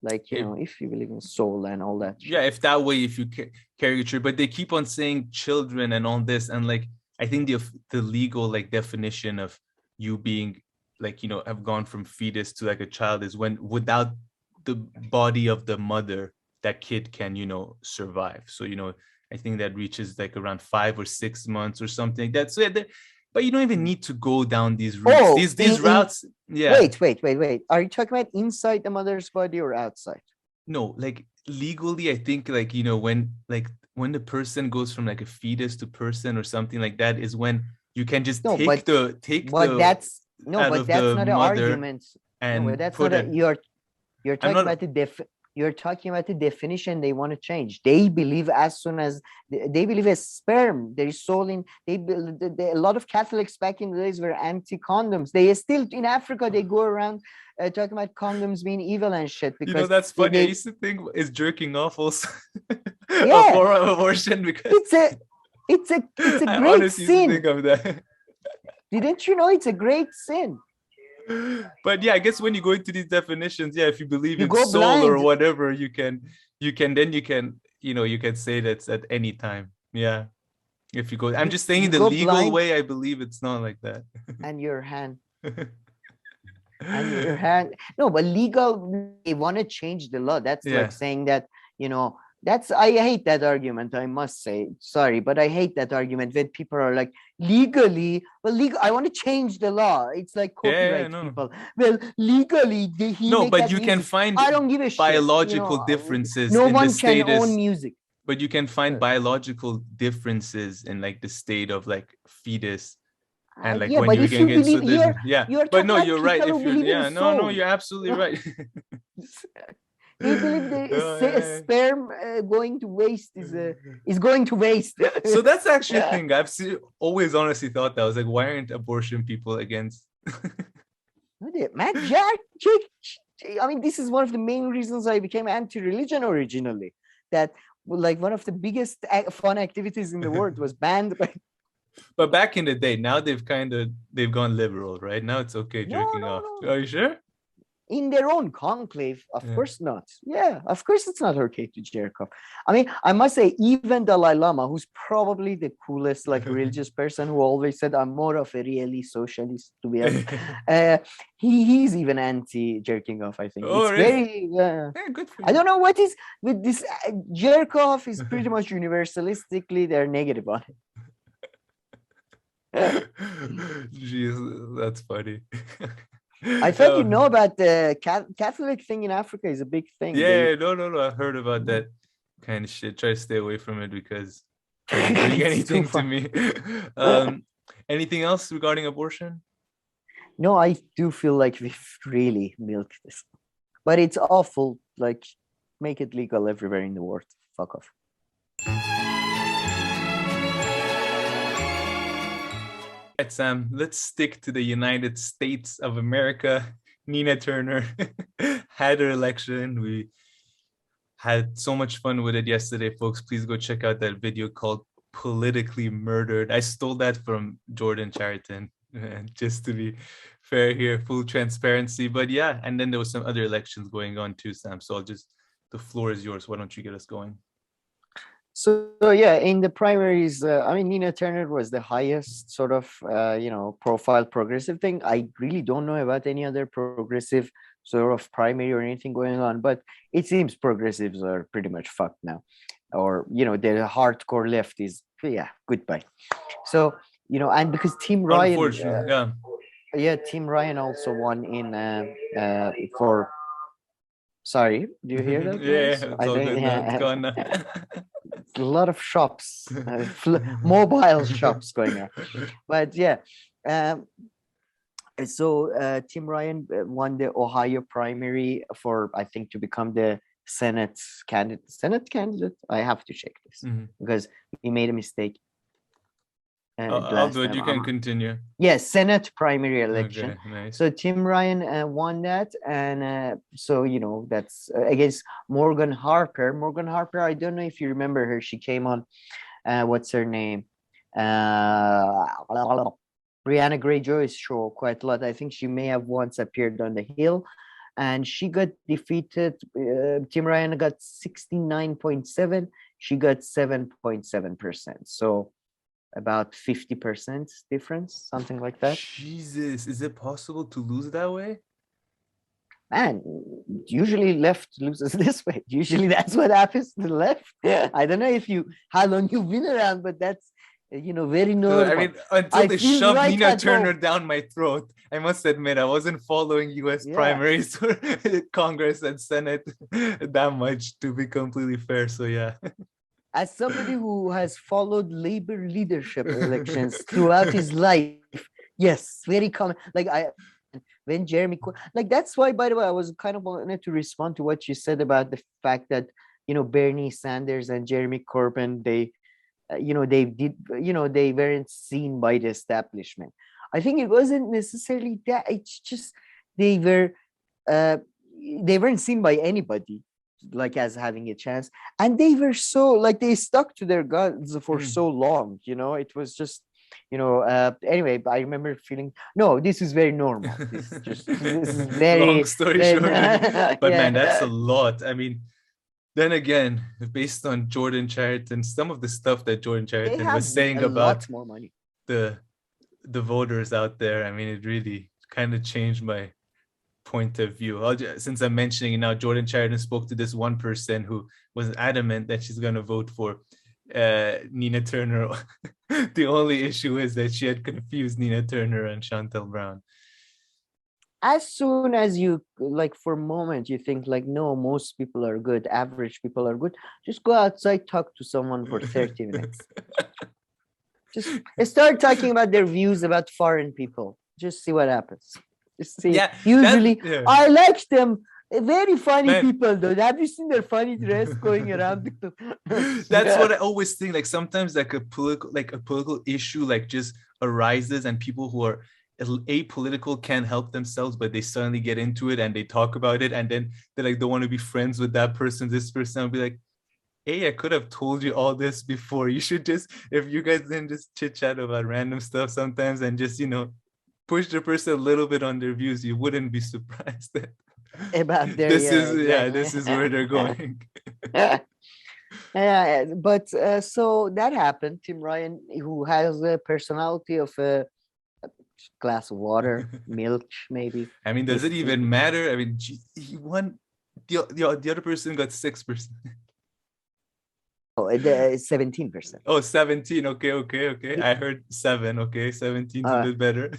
Like, if you believe in soul and all that. Yeah, if that way, if you caricature, but they keep on saying children and all this. And like, I think the legal like definition of you being like, have gone from fetus to like a child is when without the body of the mother, that kid can, survive. So, I think that reaches like around 5 or 6 months or something. That's it. But you don't even need to go down these routes. These routes. Yeah. Wait. Are you talking about inside the mother's body or outside? No, like legally, I think like when the person goes from like a fetus to person or something like that is when you can just take that's not an argument. And that's not you're talking about you're talking about the definition they want to change. They believe as soon as they believe a sperm, there is soul in. A lot of Catholics back in the days were anti-condoms. They still in Africa they go around talking about condoms being evil and shit. Because that's funny. I used to think is jerking off also a form of abortion because it's a I great honestly sin. Think of that. Didn't you know it's a great sin? But yeah, I guess when you go into these definitions, if you believe in soul blind. or whatever, you can say that's at any time. Yeah. If you go, I'm just saying the legal blind. way, I believe it's not like that. And your hand. No, but legal, they want to change the law. That's like saying that, I hate that argument, I must say. Sorry, but I hate that argument when people are like, legally, I want to change the law. It's like copyright people. Well, legally, but you can find I don't give a biological differences. No in one the status, can own music. But you can find biological differences in like the state of like fetus. And like when you can get so but no, you're right. If you're you're absolutely right. They believe the sperm going to waste is going to waste. So that's actually a thing I've always honestly thought that. I was like, why aren't abortion people against? Man, I mean, this is one of the main reasons I became anti-religion originally. That like one of the biggest fun activities in the world was banned by. But back in the day, now they've gone liberal, right? Now it's okay jerking off. No. Are you sure? In their own conclave, of course not. Yeah, of course it's not okay to jerk off. I mean, I must say, even Dalai Lama, who's probably the coolest like religious person, who always said, I'm more of a really socialist, to be honest. He's even anti-jerking off, I think. It's really? Very good for you. I don't know what is with this jerk off is pretty much universalistically they're negative on it. Jeez, that's funny. I thought about the Catholic thing in Africa is a big thing. No. I heard about that kind of shit. Try to stay away from it because it doesn't bring anything to me. Anything else regarding abortion? No, I do feel like we've really milked this. But it's awful. Like, make it legal everywhere in the world. Fuck off. Right, Sam, let's stick to the United States of America. Nina Turner had her election. We had so much fun with it yesterday, folks. Please go check out that video called Politically Murdered. I stole that from Jordan Chariton, just to be fair here, full transparency. But yeah, and then there was some other elections going on too, Sam. So the floor is yours. Why don't you get us going? So yeah, in the primaries, I mean, Nina Turner was the highest sort of, profile progressive thing. I really don't know about any other progressive sort of primary or anything going on, but it seems progressives are pretty much fucked now. Or, the hardcore left is, goodbye. So, and because Tim Ryan, Unfortunately, Tim Ryan also won in for. Sorry, do you hear that? It's all good now. It's gone now. A lot of shops, mobile shops going on. But so Tim Ryan won the Ohio primary for, I think, to become the Senate candidate. I have to check this because he made a mistake. I'll do it. You can continue. Yes, Senate primary election. Okay, nice. So Tim Ryan won that, and so that's against Morgan Harper. Morgan Harper, I don't know if you remember her. She came on, what's her name? Brianna Greyjoy's show quite a lot. I think she may have once appeared on The Hill, and she got defeated. Tim Ryan got 69.7. She got 7.7%. So about 50% difference, something like that. Jesus, is it possible to lose that way? Man, usually left loses this way. Usually that's what happens to the left. I don't know how long you've been around, but that's very normal. I mean, until they shoved Nina Turner down my throat, I must admit I wasn't following U.S. primaries or Congress and Senate that much, to be completely fair. So yeah. As somebody who has followed labor leadership elections throughout his life, yes, very common. When Jeremy, that's why, by the way, I was kind of wanted to respond to what you said about the fact that, Bernie Sanders and Jeremy Corbyn, they weren't seen by the establishment. I think it wasn't necessarily that. It's just they weren't seen by anybody as having a chance, and they were so they stuck to their guns for so long. It was just anyway. I remember feeling this is very normal. This is very long story short. But man, that's a lot. I mean, then again, based on Jordan Chariton, some of the stuff that Jordan Chariton was saying about more money. the voters out there, I mean, it really kind of changed my point of view. Since I'm mentioning it now, Jordan Chariton spoke to this one person who was adamant that she's going to vote for Nina Turner. The only issue is that she had confused Nina Turner and Chantel Brown. As soon as you for a moment you think no, most people are good, average people are good, just go outside, talk to someone for 30 minutes. Just start talking about their views about foreign people. Just see what happens. Just see. Usually I like them. Very funny people though. Have you seen their funny dress going around? That's what I always think. Sometimes a political issue just arises, and people who are apolitical can't help themselves, but they suddenly get into it and they talk about it, and then they want to be friends with that person, this person. I'll be like, hey, I could have told you all this before. You should just, if you guys didn't just chit-chat about random stuff sometimes and just push the person a little bit on their views, you wouldn't be surprised that about their this is where they're going. But so that happened. Tim Ryan, who has a personality of a glass of water, milk, maybe. I mean, does it even matter? I mean, he won. The other person got 6%. Oh, 17%. Oh, 17. Okay. I heard 7. Okay, 17 is a bit better.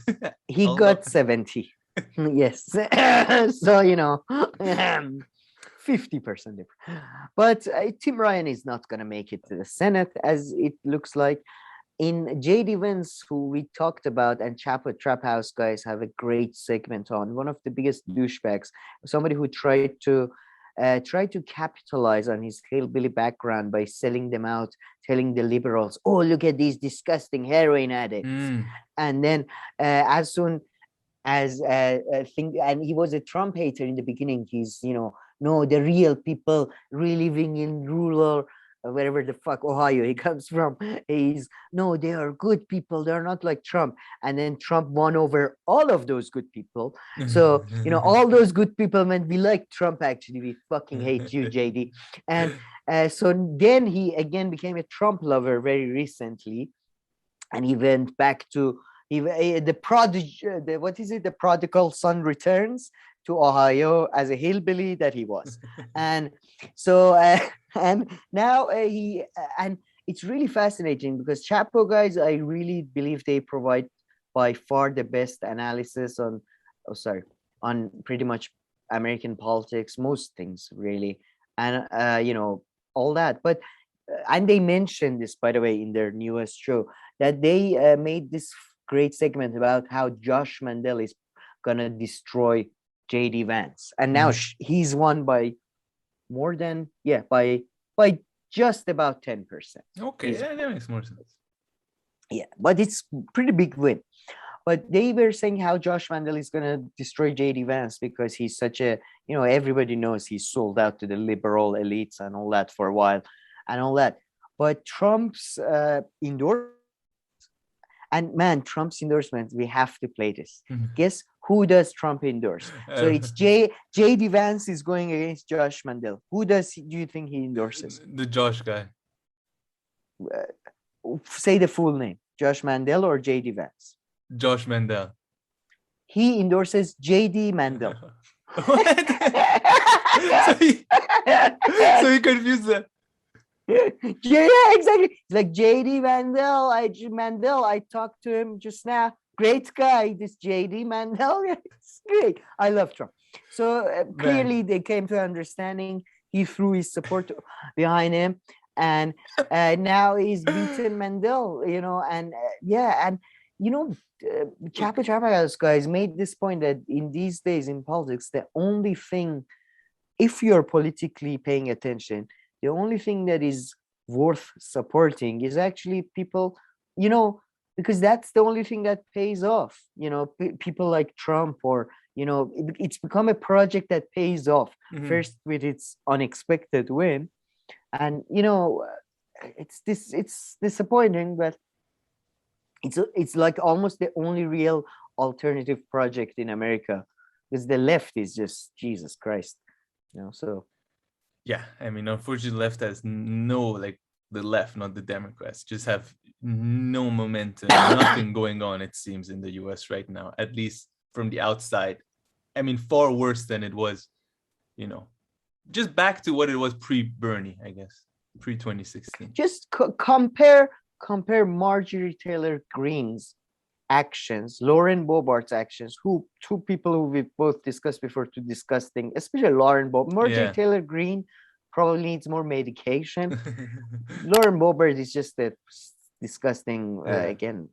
He got 70. Yes. So 50% different. But Tim Ryan is not going to make it to the Senate, as it looks like. In J.D. Vance, who we talked about, and Trap House guys have a great segment on, one of the biggest douchebags, somebody who tried to capitalize on his hillbilly background by selling them out, telling the liberals, oh, look at these disgusting heroin addicts. And then as soon as a thing, and he was a Trump hater in the beginning. He's, no, the real people really living in rural, wherever the fuck Ohio he comes from. No, they are good people. They're not like Trump. And then Trump won over all of those good people. So, all those good people meant we like Trump, actually. We fucking hate you, JD. And so then he again became a Trump lover very recently. And he went back to the prodigal son returns to Ohio as a hillbilly that he was. And so and now and it's really fascinating because Chapo guys, I really believe they provide by far the best analysis on pretty much American politics, most things really, and all that. But and they mentioned this, by the way, in their newest show, that they made this great segment about how Josh Mandel is gonna destroy JD Vance, and now he's won by more than by just about 10%. Okay, that makes more sense. Yeah, but it's pretty big win. But they were saying how Josh Mandel is gonna destroy JD Vance because he's such a, everybody knows he's sold out to the liberal elites and all that for a while, and all that. But Trump's endorsement. And man, Trump's endorsement, we have to play this. Guess who does Trump endorse? So it's J.D. Vance is going against Josh Mandel. Who do you think he endorses? The Josh guy. Say the full name. Josh Mandel or J.D. Vance? Josh Mandel. He endorses J.D. Mandel. What? so he confused them. Yeah, exactly. It's like JD Mandel. I talked to him just now. Great guy, this JD Mandel. It's great. I love Trump. So clearly they came to understanding. He threw his support behind him, and now he's beaten Mandel. Chappelle guys made this point that in these days in politics, the only thing, if you're politically paying attention, the only thing that is worth supporting is actually people, because that's the only thing that pays off. People like Trump, or, it's become a project that pays off first with its unexpected win. And, it's disappointing, but it's like almost the only real alternative project in America, because the left is just Jesus Christ, so. Yeah, I mean, unfortunately, the left has the left, not the Democrats, just have no momentum, nothing going on, it seems, in the US right now, at least from the outside. I mean, far worse than it was, just back to what it was pre-Bernie, I guess, pre-2016. Just compare Marjorie Taylor Greene's actions, Lauren Boebert's actions, two people who we've both discussed before, to discuss things, especially Lauren Boebert. Marjorie Taylor Greene probably needs more medication. Lauren Boebert is just a disgusting, again,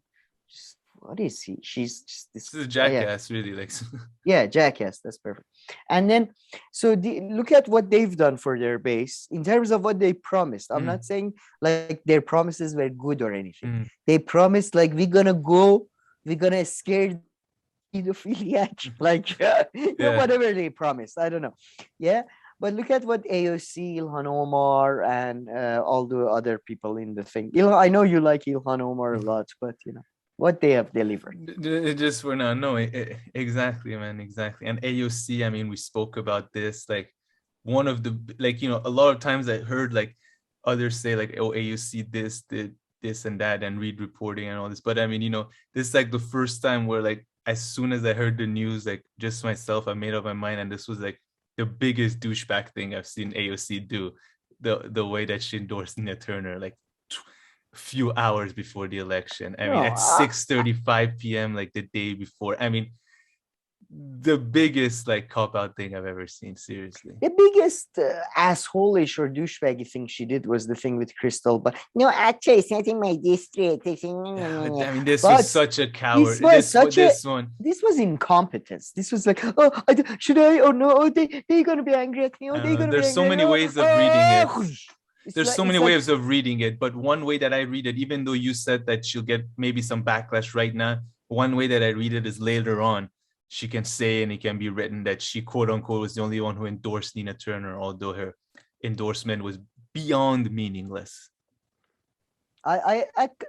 what is he? She's just this is a jackass, really. Jackass, that's perfect. And then, so look at what they've done for their base in terms of what they promised. I'm not saying like their promises were good or anything. They promised like we're gonna scare pedophiliac, whatever they promised. I don't know. Yeah. But look at what AOC, Ilhan Omar, and all the other people in the thing. I know you like Ilhan Omar a lot, but what they have delivered. Just for now, no, exactly, man, exactly. And AOC, I mean, we spoke about this, one of the, a lot of times I heard others say oh, AOC did this and that, and read reporting and all this. But I mean, this is the first time where as soon as I heard the news, just myself, I made up my mind, and this was the biggest douchebag thing I've seen AOC do. The way that she endorsed Tina Turner, few hours before the election. I mean, at 6:35 p.m. the day before. I mean, the biggest cop-out thing I've ever seen, seriously. The biggest asshole-ish or douchebaggy thing she did was the thing with Crystal, but no, actually it's not in my district. I mean, this was such a coward. This was incompetence. This was should I? Oh no, they're gonna be angry at me. There's so many ways of reading it. There's so many ways of reading it, but one way that I read it, even though you said that she'll get maybe some backlash right now, one way that I read it is later on, she can say, and it can be written, that she quote unquote was the only one who endorsed Nina Turner, although her endorsement was beyond meaningless.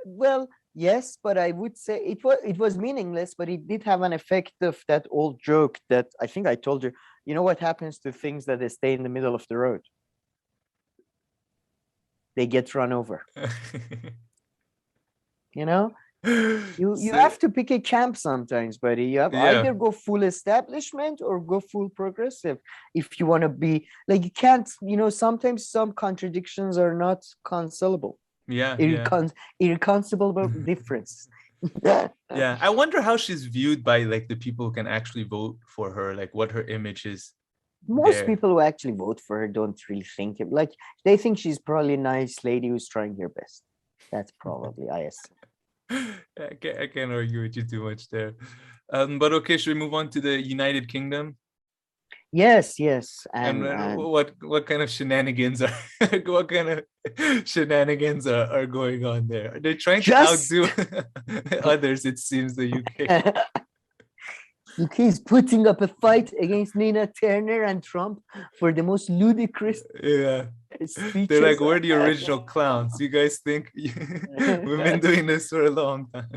Well, yes, but I would say it was meaningless, but it did have an effect of that old joke that I think I told you. You know what happens to things that they stay in the middle of the road? They get run over. You know, you have to pick a camp sometimes, buddy. You have either go full establishment or go full progressive if you want to be like, you can't, sometimes some contradictions are not cancelable. Irreconcilable difference. Yeah, I wonder how she's viewed by like the people who can actually vote for her, like what her image is. Most people who actually vote for her don't really think it. Like, they think she's probably a nice lady who's trying her best. That's probably, I assume. I can't argue with you too much there. But okay, should we move on to the United Kingdom? Yes. And what kind of shenanigans are going on there? They're trying to outdo others, it seems, the UK. UK is putting up a fight against Nina Turner and Trump for the most ludicrous speeches. They're like, we're the original clowns. You guys think we've been doing this for a long time?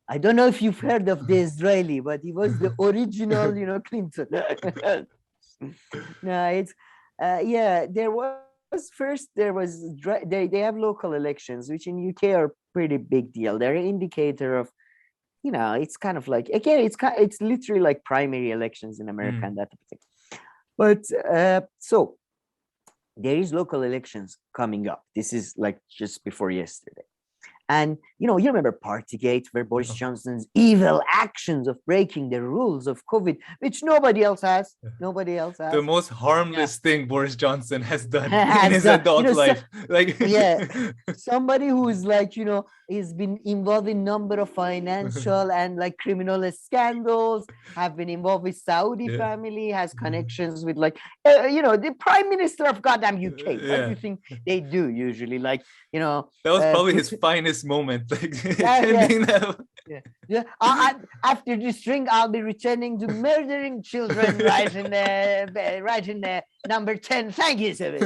I don't know if you've heard of the Israeli, but he was the original, Clinton. No, it's they have local elections, which in UK are pretty big deal. They're an indicator of, it's kind of like, again, it's literally like primary elections in America and that type of thing. But so there is local elections coming up. This is like just before yesterday. And, you remember Partygate, where Boris Johnson's evil actions of breaking the rules of COVID, which nobody else has. The most harmless thing Boris Johnson has done in his adult life. Somebody who is like, he's been involved in number of financial and like criminal scandals, have been involved with Saudi family, has connections with like, the Prime Minister of goddamn UK. What do you think they do usually? Like, that was probably his finest moment. After this drink, I'll be returning to murdering children right in the number 10. Thank you, sir.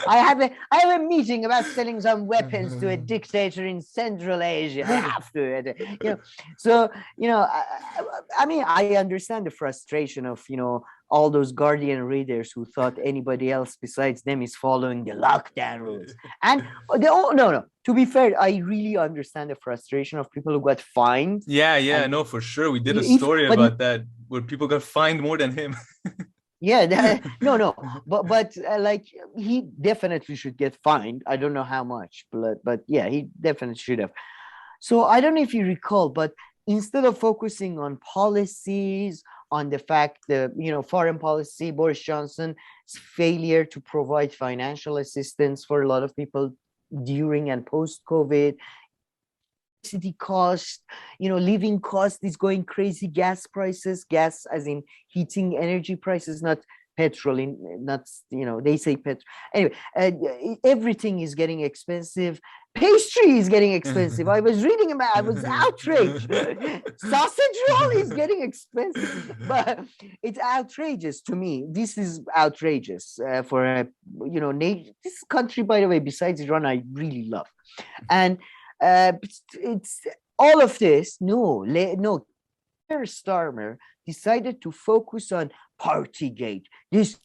I have a meeting about selling some weapons to a dictator in Central Asia. I have to. So I mean, I understand the frustration of all those Guardian readers who thought anybody else besides them is following the lockdown rules. And no. To be fair, I really understand the frustration of people who got fined. Yeah, no, for sure. We did a story about that, where people got fined more than him. But like, he definitely should get fined. I don't know how much, but yeah, he definitely should have. So I don't know if you recall, but instead of focusing on policies, on the fact that, foreign policy, Boris Johnson's failure to provide financial assistance for a lot of people during and post-COVID, city cost, living cost is going crazy, gas prices, gas as in heating energy prices, not petrol, they say petrol. Anyway, everything is getting expensive. Pastry is getting expensive. I was reading about, I was outraged. Sausage roll is getting expensive, but it's outrageous to me. This is outrageous for this country, by the way, besides Iran, I really love. And it's all of this. No, Keir Starmer decided to focus on Partygate. This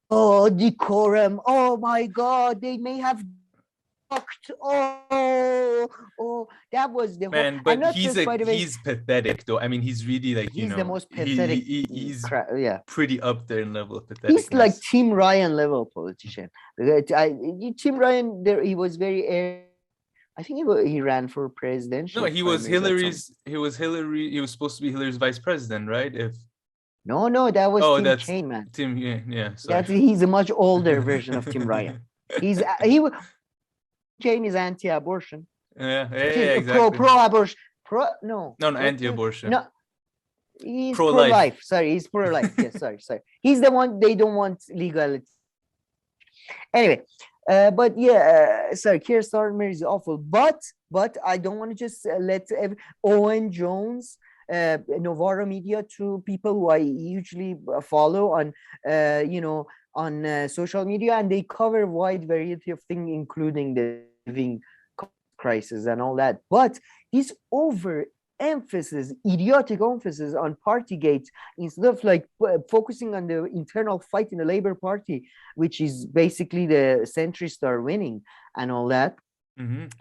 decorum. Oh my God, they may have. That was the man. But he's pathetic, though. I mean, he's really like he's the most pathetic. He's pretty up there in level of pathetic. He's like Tim Ryan level politician. Tim Ryan, he was very. I think he ran for presidential. No, he was Hillary's. He was supposed to be Hillary's vice president, right? No, that was Tim Kaine, man. Tim, yeah. He's a much older version of Tim Ryan. Kaine is anti-abortion. Yeah, exactly. Pro-abortion. Anti-abortion. No, he's pro-life. Sorry, he's pro-life. Yes, sorry. He's the one they don't want legality. Anyway, but sorry, Keir Starmer is awful. But I don't want to just let Owen Jones Novara Media, two people who I usually follow on, on social media, and they cover a wide variety of things, including the living crisis and all that. But this idiotic emphasis on Partygate, instead of like focusing on the internal fight in the Labour Party, which is basically the centrists are winning and all that,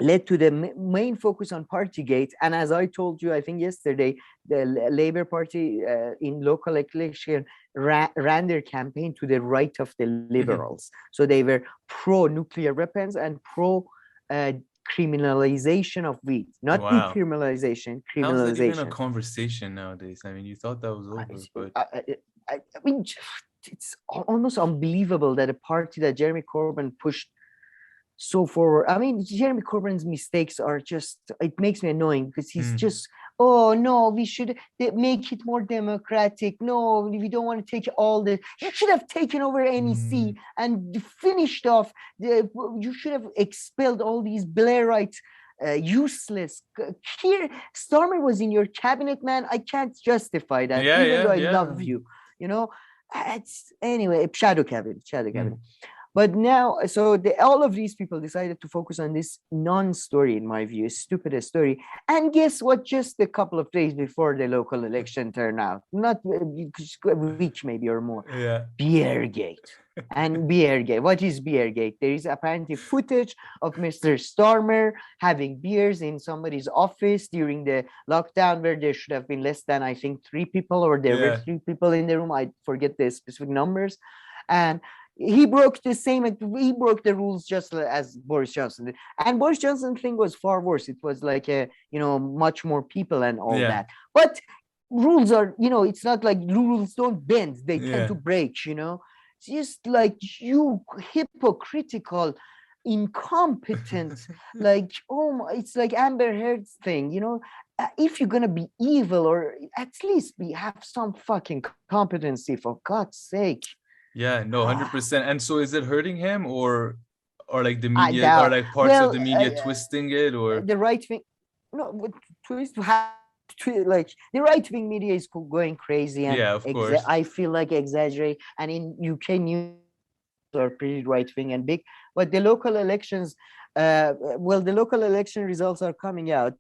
led to the main focus on Partygate. And as I told you, I think yesterday, the Labour Party in local election ran their campaign to the right of the Liberals. So they were pro-nuclear weapons and pro criminalization of weed, not decriminalization, criminalization. How's that even a conversation nowadays? I mean, you thought that was over, but I mean, it's almost unbelievable that a party that Jeremy Corbyn pushed so forward. I mean, Jeremy Corbyn's mistakes are just, it makes me annoying because he's just, oh no, we should make it more democratic. No, we don't want to take all the, you should have taken over NEC and finished off. You should have expelled all these Blairites, useless. Here, Starmer was in your cabinet, man. I can't justify that, even though I love you. You know, it's anyway, shadow cabinet. But now, so all of these people decided to focus on this non-story, in my view, stupidest story. And guess what? Just a couple of days before the local election turnout, not a week maybe or more, Beergate. And Beergate. What is Beergate? There is apparently footage of Mr. Starmer having beers in somebody's office during the lockdown, where there should have been less than, I think, 3 people, or there were 3 people in the room. I forget the specific numbers. And he broke the rules just as Boris Johnson did. And Boris Johnson's thing was far worse. It was like much more people and all that. But rules are, it's not like rules don't bend, they tend to break, It's just like you hypocritical, incompetent, like, it's like Amber Heard's thing, if you're gonna be evil, or at least have some fucking competency, for God's sake. Yeah, no, 100%. And so is it hurting him, or like the media, or like parts of the media twisting it, or the right wing? No, twist. Like the right wing media is going crazy, and of course. I feel like exaggerate. And in UK news are pretty right wing and big, but the local elections, the local election results are coming out.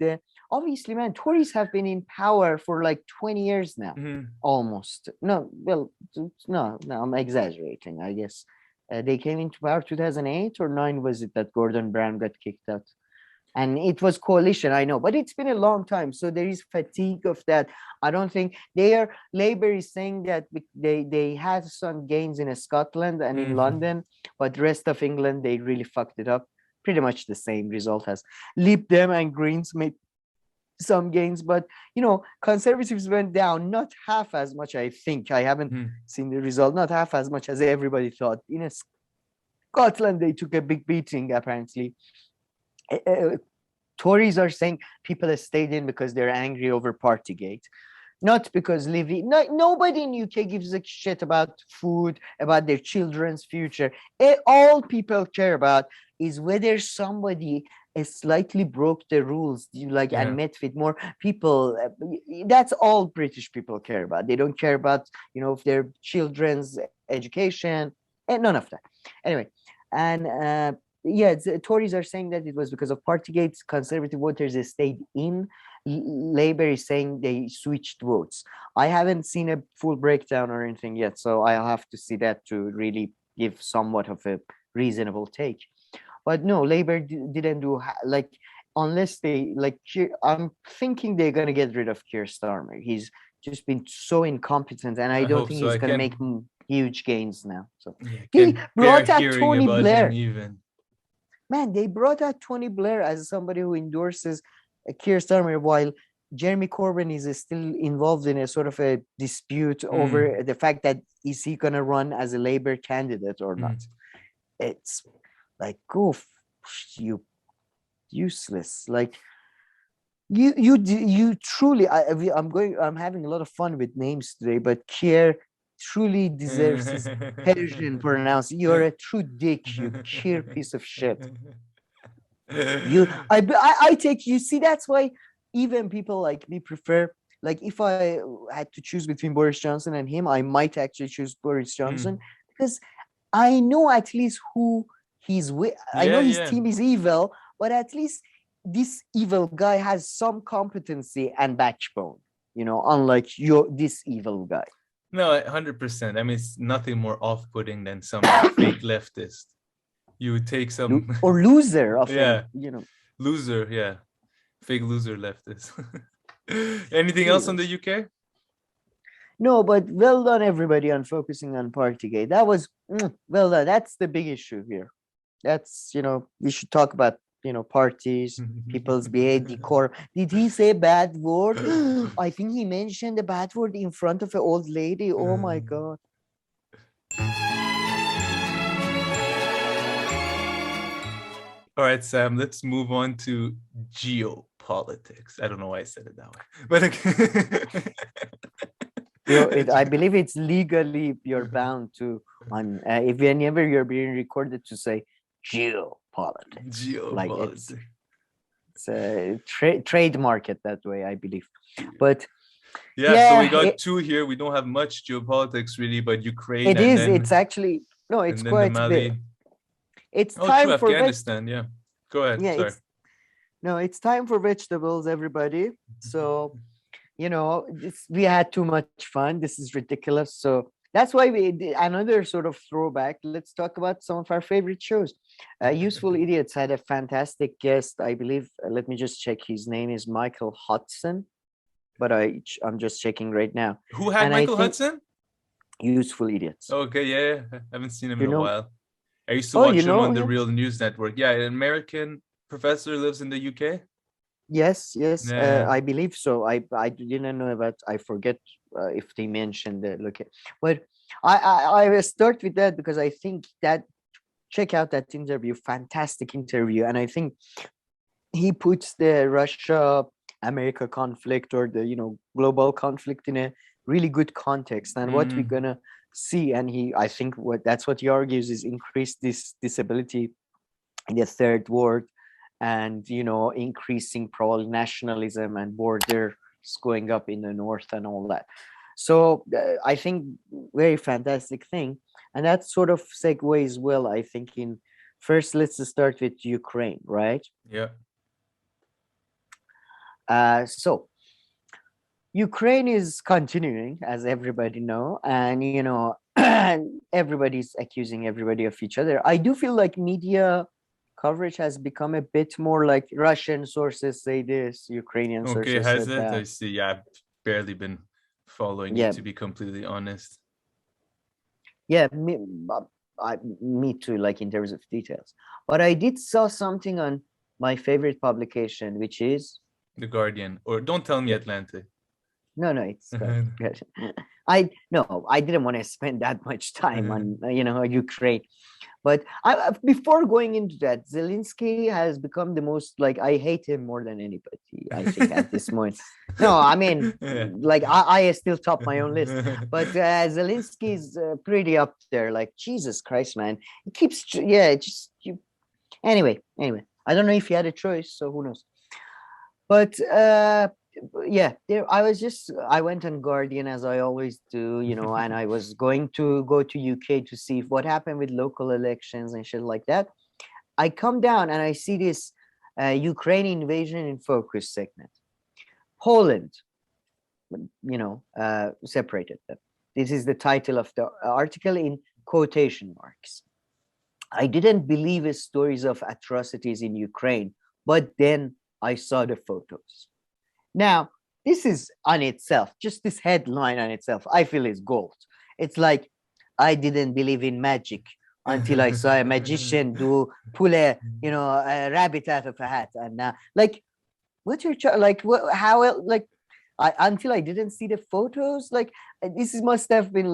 Obviously, man, Tories have been in power for like 20 years now, almost. No, I'm exaggerating, I guess. They came into power 2008 or 9, was it, that Gordon Brown got kicked out? And it was coalition, I know, but it's been a long time. So there is fatigue of that. I don't think Labour is saying that they had some gains in Scotland and in London, but the rest of England, they really fucked it up. Pretty much the same result as Lib Dem and Greens made some gains, but Conservatives went down not half as much. I think I haven't seen the result, not half as much as everybody thought. In Scotland, they took a big beating apparently. Tories are saying people have stayed in because they're angry over Partygate, not because nobody in UK gives a shit about food, about their children's future. All people care about is whether somebody slightly broke the rules, and met with more people. That's all British people care about. They don't care about, their children's education and none of that. Anyway, and the Tories are saying that it was because of Partygate. Conservative voters stayed in. Labour is saying they switched votes. I haven't seen a full breakdown or anything yet, so I'll have to see that to really give somewhat of a reasonable take. But no, Labour didn't do unless they I'm thinking they're gonna get rid of Keir Starmer. He's just been so incompetent, and I don't think he's gonna make huge gains now. So he brought out Tony Blair. Man, they brought out Tony Blair as somebody who endorses Keir Starmer, while Jeremy Corbyn is still involved in a sort of a dispute over the fact that is he gonna run as a Labour candidate or not. It's like, you useless. Like you truly. I'm having a lot of fun with names today, but Keir truly deserves his Persian pronounce. You're a true dick, you Keir piece of shit. I take you. See, that's why even people like me prefer like if I had to choose between Boris Johnson and him, I might actually choose Boris Johnson because I know at least who he's with. I know his team is evil, but at least this evil guy has some competency and backbone, unlike this evil guy. No, 100%. I mean, it's nothing more off-putting than some fake leftist. You would take some or loser of loser, fake loser leftist. Anything else on the UK? No, but well done everybody on focusing on Partygate. That was well done. That's the big issue here. That's we should talk about parties, people's behavior, decor. Did he say bad word? I think he mentioned a bad word in front of an old lady. Oh my god. All right, Sam, let's move on to geopolitics. I don't know why I said it that way, but I believe it's legally you're bound to if whenever you're being recorded to say geopolitics. Like it's a trademark it that way, I believe. But so we got two here. We don't have much geopolitics really, but Ukraine. It's actually it's quite big. It's time for Afghanistan. Go ahead. Sorry. It's time for vegetables, everybody. So, we had too much fun. This is ridiculous. So that's why we did another sort of throwback. Let's talk about some of our favorite shows. Useful Idiots had a fantastic guest, I believe. Let me just check. His name is Michael Hudson, but I'm just checking right now. Who had Michael Hudson? Useful Idiots. Okay, I haven't seen him in a while. I used to watch him on the Real News Network. Yeah, an American professor lives in the UK. Yes, I believe so. I didn't know about. I forget if they mentioned the location, but I will start with that because I think that check out that interview, fantastic interview, and I think he puts the Russia-America conflict or the global conflict in a really good context and what we're gonna see. And I think that's what he argues is increase this disability in the third world. And increasing probably nationalism and borders going up in the north and all that. So I think very fantastic thing, and that sort of segues well. I think in first, let's start with Ukraine, right? Yeah. So Ukraine is continuing, as everybody know, and everybody's accusing everybody of each other. I do feel like media coverage has become a bit more like Russian sources say this, Ukrainian sources has say it? that. I see. Yeah, I've barely been following it, to be completely honest. Yeah, me too, like in terms of details. But I did saw something on my favorite publication, which is The Guardian. Or don't tell me Atlantic. No, it's good. I didn't want to spend that much time on Ukraine. But before going into that, Zelensky has become the most, I hate him more than anybody, I think, at this moment. No, I mean, I still top my own list. But Zelensky is pretty up there. Like, Jesus Christ, man. He keeps, Anyway, I don't know if he had a choice, so who knows. But, I went on Guardian as I always do, and I was going to go to UK to see what happened with local elections and shit like that. I come down and I see this Ukraine invasion in focus segment. Poland, separated them. This is the title of the article in quotation marks. I didn't believe his stories of atrocities in Ukraine, but then I saw the photos. Now, this is on itself, just this headline on itself, I feel is gold. It's like, I didn't believe in magic until I saw a magician pull a rabbit out of a hat. And what's your until I didn't see the photos, this must have been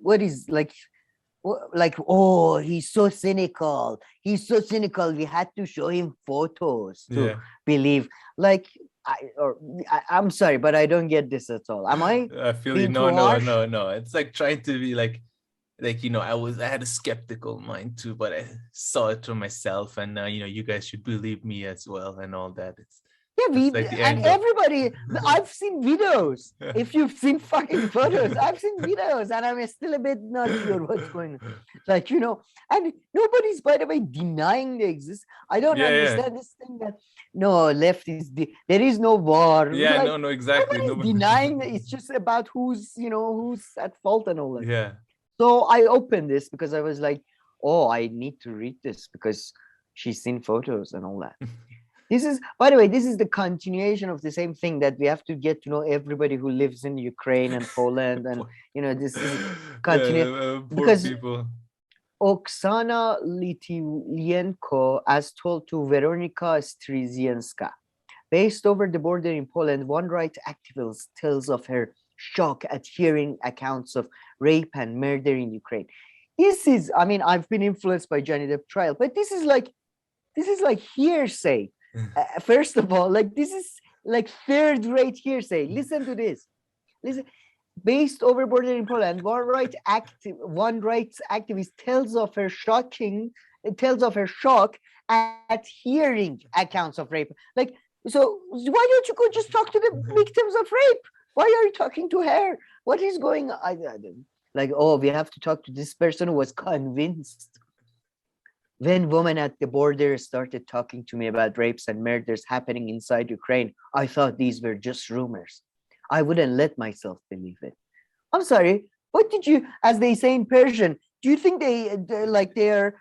what is oh, he's so cynical. We had to show him photos to believe. I'm sorry, but I don't get this at all. Am I? I feel you. No. It's like trying to be I had a skeptical mind too, but I saw it for myself, and now you guys should believe me as well, and all that. Yeah, That's like the and angle. everybody, I've seen videos. If you've seen fucking photos, I've seen videos, and I'm still a bit not sure what's going on. Like, and nobody's, by the way, denying they exist. I don't understand this thing that left is there is no war. Yeah, Like, no, exactly. nobody's denying that. It's just about who's at fault and all that. Yeah. So I opened this because I was like, oh, I need to read this because she's seen photos and all that. This is, by the way, this is the continuation of the same thing that we have to get to know everybody who lives in Ukraine and Poland, and this is Poor because people. Oksana Litvienko, as told to Veronika Stryzienska, based over the border in Poland, one right activist tells of her shock at hearing accounts of rape and murder in Ukraine. This is, I mean, I've been influenced by Johnny Depp trial, but this is like hearsay. First of all, like, this is like third-rate hearsay. Listen to this. Listen. Based over border in Poland, one rights activist tells of her shock at hearing accounts of rape. Like, so why don't you go just talk to the victims of rape? Why are you talking to her? What is going on? I like, oh, we have to talk to this person who was convinced. When women at the border started talking to me about rapes and murders happening inside Ukraine, I thought these were just rumors. I wouldn't let myself believe it. I'm sorry, what did you, as they say in Persian, do you think they're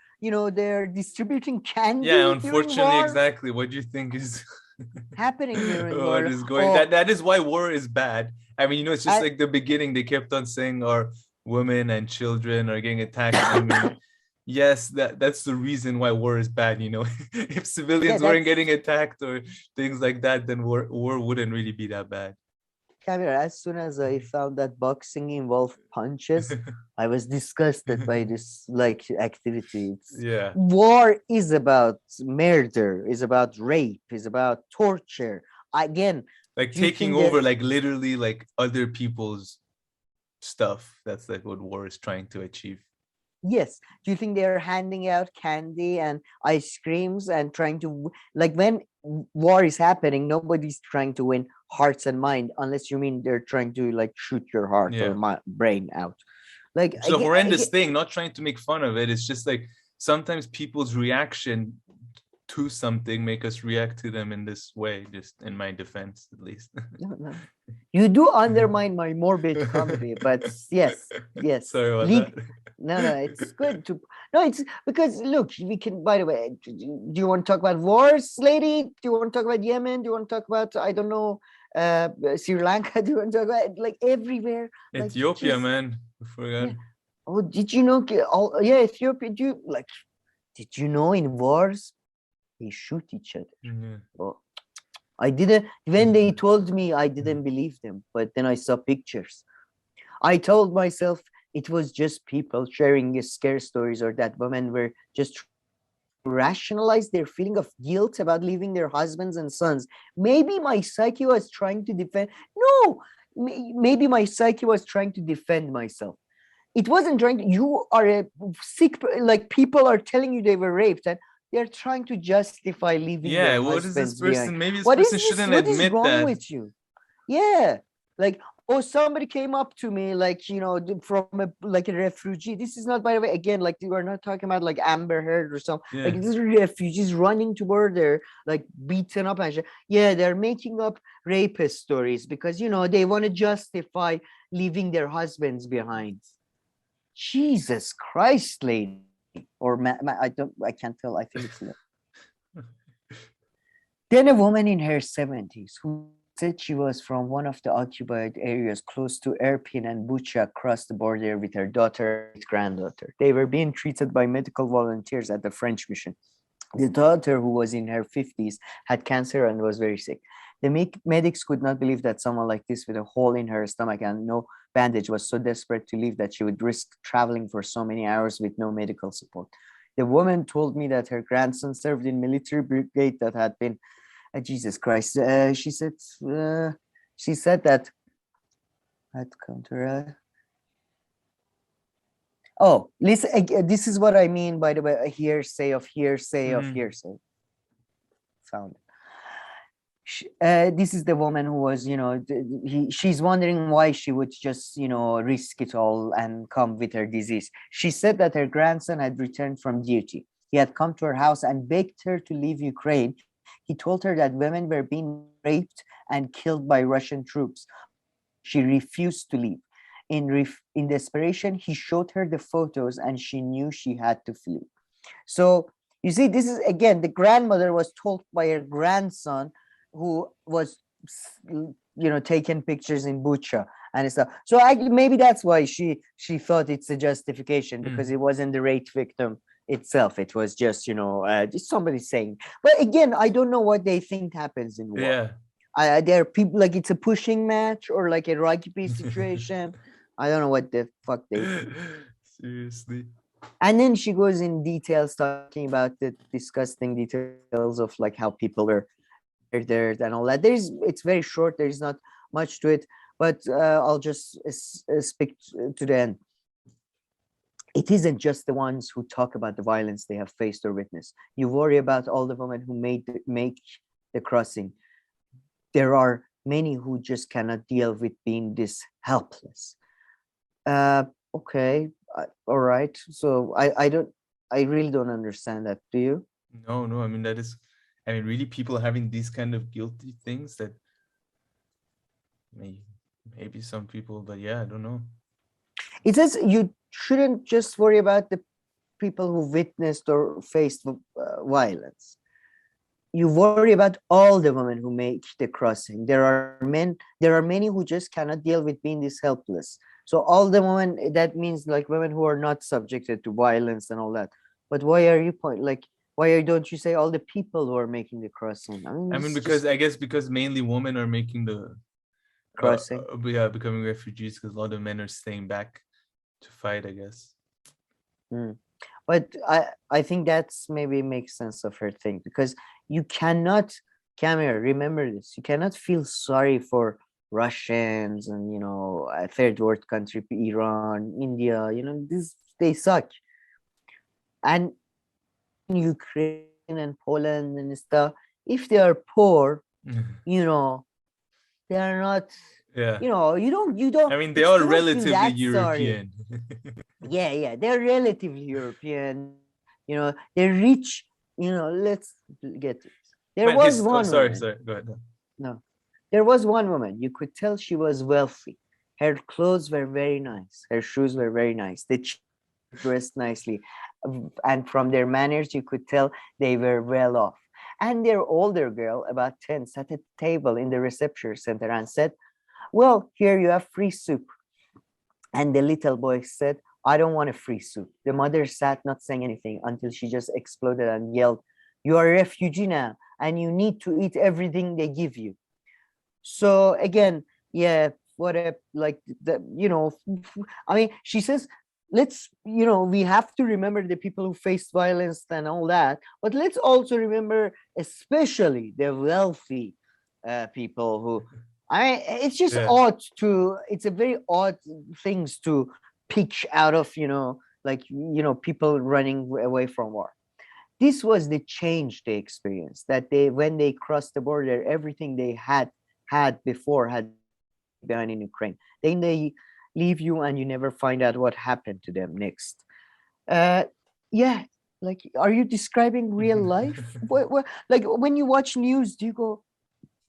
distributing candy? Yeah, unfortunately, war? exactly. What do you think is happening during war? What is going? That is why war is bad. I mean, it's just like the beginning. They kept on saying our women and children are getting attacked. I mean, yes, that's the reason why war is bad. If civilians weren't getting attacked or things like that, then war wouldn't really be that bad. As soon as I found that boxing involved punches, I was disgusted by this activity. War is about murder, is about rape, is about torture. Again, like taking over, like literally, like other people's stuff. That's like what war is trying to achieve. Yes. Do you think they're handing out candy and ice creams and trying to, like, when war is happening, nobody's trying to win hearts and mind, unless you mean they're trying to like shoot your heart or my brain out. Like, it's a horrendous thing. Not trying to make fun of it. It's just like sometimes people's reaction to something make us react to them in this way. Just in my defense, at least. No. You do undermine my morbid comedy, but yes. Sorry about that. No, it's good to. No, it's because look, we can. By the way, do you want to talk about wars, lady? Do you want to talk about Yemen? Do you want to talk about, I don't know, Sri Lanka? Do you want to talk about like everywhere? Ethiopia, like, man, I forgot. Yeah. Oh, did you know? Ethiopia. Did you know in wars they shoot each other? Yeah. Oh, I didn't. When they told me, I didn't believe them. But then I saw pictures. I told myself it was just people sharing scare stories, or that women were just rationalize their feeling of guilt about leaving their husbands and sons. Maybe my psyche was trying to defend. No, maybe my psyche was trying to defend myself. It wasn't trying to. You are a sick. Like, people are telling you they were raped, and they're trying to justify leaving. Yeah, their what is this person? Behind. Maybe this person shouldn't admit that. What is wrong with you? Yeah, like. Oh, somebody came up to me, like, from a refugee. This is not, by the way, again, like, we're not talking about like Amber Heard or something. Yeah. Like, these refugees running to border, like beaten up and shit. Yeah, they're making up rapist stories because they want to justify leaving their husbands behind. Jesus Christ, lady, or I can't tell. I think it's. Then a woman in her 70s who said she was from one of the occupied areas close to Irpin and Bucha, crossed the border with her daughter and granddaughter. They were being treated by medical volunteers at the French mission. The daughter, who was in her 50s, had cancer and was very sick. The medics could not believe that someone like this, with a hole in her stomach and no bandage, was so desperate to leave that she would risk traveling for so many hours with no medical support. The woman told me that her grandson served in military brigade that had been Jesus Christ. She said that I'd come to her. Oh, listen, this is what I mean, by the way, a hearsay of hearsay of hearsay. Found it. This is the woman who was, she's wondering why she would just, risk it all and come with her disease. She said that her grandson had returned from duty. He had come to her house and begged her to leave Ukraine. He told her that women were being raped and killed by Russian troops. She refused to leave. In desperation, he showed her the photos and she knew she had to flee. So you see, this is again, the grandmother was told by her grandson who was, taking pictures in Bucha and stuff. So maybe that's why she thought it's a justification, because it wasn't the rape victim itself. It was just, just somebody saying. But again, I don't know what they think happens in war. Yeah. There are people like it's a pushing match or like a rugby situation. I don't know what the fuck they think. Seriously. And then she goes in details talking about the disgusting details of like how people are murdered and all that. It's very short. There's not much to it, but I'll just speak to the end. It isn't just the ones who talk about the violence they have faced or witnessed. You worry about all the women who make the crossing. There are many who just cannot deal with being this helpless. Okay, all right. So I really don't understand that. Do you? No. I mean, really people having these kind of guilty things that maybe some people, but yeah, I don't know. It says you shouldn't just worry about the people who witnessed or faced violence. You worry about all the women who make the crossing. There are many who just cannot deal with being this helpless. So all the women, that means like women who are not subjected to violence and all that. But why are you don't you say all the people who are making the crossing? Because mainly women are making the crossing. Becoming refugees, because a lot of men are staying back to fight, I guess. But I think that's maybe makes sense of her thing, because you cannot, Kamir, remember this, you cannot feel sorry for Russians and, a third world country, Iran, India, they suck. And Ukraine and Poland and stuff, if they are poor, they are not, you don't. I mean, they are relatively European. Yeah, they're relatively European. They're rich. Let's get it. There was one woman. Sorry, go ahead. No, there was one woman. You could tell she was wealthy. Her clothes were very nice. Her shoes were very nice. They dressed nicely, and from their manners, you could tell they were well off. And their older girl, about 10, sat at the table in the reception center and said, "Well, here you have free soup." And the little boy said, "I don't want a free soup." The mother sat not saying anything until she just exploded and yelled, "You are a refugee now, and you need to eat everything they give you." So again, she says, let's, we have to remember the people who faced violence and all that, but let's also remember especially the wealthy people who, it's just odd it's a very odd things to pitch out of, people running away from war. This was the change they experienced, that when they crossed the border, everything they had before had behind in Ukraine. Then they leave you and you never find out what happened to them next. Are you describing real life? Like when you watch news, do you go,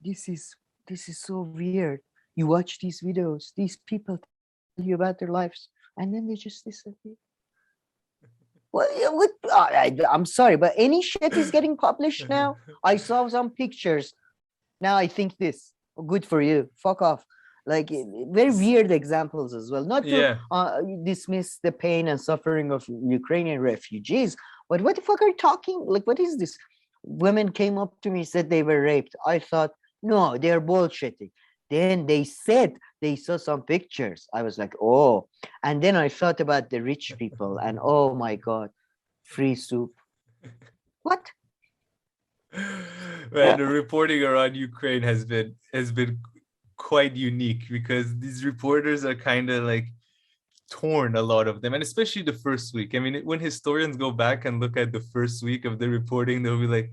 this is so weird. You watch these videos, these people tell you about their lives, and then they just disappear. Well, I'm sorry, but any shit is getting published now. I saw some pictures. Now I think this. Good for you. Fuck off. Like very weird examples as well. Not to dismiss the pain and suffering of Ukrainian refugees, but what the fuck are you talking? Like, what is this? Women came up to me, said they were raped. I thought, no, they're bullshitting. Then they said they saw some pictures. I was like, oh. And then I thought about the rich people and oh my God, free soup. What? Man, the reporting around Ukraine has been quite unique, because these reporters are kind of like torn, a lot of them, and especially the first week. I mean, when historians go back and look at the first week of the reporting, they'll be like,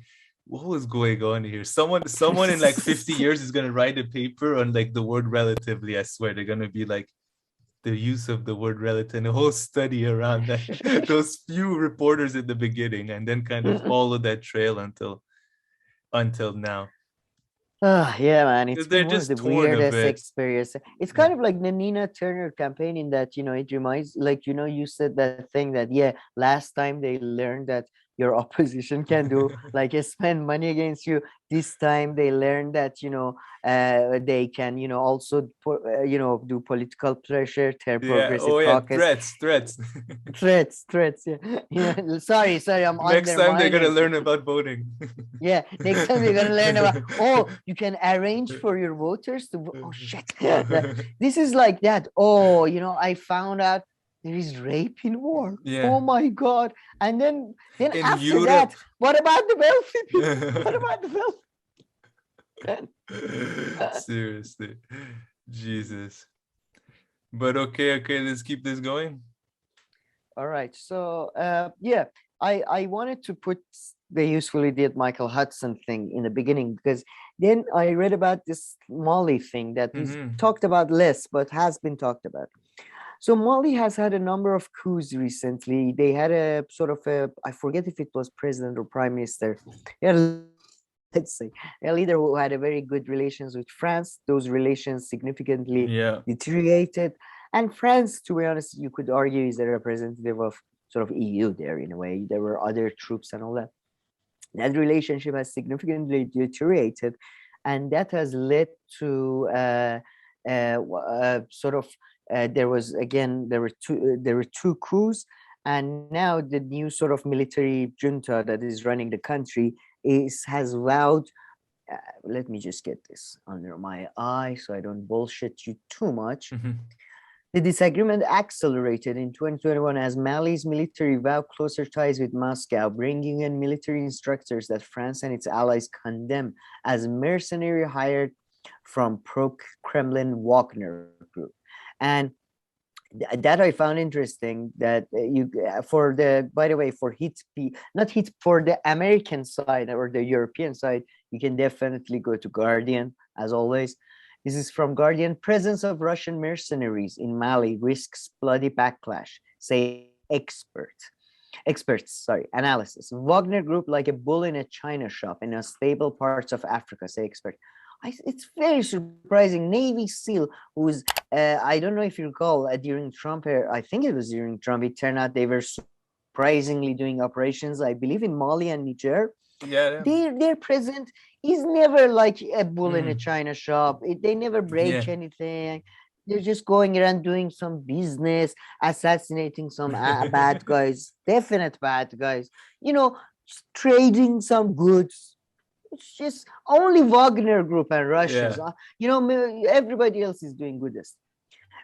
what was going on here? Someone in like 50 years is gonna write a paper on like the word relatively. I swear they're gonna be like the use of the word relative and a whole study around that. Those few reporters at the beginning, and then kind of follow that trail until now. Yeah, man, it's They're been one of just the torn a weirdest bit. experiences. It's kind of like the Nina Turner campaign in that, it reminds, like, you said that thing that, yeah, last time they learned that your opposition can do, like, spend money against you. This time they learned that, they can, also, do political pressure, tear Yeah. progressive Oh yeah. caucus. Threats. Threats, yeah. Sorry, I'm Next time they're gonna undermining. learn about voting. Yeah, next time you're gonna learn about, oh, you can arrange for your voters to oh shit. This is like that. Oh, I found out there is rape in war. Yeah. Oh my god. And then In after Europe. that, what about the wealthy people? What about the wealthy? Seriously. Jesus. But okay, let's keep this going. All right. So yeah, I wanted to put the useful idiot Michael Hudson thing in the beginning, because then I read about this Mali thing that is talked about less, but has been talked about. So Mali has had a number of coups recently. They had a sort of I forget if it was president or prime minister. Yeah, let's say a leader who had a very good relations with France. Those relations significantly deteriorated. And France, to be honest, you could argue is a representative of sort of EU there in a way. There were other troops and all that. That relationship has significantly deteriorated, and that has led to sort of there were two coups, and now the new sort of military junta that is running the country has vowed. Let me just get this under my eye so I don't bullshit you too much. The disagreement accelerated in 2021 as Mali's military vowed closer ties with Moscow, bringing in military instructors that France and its allies condemn as mercenary hired from pro-Kremlin Wagner group. And that I found interesting, that for the American side or the European side, you can definitely go to Guardian as always. This is from Guardian. Presence of Russian mercenaries in Mali risks bloody backlash, say experts. Analysis. Wagner Group like a bull in a china shop in unstable parts of Africa, say experts. It's very surprising. Navy SEAL, who's, I don't know if you recall, during Trump, I think it was during Trump, it turned out they were surprisingly doing operations, I believe, in Mali and Niger. Yeah. Their presence is never like a bull in a china shop. They never break anything. They're just going around doing some business, assassinating some bad guys, definite bad guys, trading some goods. It's just only Wagner Group and Russians. Everybody else is doing goodest.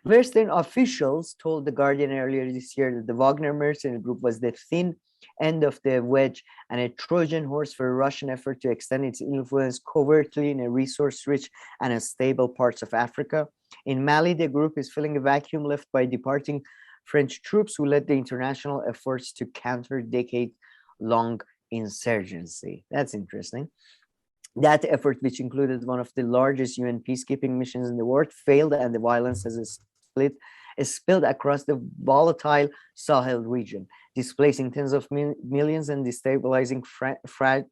Western officials told The Guardian earlier this year that the Wagner mercenary group was the thin end of the wedge and a Trojan horse for a Russian effort to extend its influence covertly in a resource-rich and unstable parts of Africa. In Mali, the group is filling a vacuum left by departing French troops who led the international efforts to counter decade-long insurgency. That's interesting. That effort, which included one of the largest UN peacekeeping missions in the world, failed, and the violence has spilled across the volatile Sahel region, displacing tens of millions and destabilizing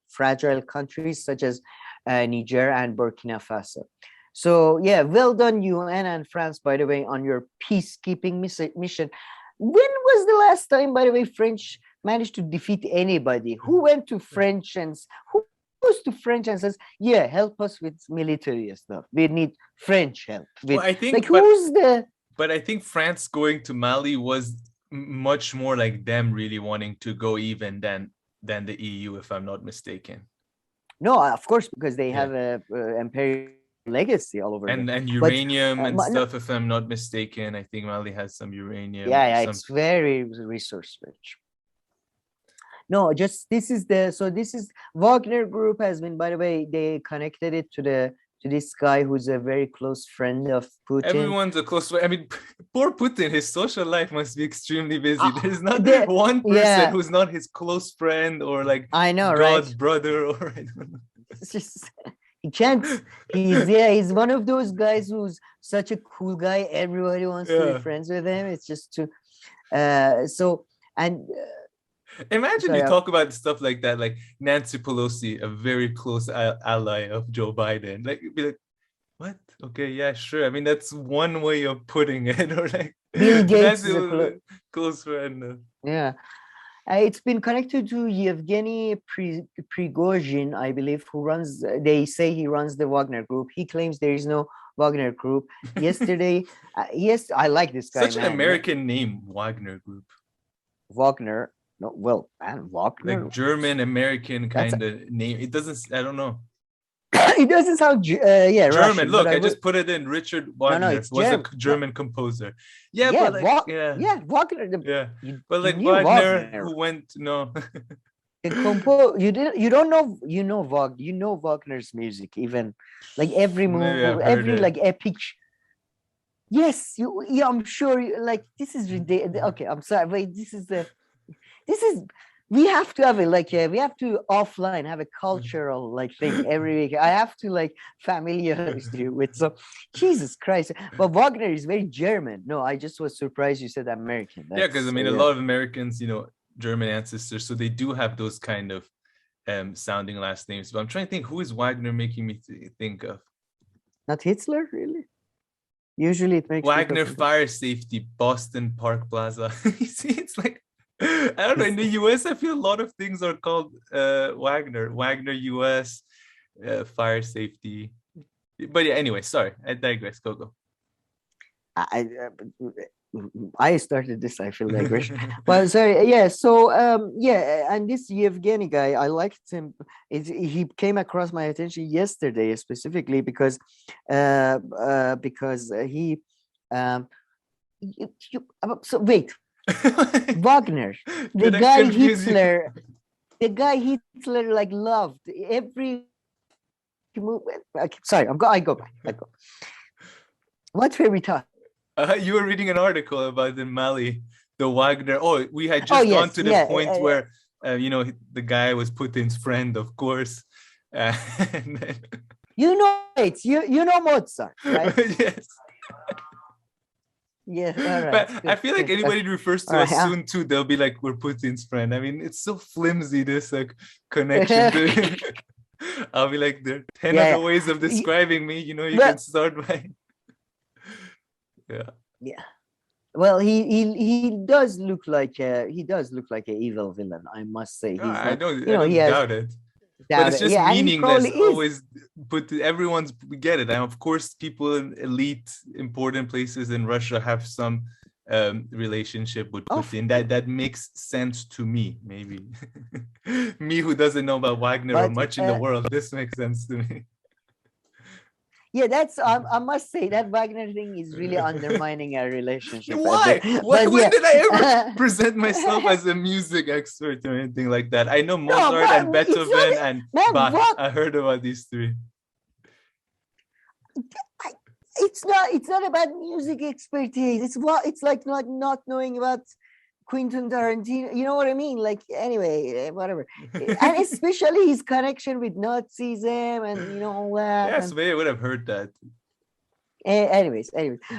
fragile countries such as Niger and Burkina Faso. So, yeah, well done, UN and France, by the way, on your peacekeeping mission. When was the last time, by the way, French managed to defeat anybody? Who went to French and who goes to French and says, yeah, help us with military stuff. We need French help. I think, but I think France going to Mali was much more like them really wanting to go even than the EU, if I'm not mistaken. No, of course, because they have a imperial legacy all over and there. Uranium and stuff, if I'm not mistaken. I think Mali has some uranium. It's very resource rich. No, this is Wagner Group has been, by the way, they connected it to to this guy who's a very close friend of Putin. Everyone's a close friend. I mean, poor Putin, his social life must be extremely busy. There's not one person who's not his close friend or like I know, God's right? brother or I don't know. It's just he can't. He's one of those guys who's such a cool guy. Everybody wants to be friends with him. It's just too. Imagine you talk about stuff like that, like Nancy Pelosi, a very close ally of Joe Biden. Like, you'd be like, what? Okay, yeah, sure. I mean, that's one way of putting it. Or like, Bill Gates is a close friend. Yeah. It's been connected to Yevgeny Prigozhin, I believe, who runs, they say he runs the Wagner Group. He claims there is no Wagner Group. Yesterday, yes, I like this guy. Such an American name, Wagner Group. Wagner. No, well, Wagner. Like German American kind of name. It doesn't, I don't know. It doesn't sound, German. Russian, Look, I just put it in. Richard Wagner was a German composer. Yeah, but like, Wagner. But like Wagner, who went you don't know, you know Wagner's music, even like every movie, every like epic. Yes, I'm sure. Like this is ridiculous. Okay, I'm sorry, but this is. We have to have it we have to offline have a cultural like thing every week. I have to like familiarize you with so Jesus Christ. But Wagner is very German. No, I just was surprised you said American. Because I mean a lot of Americans, German ancestors, so they do have those kind of sounding last names. But I'm trying to think, who is Wagner making me think of? Not Hitler, really? Usually it makes Wagner Fire Safety, Boston Park Plaza. You see, it's like I don't know. In the US, I feel a lot of things are called Wagner US, fire safety. But yeah, anyway, sorry, I digress. Go. I started this. I feel digression. Well, sorry. Yeah. So and this Yevgeny guy, I liked him. He came across my attention yesterday specifically because he. So wait. Wagner, the guy Hitler like loved every movement. Okay, sorry, I go back. What were we talking? You were reading an article about in Mali, the Wagner. Oh, we had just gone to the point where the guy was Putin's friend, of course. And then... you know Mozart, right? Yes. Yeah, all right. But I feel like anybody refers to us soon too, they'll be like, we're Putin's friend. I mean, it's so flimsy, this connection. I'll be like, there are 10 other ways of describing me. You can start by. Yeah. Well, he does look like an evil villain, I must say. I don't doubt it. But it's just meaningless. Always we get it. And of course, people in elite, important places in Russia have some relationship with Putin. That makes sense to me, maybe. Me who doesn't know about Wagner or much in the world, this makes sense to me. Yeah, I must say that Wagner thing is really undermining our relationship. Why? When did I ever present myself as a music expert or anything like that? I know Mozart and Beethoven and Bach. I heard about these three. It's not about music expertise. It's like not knowing about Quentin Tarantino. You know what I mean? Like, anyway, whatever. And especially his connection with Nazism and all that. Yes, maybe I would have heard that. Anyways,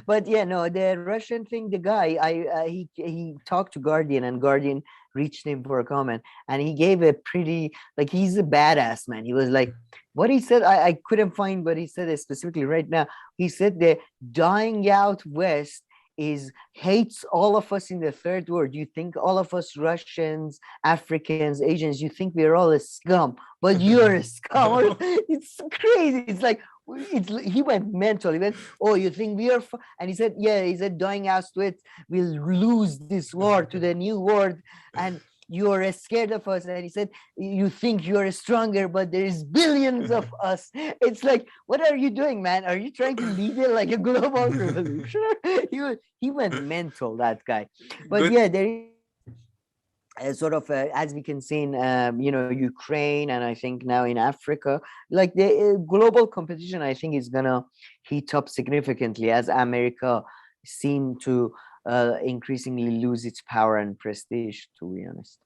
but the Russian thing, the guy, he talked to Guardian, and Guardian reached him for a comment, and he gave a pretty, he's a badass, man. He was like, what he said, I couldn't find, but he said it specifically right now. He said the dying out West hates all of us in the third world. You think all of us Russians, Africans, Asians, you think we're all a scum, but you're a scum. It's crazy. It's like, he went mental. He went, oh, you think we are? And he said, dying out West, we'll lose this war to the new world, and you're scared of us. And he said, you think you're stronger, but there's billions of us. It's like, what are you doing, man? Are you trying to lead it like a global revolution? He went mental, that guy. But sort of as we can see in Ukraine, and I think now in Africa, like the global competition, I think is gonna heat up significantly as America seem to increasingly lose its power and prestige, to be honest.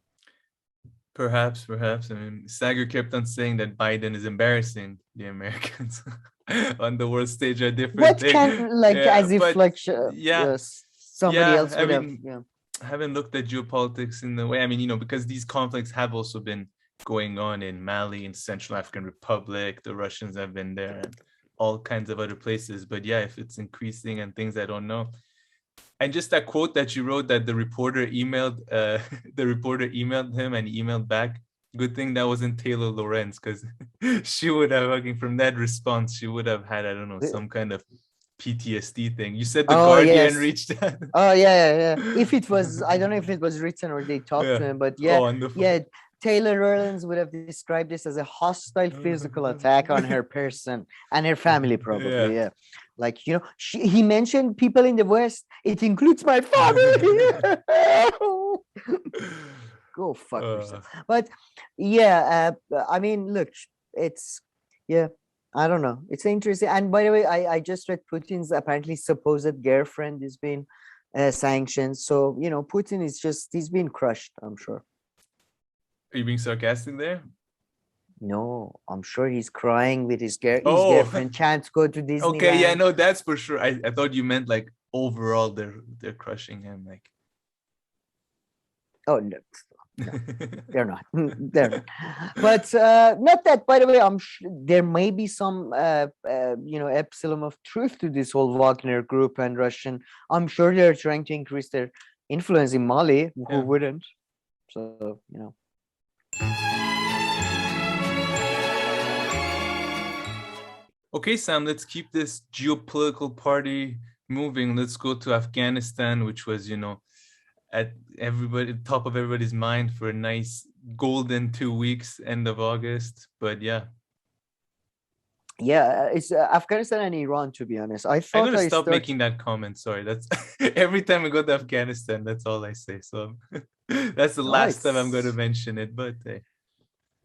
Perhaps. I mean, Saagar kept on saying that Biden is embarrassing the Americans on the world stage at different What things. can, like, Yeah, as if but like yeah, somebody yeah. else I would have, mean, yeah. I haven't looked at geopolitics in the way. I mean, because these conflicts have also been going on in Mali, in Central African Republic. The Russians have been there, and all kinds of other places. But yeah, if it's increasing and things I don't know. And just that quote that you wrote that the reporter emailed him and he emailed back. Good thing that wasn't Taylor Lorenz, because she would have, from that response, she would have had, I don't know, some kind of PTSD thing. You said the Guardian reached out. Oh yeah. If it was, I don't know if it was written or they talked to him, but yeah, wonderful. Yeah. Taylor Lorenz would have described this as a hostile physical attack on her person and her family, probably. Yeah. Like, he mentioned people in the West. It includes my family. Go fuck yourself. But yeah, I mean, look, it's, yeah, I don't know. It's interesting. And by the way, I just read Putin's apparently supposed girlfriend is being sanctioned. So, Putin is he's been crushed, I'm sure. Are you being sarcastic there? No, I'm sure he's crying with his girlfriend can't go to Disneyland. Okay, yeah, no, that's for sure. I thought you meant like overall they're crushing him, like. Oh no, they're not. They're not. But not that. By the way, I'm sure there may be some epsilon of truth to this whole Wagner group and Russian. I'm sure they're trying to increase their influence in Mali. Who wouldn't? So Okay, Sam, let's keep this geopolitical party moving. Let's go to Afghanistan, which was, at top of everybody's mind for a nice golden 2 weeks, end of August. But yeah. Yeah, it's Afghanistan and Iran, to be honest. I'm gonna stop making that comment. Sorry, that's every time I go to Afghanistan, that's all I say. So that's the last time I'm gonna mention it. But hey.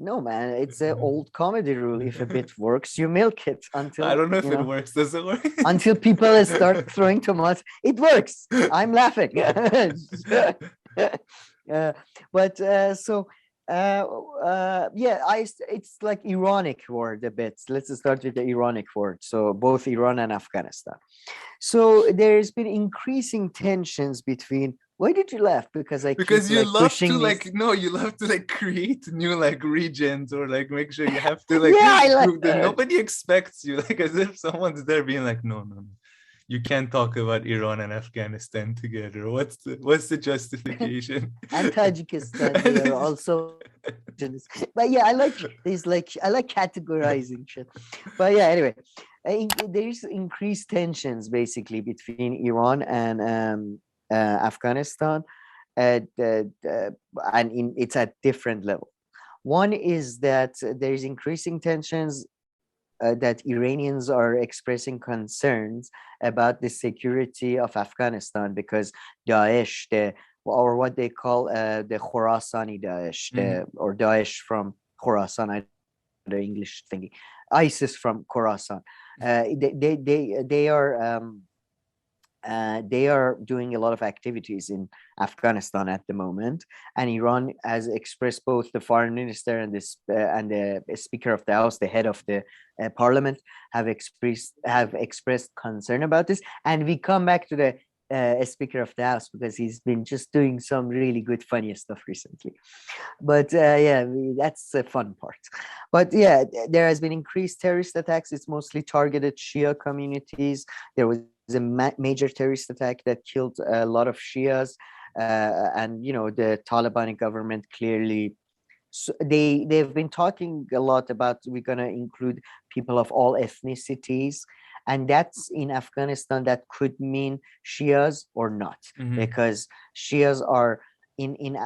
No, man, it's an old comedy rule. If a bit works, you milk it until I don't know if it works. Does it work? Until people start throwing tomatoes. It works. I'm laughing. It's like ironic word a bit. Let's start with the ironic word. So both Iran and Afghanistan. So there's been increasing tensions between. Why did you laugh? Because you love to create new regions or make sure you have to prove that nobody expects you, as if someone's there being like, no, you can't talk about Iran and Afghanistan together. What's the justification? And Tajikistan here also. But yeah, I like this. I like categorizing shit. But yeah, anyway, there's increased tensions basically between Iran and Afghanistan, it's at different level. One is that there's increasing tensions that Iranians are expressing concerns about the security of Afghanistan because Daesh, or what they call the Khorasani Daesh, or Daesh from Khorasan, the English thingy, ISIS from Khorasan. They are doing a lot of activities in Afghanistan at the moment, and Iran has expressed, both the foreign minister and the Speaker of the House, the head of the parliament, have expressed concern about this. And we come back to the Speaker of the House because he's been just doing some really good, funny stuff recently. But that's the fun part. But yeah, there has been increased terrorist attacks. It's mostly targeted Shia communities. There was a major terrorist attack that killed a lot of Shias, and the Taliban government clearly. So they've been talking a lot about we're gonna include people of all ethnicities, and that's in Afghanistan. That could mean Shias or not, because Shias are in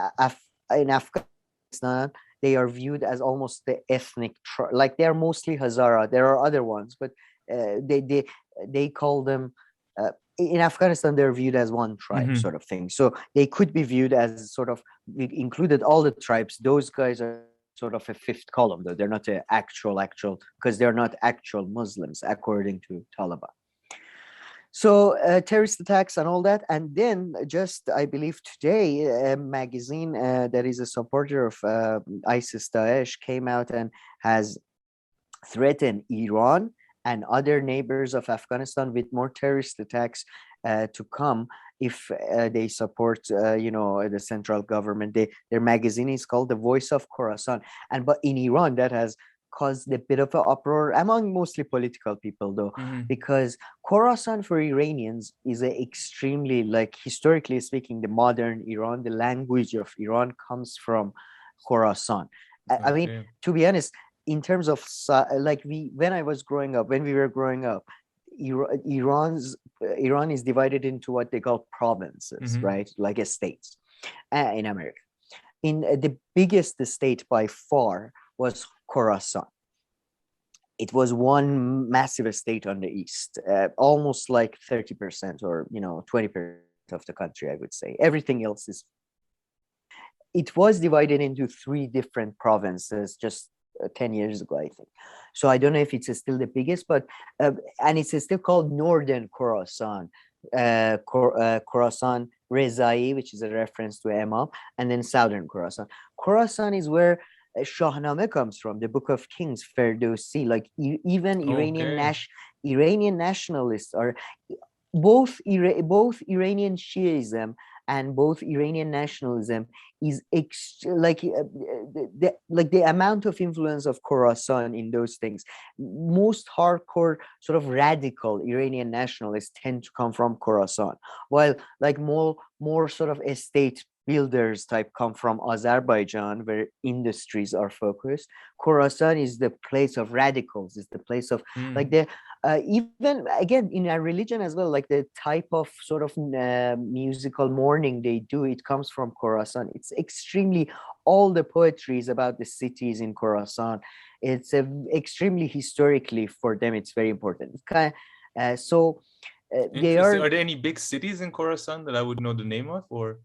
Afghanistan. They are viewed as almost the ethnic, they are mostly Hazara. There are other ones, but they call them in Afghanistan, they're viewed as one tribe sort of thing. So they could be viewed as sort of, we included all the tribes. Those guys are sort of a fifth column, though. They're not actual, because they're not actual Muslims, according to Taliban. So terrorist attacks and all that. And then just, I believe today, a magazine that is a supporter of ISIS Daesh came out and has threatened Iran and other neighbors of Afghanistan with more terrorist attacks to come if they support, the central government. Their magazine is called The Voice of Khorasan. But in Iran, that has caused a bit of an uproar among mostly political people, though, because Khorasan for Iranians is a extremely, like, historically speaking, the modern Iran, the language of Iran comes from Khorasan. I mean, to be honest, in terms of when we were growing up, Iran is divided into what they call provinces, right? Like a states in America. In the biggest state by far was Khorasan. It was one massive state on the east, almost like 30% or 20% of the country, I would say. Everything else is. It was divided into 3 different provinces just 10 years ago, I think. So I don't know if it's still the biggest, but and it's still called Northern Khorasan, Khorasan Rezai, which is a reference to Imam, and then Southern Khorasan. Khorasan is where Shahnameh comes from, the Book of Kings, Ferdowsi. Like even Iranian nationalists are both Iranian Shiism and both Iranian nationalism is the amount of influence of Khorasan in those things. Most hardcore sort of radical Iranian nationalists tend to come from Khorasan, while like more sort of estate builders type come from Azerbaijan, where industries are focused. Khorasan is the place of radicals, is the place of like the even again in our religion as well, like the type of sort of musical mourning they do, it comes from Khorasan. It's extremely, all the poetry is about the cities in Khorasan. It's extremely historically for them, it's very important. They are there any big cities in Khorasan that I would know the name of, or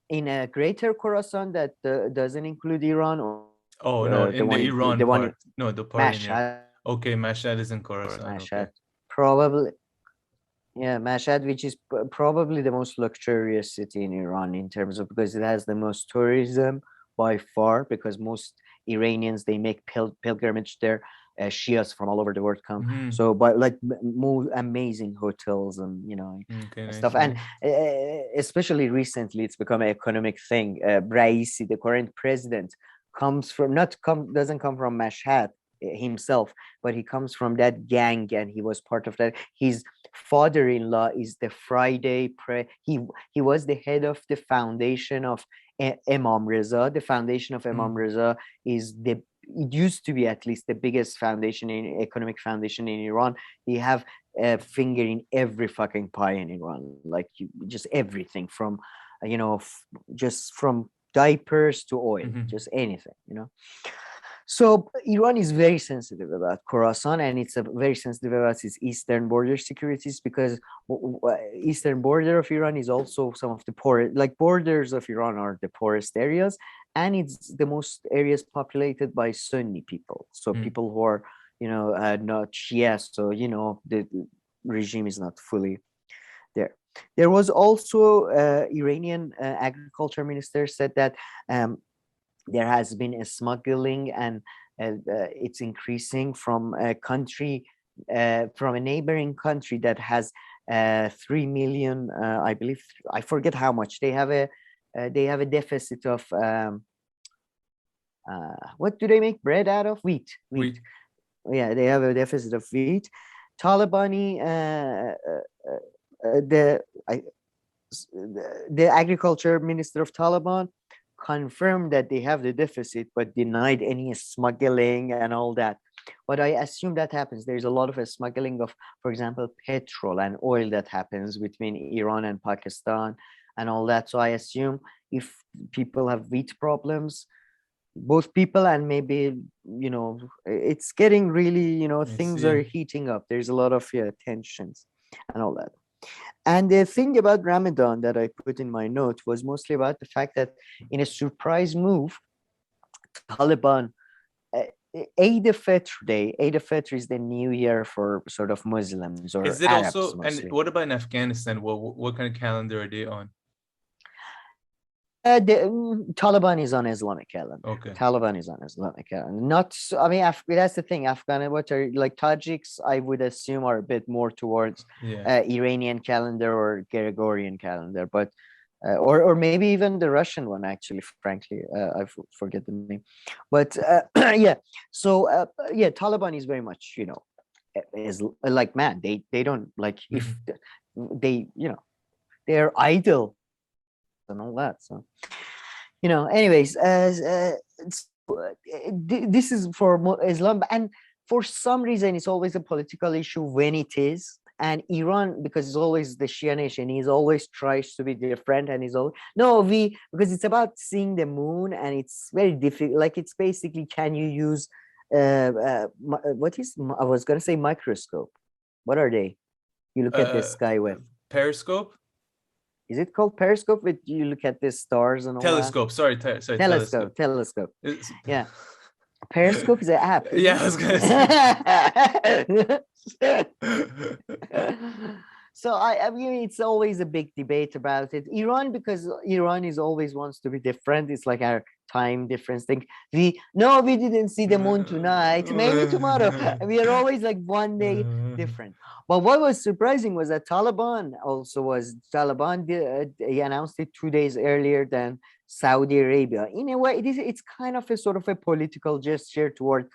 in a greater Khorasan that doesn't include Iran? Or in the Iran part. No, the part in Mashhad. Okay, Mashhad is in Khorasan. Mashhad, okay. probably. Yeah, Mashhad, which is probably the most luxurious city in Iran in terms of, because it has the most tourism by far, because most Iranians, they make pilgrimage there. Shias from all over the world come. So, but like more amazing hotels and stuff. Nice. And especially recently, it's become an economic thing. Raisi, the current president, doesn't come from Mashhad himself, but he comes from that gang, and he was part of that. His father-in-law is the Friday he was the head of the foundation of Imam Reza. The foundation of Imam Reza is it used to be at least the biggest economic foundation in Iran. They have a finger in every fucking pie in Iran, like just everything from just from diapers to oil, just anything, So Iran is very sensitive about Khorasan, and it's very sensitive about its eastern border securities, because eastern border of Iran is also some of the poorest, like borders of Iran are the poorest areas, and it's the most areas populated by Sunni people. So people who are, not Shia, so, the regime is not fully there. There was also Iranian agriculture minister said that there has been a smuggling, and it's increasing from a country, from a neighboring country that has 3 million, I believe, I forget how much. They have a deficit of what do they make bread out of? Wheat. Yeah, they have a deficit of wheat. Talibani, the agriculture minister of Taliban confirmed that they have the deficit, but denied any smuggling and all that. But I assume that happens. There's a lot of smuggling of, for example, petrol and oil that happens between Iran and Pakistan and all that. So I assume if people have wheat problems, both people and maybe, it's getting really, things are heating up. There's a lot of tensions and all that. And the thing about Ramadan that I put in my note was mostly about the fact that in a surprise move, Taliban, uh, Eid al-Fitr Day, Eid al-Fitr is the new year for sort of Muslims or Is it Arabs also, and mostly. what about in Afghanistan? What kind of calendar are they on? Taliban is on Islamic calendar. Okay. Taliban is on Islamic calendar. Not, I mean, that's the thing. Afghan, what are like Tajiks? I would assume are a bit more towards Iranian calendar or Gregorian calendar, but or maybe even the Russian one. Actually, frankly, I forget the name. But yeah, so yeah, Taliban is very much, you know, is like, man, they don't like if they, you know, they're idle and all that. So, you know, anyways, this is for Islam, and for some reason, it's always a political issue when it is. And Iran, because it's always the Shia nation, he's always tries to be different, and he's always because it's about seeing the moon, and it's very difficult. Like, it's basically, can you use what is, I was gonna say microscope. What are they? You look at the sky with periscope. Is it called periscope? With you look at the stars and all telescope. that? Sorry, telescope. Yeah, Periscope is an app. Yeah, I was gonna say. So I mean, it's always a big debate about it. Iran, because Iran is always wants to be different. It's like our time difference thing. We didn't see the moon tonight. Maybe tomorrow. We are always like one day different. But what was surprising was that Taliban he announced it 2 days earlier than Saudi Arabia. In a way, it's kind of a sort of a political gesture toward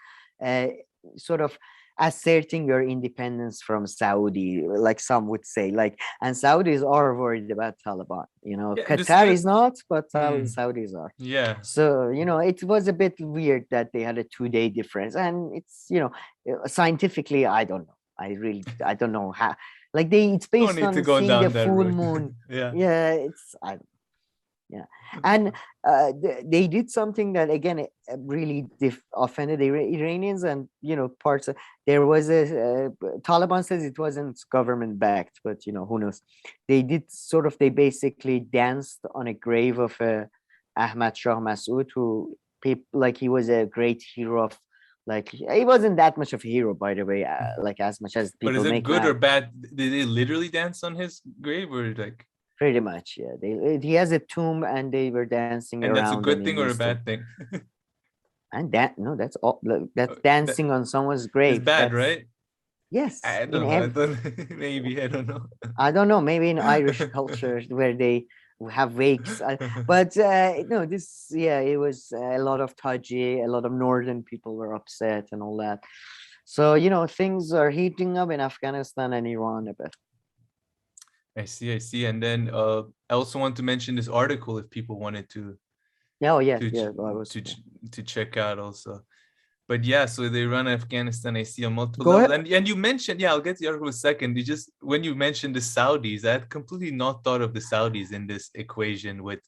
sort of asserting your independence from Saudi, like some would say. Like, and Saudis are worried about Taliban. You know, Yeah, Qatar is not, but Saudis are. Yeah. So, you know, it was a bit weird that they had a 2-day difference, and it's, you know, scientifically, I don't know. I don't know how. Like, it's based on seeing the full moon. Yeah, yeah, and they did something that, again, really offended the Iranians, and, you know, parts of, there was Taliban says it wasn't government backed, but, you know, who knows. They basically danced on a grave of Ahmad Shah Massoud, who like, he was a great hero of, like, he wasn't that much of a hero, by the way, like, as much as people make. But is it good or bad? Did they literally dance on his grave, or like? Pretty much, yeah. He has a tomb, and they were dancing and around. And that's a good thing or a bad thing? And that's all. That's dancing on someone's grave. It's bad, right? Yes. I don't know. Maybe, I don't know. I don't know. Maybe in Irish culture where they have wakes, but no, it was a lot of Taji, a lot of northern people were upset and all that. So, you know, things are heating up in Afghanistan and Iran a bit. I see. And then I also want to mention this article if people wanted to. To check out also. But yeah, so they run Afghanistan. I see on multiple levels. And you mentioned, I'll get to the article in a second. When you mentioned the Saudis, I had completely not thought of the Saudis in this equation with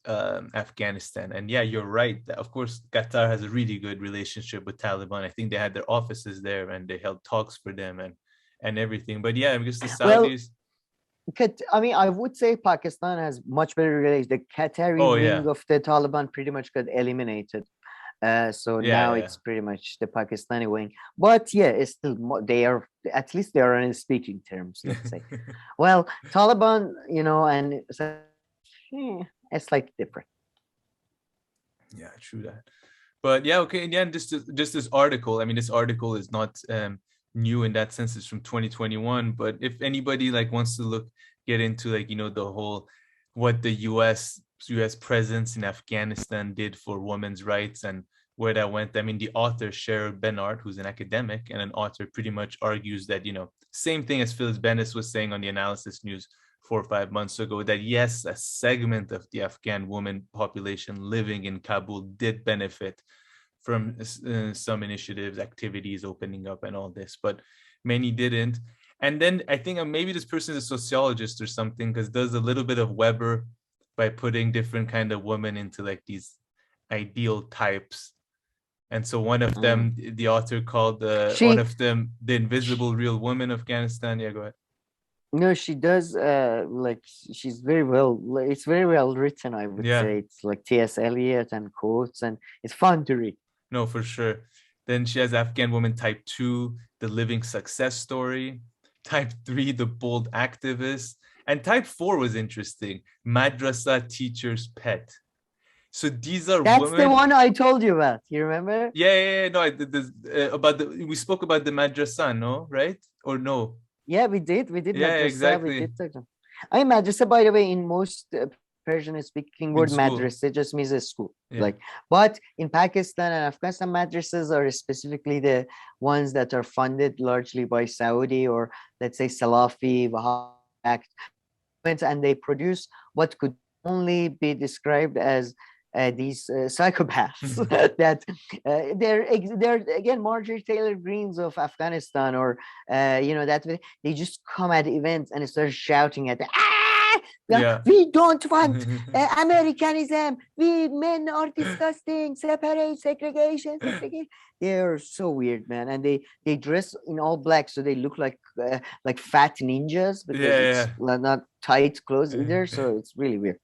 Afghanistan. And yeah, you're right. Of course, Qatar has a really good relationship with Taliban. I think they had their offices there, and they held talks for them and everything. But yeah, because the Saudis. I mean, I would say Pakistan has much better relations. The Qatari wing of the Taliban pretty much got eliminated. It's pretty much the Pakistani wing. But yeah, it's still, they are on speaking terms, let's say. Well, Taliban, you know, and it's like different. Yeah, true that. But yeah, okay. And yeah, just this article. I mean, this article is not new in that sense. It's from 2021. But if anybody like wants to get into, like, you know, the whole what the US presence in Afghanistan did for women's rights and where that went. I mean, the author Cheryl Bernard, who's an academic and an author, pretty much argues that, you know, same thing as Phyllis Bennis was saying on the Analysis News 4 or 5 months ago, that yes, a segment of the Afghan woman population living in Kabul did benefit from some initiatives, activities opening up and all this, but many didn't. And then I think maybe this person is a sociologist or something, because does a little bit of Weber by putting different kind of women into like these ideal types. And so one of them, the author called one of them the invisible real woman of Afghanistan. Yeah, go ahead. No, she does. Like she's very well. It's very well written. I would Yeah. say it's like T.S. Eliot and quotes, and it's fun to read. No, for sure. Then she has Afghan Woman Type 2, The Living Success Story. Type 3, The Bold Activist. And Type 4 was interesting, Madrasa Teacher's Pet. So these are That's women. the one I told you about. You remember? Yeah. No, I did this we spoke about the madrasa, no, right? Or no? Yeah, we did. We did. Yeah, madrasa, exactly. We did. I mean, madrasa, by the way, in most Persian-speaking word, school. madrasa just means a school. Yeah. Like, but in Pakistan and Afghanistan, madrasas are specifically the ones that are funded largely by Saudi or let's say Salafi, Wahhabi, and they produce what could only be described as these psychopaths that they're again Marjorie Taylor Greens of Afghanistan or that way. They just come at events and start shouting at we don't want Americanism, we men are disgusting, segregation. They're so weird, man, and they dress in all black so they look like fat ninjas because it's not tight clothes either, so it's really weird.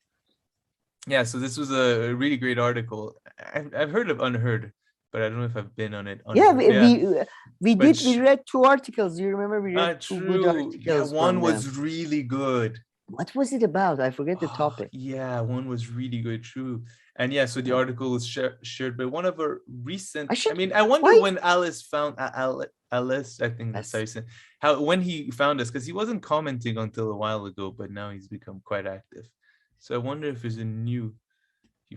Yeah, so this was a really great article. I've heard of Unheard, but I don't know if I've been on it. Unheard. We read 2 articles. You remember we read 2 good articles. Yeah, one was really good. What was it about? I forget the topic. Yeah, one was really good, true. And yeah, so the article was shared by one of our recent. I wonder when Alice found Alice. I think that's how you say how when he found us, because he wasn't commenting until a while ago, but now he's become quite active. So I wonder if there's he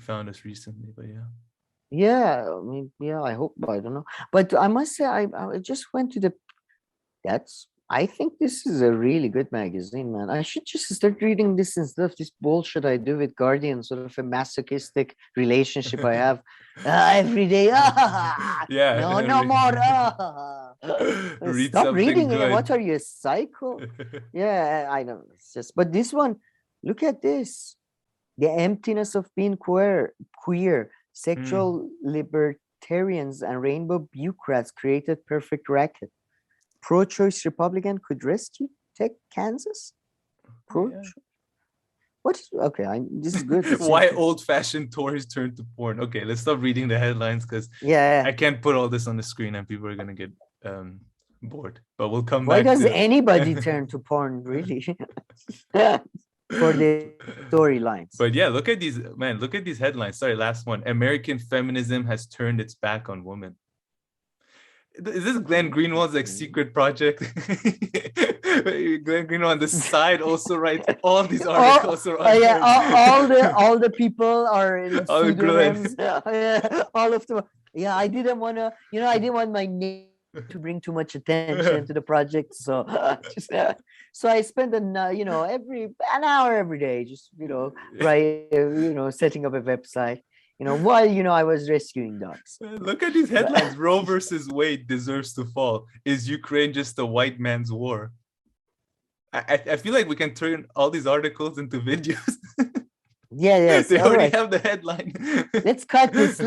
found us recently, but yeah. Yeah, I mean, yeah, I hope, I don't know. But I must say, I just went to I think this is a really good magazine, man. I should just start reading this instead of this bullshit I do with Guardian, sort of a masochistic relationship I have every day. Yeah. No more. Stop reading it. What are you, a psycho? Yeah, I know. It's just, but this one, look at this. The emptiness of being queer, sexual libertarians and rainbow bureaucrats created perfect racket. Pro-choice Republican could rescue Kansas? Pro-choice? What? Okay, this is good. Why old-fashioned Tories turn to porn? Okay, let's stop reading the headlines because I can't put all this on the screen and people are gonna get bored. But we'll come back. Why does anybody turn to porn, really? For the storylines. But yeah, look at these headlines. Sorry, last one. American feminism has turned its back on women. Is this Glenn Greenwald's secret project? Glenn Greenwald on the side also writes all these articles. All the people are in pseudonyms. All of them. Yeah, I didn't want to. I didn't want my name to bring too much attention to the project, so so I spend an hour every day just setting up a website. While I was rescuing dogs. Look at these headlines. Roe versus Wade deserves to fall. Is Ukraine just a white man's war? I feel like we can turn all these articles into videos. Yes. They already have the headline. Let's cut this.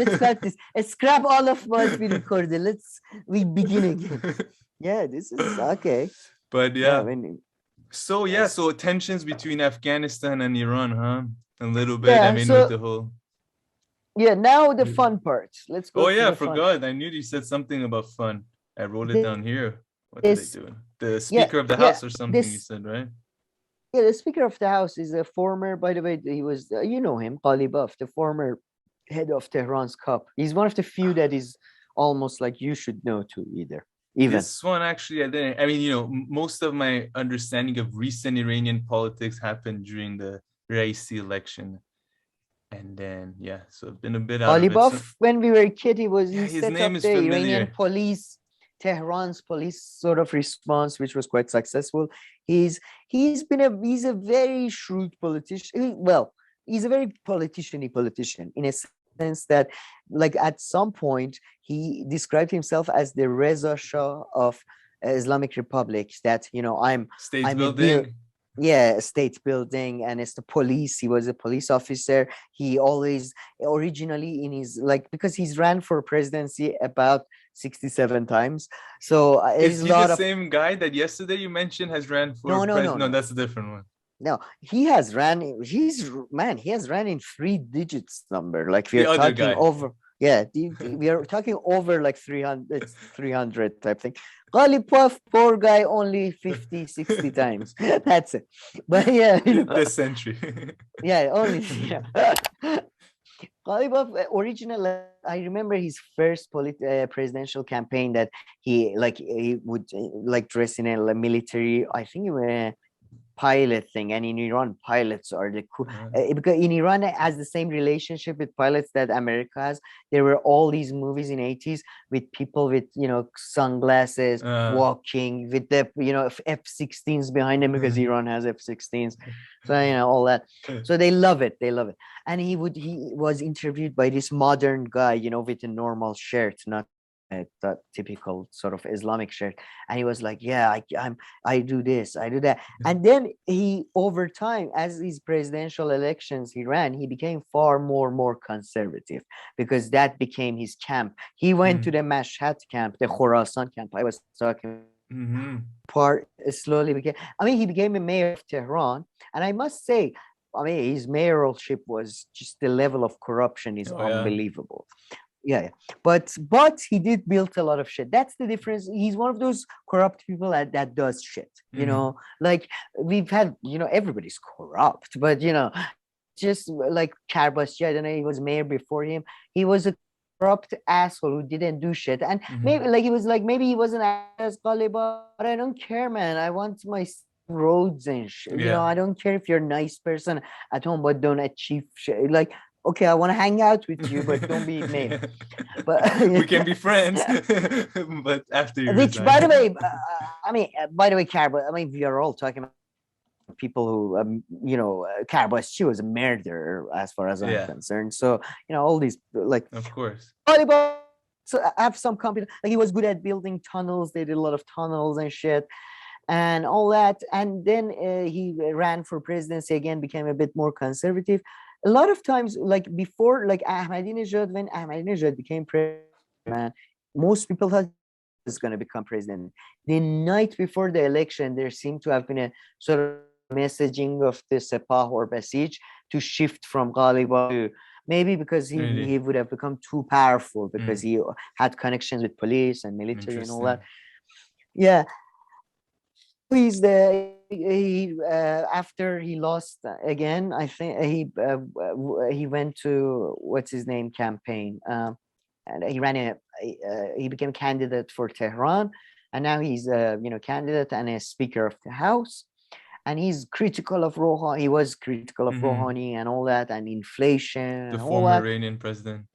Scrap all of what we recorded. We begin again. Yeah, this is okay. But so tensions between Afghanistan and Iran, huh? A little bit. With the whole. Yeah, now the fun part. Let's go. I forgot. I knew you said something about fun. I wrote it down here. What are they doing? The Speaker of the House or something you said, right? Yeah, the Speaker of the House is a former, by the way, he was, him, Ghalibaf, the former head of Tehran's COP. He's one of the few that is almost like you should know too, even. This one, actually, I didn't. Most of my understanding of recent Iranian politics happened during the Raisi election. And then, so it's been a bit out Ghalibaf, of it. when we were a kid, he his set name up is the familiar. Iranian police, Tehran's police sort of response, which was quite successful. He's a very shrewd politician. He's a very politician in a sense that, like, at some point, he described himself as the Reza Shah of Islamic Republic, that, I'm building. State building, and it's the police. He was a police officer. He always originally in his because he's ran for presidency about 67 times. So Is it's a he lot the of same guy that yesterday you mentioned has ran for no, no, no, president? No, no. that's a different one. No, he has ran. He has ran in 3 digits number. Like we The are other talking guy. over. Yeah, we are talking over like 300, 300 type thing. Ghalibaf, poor guy, only 50, 60 times. That's it. But yeah, This century. yeah, only yeah. Ghalibaf original. I remember his first presidential campaign that he would like dress in a military. I think pilot thing, and in Iran pilots are the cool because in Iran it has the same relationship with pilots that America has. There were all these movies in 80s with people with sunglasses walking with the F-16s behind them because Iran has F-16s, so all that. So they love it, and he was interviewed by this modern guy with a normal shirt, not that typical sort of Islamic shirt, and he was like, yeah, I do this, I do that. And then he, over time, as these presidential elections he ran, he became far more conservative because that became his camp. He went to the Mashhad camp, the Khorasan camp I was talking part slowly became, he became a mayor of Tehran, and I must say, his mayoralship was just, the level of corruption is unbelievable. Yeah. But he did build a lot of shit. That's the difference. He's one of those corrupt people that does shit. Like we've had, everybody's corrupt, but just like Karbaschi, I don't know, he was mayor before him. He was a corrupt asshole who didn't do shit. And maybe he wasn't as Ghalibaf, but I don't care, man. I want my roads and shit. I don't care if you're a nice person at home, but don't achieve shit. Like, okay, I want to hang out with you, but don't be mayor. But we can be friends. But after you which, resign. by the way, Carbo, we are all talking about people who, Karbaschi was a murderer as far as I'm concerned. So, all these, like, of course. So I have some confidence. Like, he was good at building tunnels. They did a lot of tunnels and shit and all that. And then he ran for presidency again, became a bit more conservative. A lot of times, like before, like Ahmadinejad, when Ahmadinejad became president, most people thought he was going to become president. The night before the election, there seemed to have been a sort of messaging of the Sepah or Basij to shift from Ghalibaf to, maybe because he would have become too powerful because he had connections with police and military and all that. Yeah. After he lost again, I think he went to what's his name campaign, and he ran he became candidate for Tehran, and now he's candidate and a speaker of the House, and he's critical of Rouhani. He was critical of Rouhani and all that, and inflation. The former Iranian president.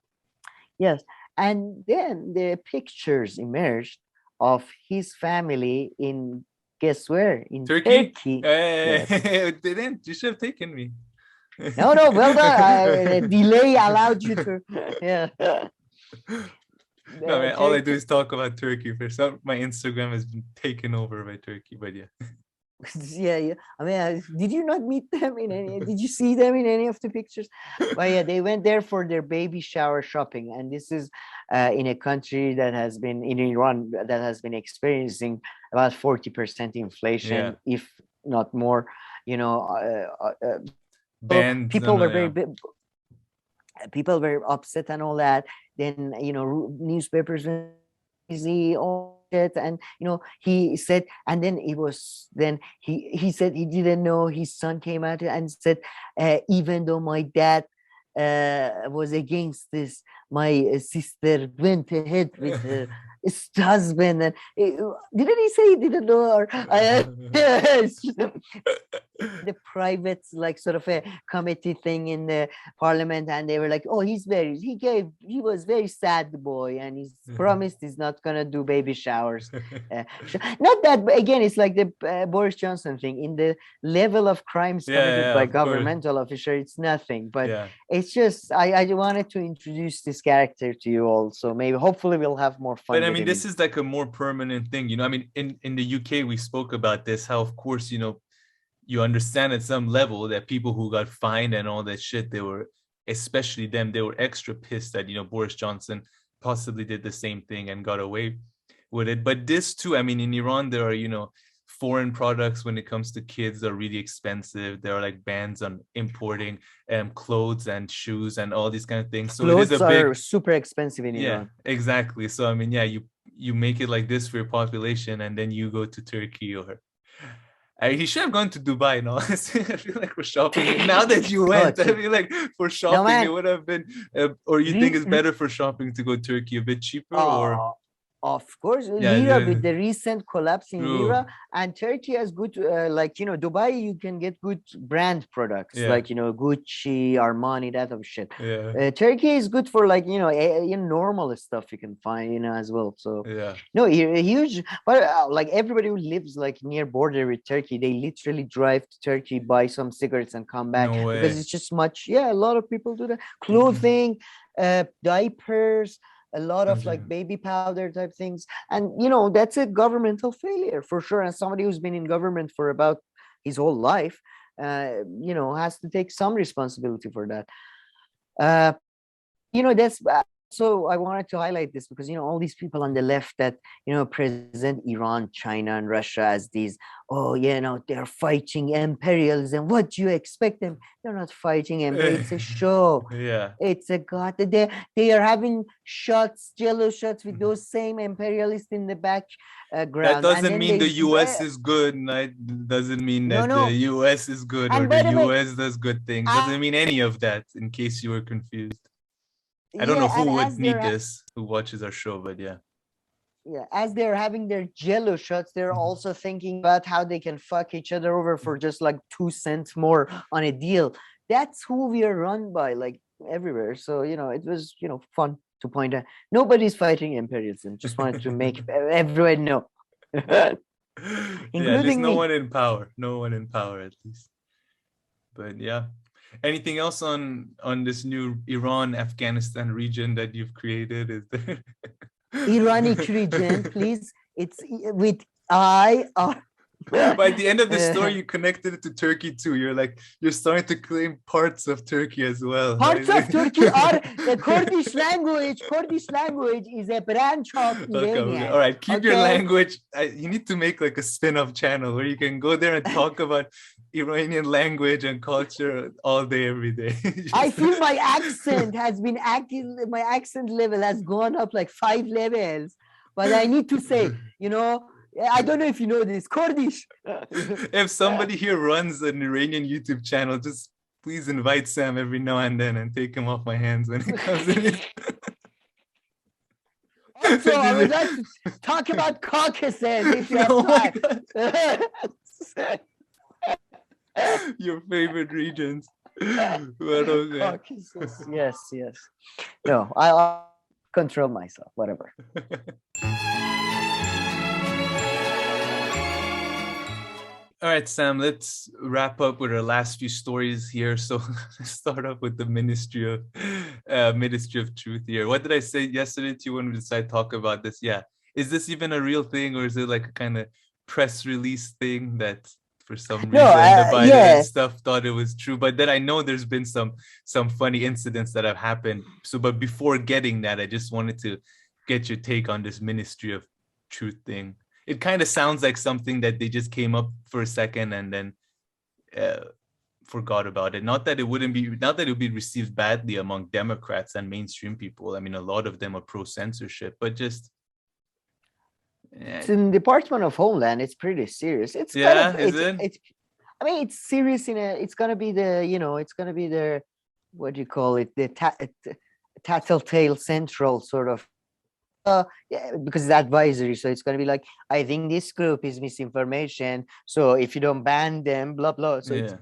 Yes, and then the pictures emerged of his family in. Guess where? In Turkey. Hey, yes. Didn't you should have taken me? No, well done. Delay allowed you to. Yeah. No, man. All I do is talk about Turkey. For some, my Instagram has been taken over by Turkey, but yeah. Yeah. Did you not meet them in any? Did you see them in any of the pictures? But yeah, they went there for their baby shower shopping, and this is in a country that has been in Iran that has been experiencing about 40% inflation, if not more. People were upset and all that. Then newspapers were busy. And he said, and then he said he didn't know. His son came out and said, even though my dad was against this, my sister went ahead with her husband. And didn't he say he didn't know? Or the private, like, sort of a committee thing in the parliament, and they were like, oh, he was very sad boy, and he's promised he's not gonna do baby showers. Not that, but again, it's like the Boris Johnson thing. In the level of crimes committed by governmental officials, it's nothing, but it's just I wanted to introduce this character to you also. Maybe hopefully we'll have more fun. But I mean, this is like a more permanent thing, I mean, in the UK we spoke about this, how of course you understand at some level that people who got fined and all that shit, they were, especially them, they were extra pissed that Boris Johnson possibly did the same thing and got away with it. But this too, I mean, in Iran, there are, foreign products when it comes to kids are really expensive. There are like bans on importing clothes and shoes and all these kind of things. So Clothes it is a are big, super expensive in yeah, Iran. exactly. So I mean, yeah, you make it like this for your population, and then you go to Turkey or he should have gone to Dubai. No, I feel like for shopping. Now that you went, I feel like for shopping man. it would have been. Or you think it's better for shopping to go Turkey a bit cheaper, or Of course, Yeah, lira the- with the recent collapse in True. lira, and Turkey has good, Dubai, you can get good brand products Yeah. like Gucci, Armani, that type of shit. yeah, Turkey is good for like normal stuff you can find as well. So yeah, no, a huge, but like everybody who lives like near border with Turkey, they literally drive to Turkey, buy some cigarettes, and come back No because way. it's just much. Yeah, a lot of people do that. Clothing, diapers, a lot of like baby powder type things, and that's a governmental failure for sure. And somebody who's been in government for about his whole life, has to take some responsibility for that. That's so I wanted to highlight this because all these people on the left that present Iran, China, and Russia as these, they're fighting imperialism. What do you expect them? They're not fighting imperialism. It's a show. Yeah. It's a god. They are having jello shots with those same imperialists in the background. That doesn't mean the US is good. Right? Doesn't mean that No. the US is good And or by the the way, US does good things. Doesn't mean any of that, in case you were confused. I don't know who would need this, who watches our show, but yeah. Yeah, as they're having their jello shots, they're also thinking about how they can fuck each other over for just like 2 cents more on a deal. That's who we are run by, like everywhere. So, it was, fun to point out. Nobody's fighting imperialism. Just wanted to make everyone know. Yeah, there's Including no me. one in power. No one in power, at least. But yeah. Anything else on this new Iran-Afghanistan region that you've created? Is there Ironic region, please. It's with IR. By the end of the story, you connected it to Turkey too. You're starting to claim parts of Turkey as well. Parts of Turkey are the Kurdish language. Kurdish language is a branch of Iranian. Okay. All right, keep your language. You need to make like a spin-off channel where you can go there and talk about Iranian language and culture all day, every day. I feel my accent has been active. My accent level has gone up like 5 levels. But I need to say, I don't know if you know this, Kurdish. If somebody here runs an Iranian YouTube channel, just please invite Sam every now and then and take him off my hands when it comes in. Also, I would like to talk about Caucasus if you have time. Your favorite regions. But okay. Caucasus. Yes. No, I'll control myself, whatever. All right, Sam, let's wrap up with our last few stories here. So let's start off with the Ministry of Truth here. What did I say yesterday to you when we decided to talk about this? Yeah. Is this even a real thing, or is it like a kind of press release thing that for some reason the Biden and stuff thought it was true? But then I know there's been some funny incidents that have happened. So, but before getting that, I just wanted to get your take on this Ministry of Truth thing. It kind of sounds like something that they just came up for a second and then forgot about it. Not that it would be received badly among Democrats and mainstream people. I mean, a lot of them are pro-censorship, but just it's in the Department of Homeland. It's pretty serious. It's it's serious it's gonna be the what do you call it? The tattletale central sort of. Because it's advisory, so it's going to be like, I think this group is misinformation, so if you don't ban them, blah blah. So it's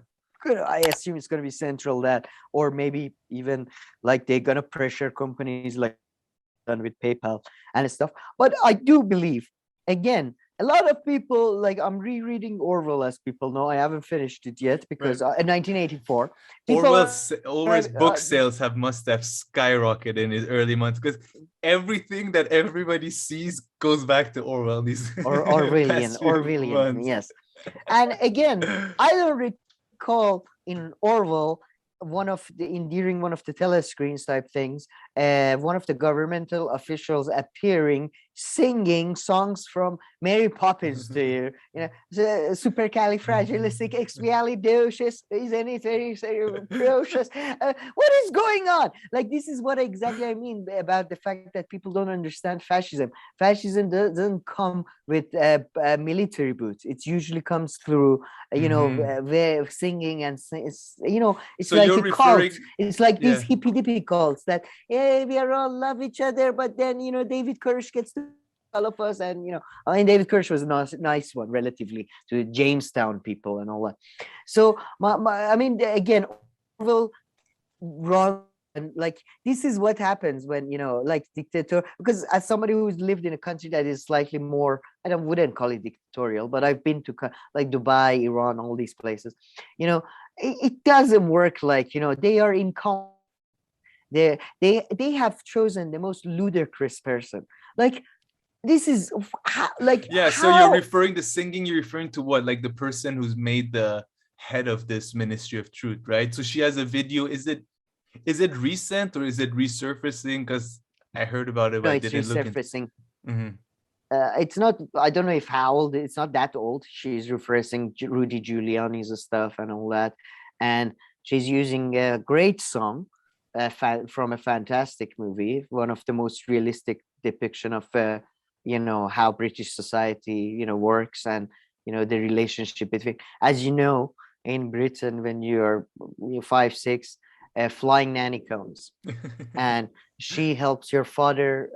good. I assume it's going to be central that, or maybe even like they're going to pressure companies like done with PayPal and stuff. But I do believe, again, a lot of people, like, I'm rereading Orwell, as people know. I haven't finished it yet because in 1984, Orwell's book sales must have skyrocketed in his early months, because everything that everybody sees goes back to Orwell. Orwellian, yes. And again, I don't recall in Orwell during one of the telescreens type things, one of the governmental officials appearing singing songs from Mary Poppins to you. You know, supercalifragilisticexpialidocious, is anything precious. What is going on? Like, this is what exactly I mean about the fact that people don't understand fascism. Fascism doesn't come with military boots. It usually comes through, the singing and it's So like you're a cult. referring- It's like these Yeah. hippy dippy cults that, hey, we are all love each other, but then David Kirsch gets to all of us, and I mean, David Kirsch was a nice one relatively to Jamestown people and all that. So I mean, again, Orwell wrong. And like, this is what happens when like dictator, because as somebody who's lived in a country that is slightly more, I wouldn't call it dictatorial, but I've been to like Dubai, Iran, all these places. It doesn't work like they are in they have chosen the most ludicrous person. Like, this is like, Yeah, so how? you're referring to singing, you're referring to what? Like the person who's made the head of this Ministry of Truth, right? So she has a video. Is it recent or is it resurfacing? Because I heard about it, but No, I it's didn't look resurfacing. into. It's not, I don't know if how old, it's not that old. She's referencing Rudy Giuliani's stuff and all that. And she's using a great song from a fantastic movie, one of the most realistic depiction of, how British society, works, and, the relationship between, as in Britain, when you're 5, 6, flying nanny comes. And she helps your father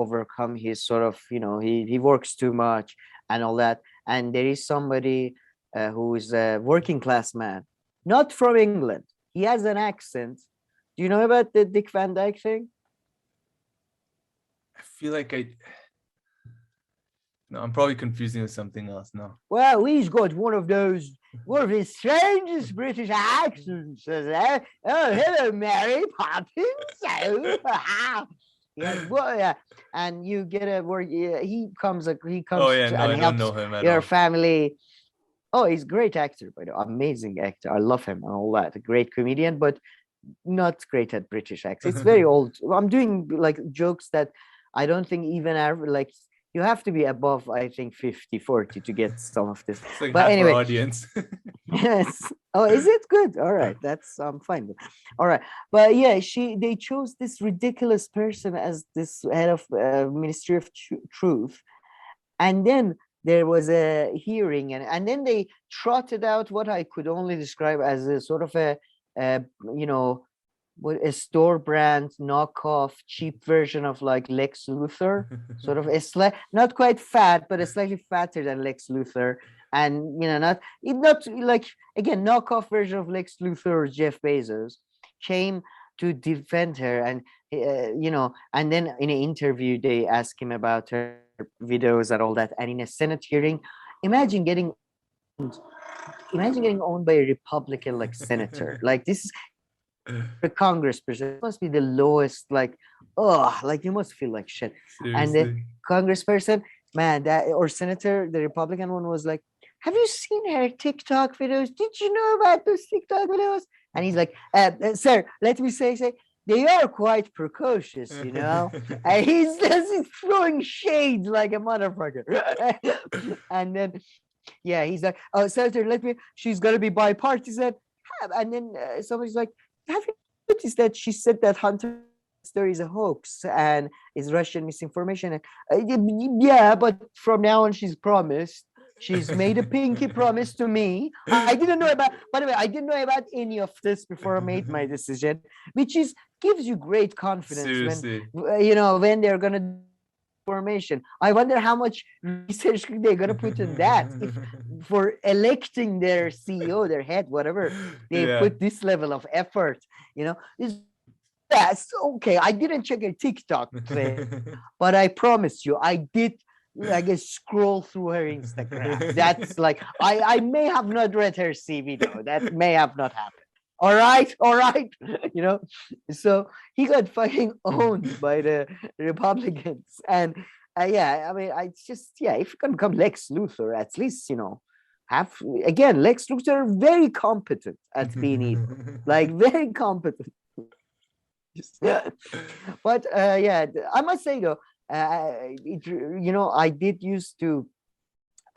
overcome his sort of he works too much and all that, and there is somebody who is a working class man, not from England. He has an accent. Do you know about the Dick Van Dyke thing? I feel like no, I'm probably confusing with something else. No. Well, he's got one of the strangest British accents. Oh, hello, Mary Poppins. Oh, yes, well, yeah. And you get a word. Yeah, he comes. Oh yeah, no, and I don't know helps him at your all. family. Oh, he's a great actor, by the way. Amazing actor. I love him and all that. A great comedian, but not great at British accents. It's very old. I'm doing like jokes that I don't think even like. You have to be above, I think, 50, 40 to get some of this. It's like But half anyway, our audience. yes. Oh, is it good? All right, that's I'm fine with. All right, but yeah, they chose this ridiculous person as this head of Ministry of Truth, and then there was a hearing, and then they trotted out what I could only describe as a sort of a a store brand knockoff cheap version of like Lex Luthor, sort of not quite fat, but a slightly fatter than Lex Luthor, and not like, again, knockoff version of Lex Luthor or Jeff Bezos came to defend her, and and then in an interview they asked him about her videos and all that, and in a Senate hearing, imagine getting owned by a Republican like senator. Like, this is a congressperson. It must be the lowest, like, like you must feel like shit. Seriously. And the congressperson, man, that or senator, the Republican one was like, have you seen her TikTok videos? Did you know about those TikTok videos? And he's like, sir, let me say, they are quite precocious, and he's throwing shade like a motherfucker. And then, yeah, he's like, oh, senator, she's gonna be bipartisan. And then somebody's like, have you noticed that she said that Hunter story is a hoax and is Russian misinformation? And, yeah, but from now on, she's promised. She's made a pinky promise to me. I didn't know about, by the way, I didn't know about any of this before I made my decision, which gives you great confidence. Seriously. when they're going to information. I wonder how much research they're going to put in that for electing their CEO, their head, whatever. They put this level of effort, That's okay. I didn't check a TikTok thing, but I promise you, I did. I guess scroll through her Instagram. That's like, I may have not read her CV though. That may have not happened. All right. So he got fucking owned by the Republicans, and I mean, if you can become Lex Luthor, at least have again Lex Luthor very competent at being evil, like very competent. But yeah, I must say though, I did used to.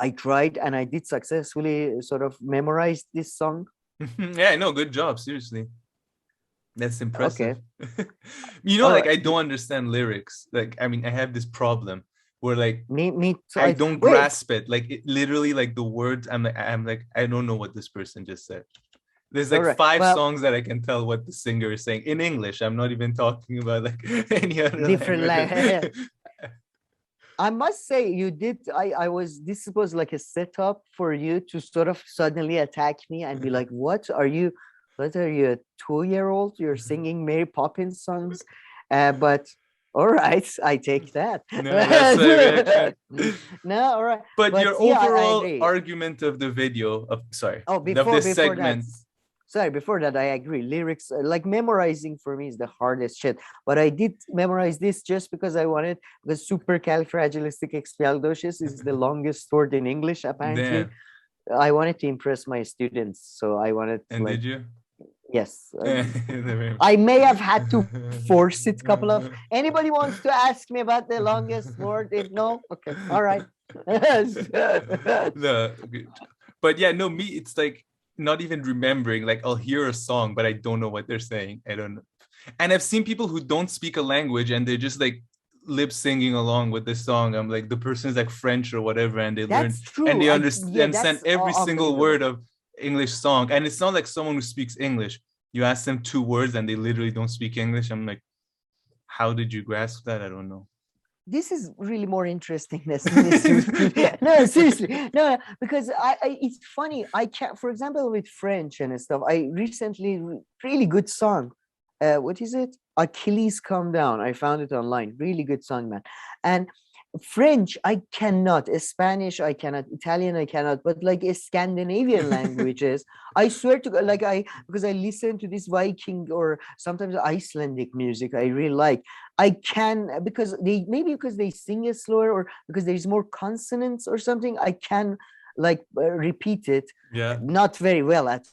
I tried and I did successfully sort of memorize this song. Yeah, no, good job. Seriously. That's impressive. Okay. Like I don't understand lyrics. Like, I mean, I have this problem where like me too. I don't grasp it. Like it literally like the words, I'm like, I don't know what this person just said. There's like five songs that I can tell what the singer is saying in English. I'm not even talking about like any other different language. I must say you did. This was like a setup for you to sort of suddenly attack me and be like, what are you a 2-year-old? You're singing Mary Poppins songs. But all right, I take that. No, that's a reaction. No, all right. But your overall argument of the video of this segment. Before that, I agree. Lyrics, like memorizing for me is the hardest shit. But I did memorize this just because I wanted, because supercalifragilisticexpialidocious is the longest word in English, apparently. Damn. I wanted to impress my students. So I wanted to. And did you? Yes. I may have had to force it couple of. Anybody wants to ask me about the longest word? If no, okay. All right. No, but yeah, no, me, it's like, not even remembering, like I'll hear a song but I don't know what they're saying. I don't know. And I've seen people who don't speak a language and they're just like lip singing along with the song. I'm like, the person is like French or whatever and they learn and they understand every single word of English song. And it's not like someone who speaks English. You ask them 2 words and they literally don't speak English. I'm like, how did you grasp that? I don't know. This is really more interesting than no, seriously, no, because it's funny. I can't, for example, with French and stuff. I recently really good song. What is it? Achilles Come Down. I found it online. Really good song, man. And French, I cannot. Spanish, I cannot. Italian, I cannot. But like Scandinavian languages, I swear to God, like because I listen to this Viking or sometimes Icelandic music, I really like. I can, because they sing it slower or because there's more consonants or something, I can like repeat it. Yeah. Not very well at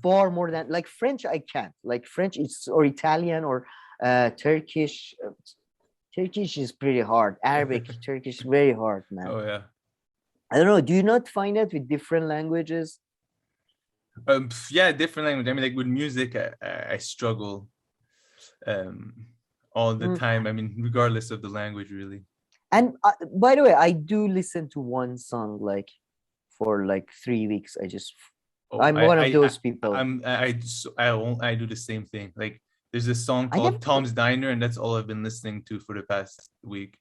far more than like French. I can't. Like French, or Italian or Turkish. Turkish is pretty hard. Arabic, Turkish, very hard, man. Oh yeah. I don't know. Do you not find that with different languages? Yeah, different language. I mean, like with music, I struggle all the time. I mean, regardless of the language, really. And by the way, I do listen to one song like for like 3 weeks. I'm one of those people. I do the same thing. Like there's a song called Tom's Diner, and that's all I've been listening to for the past week.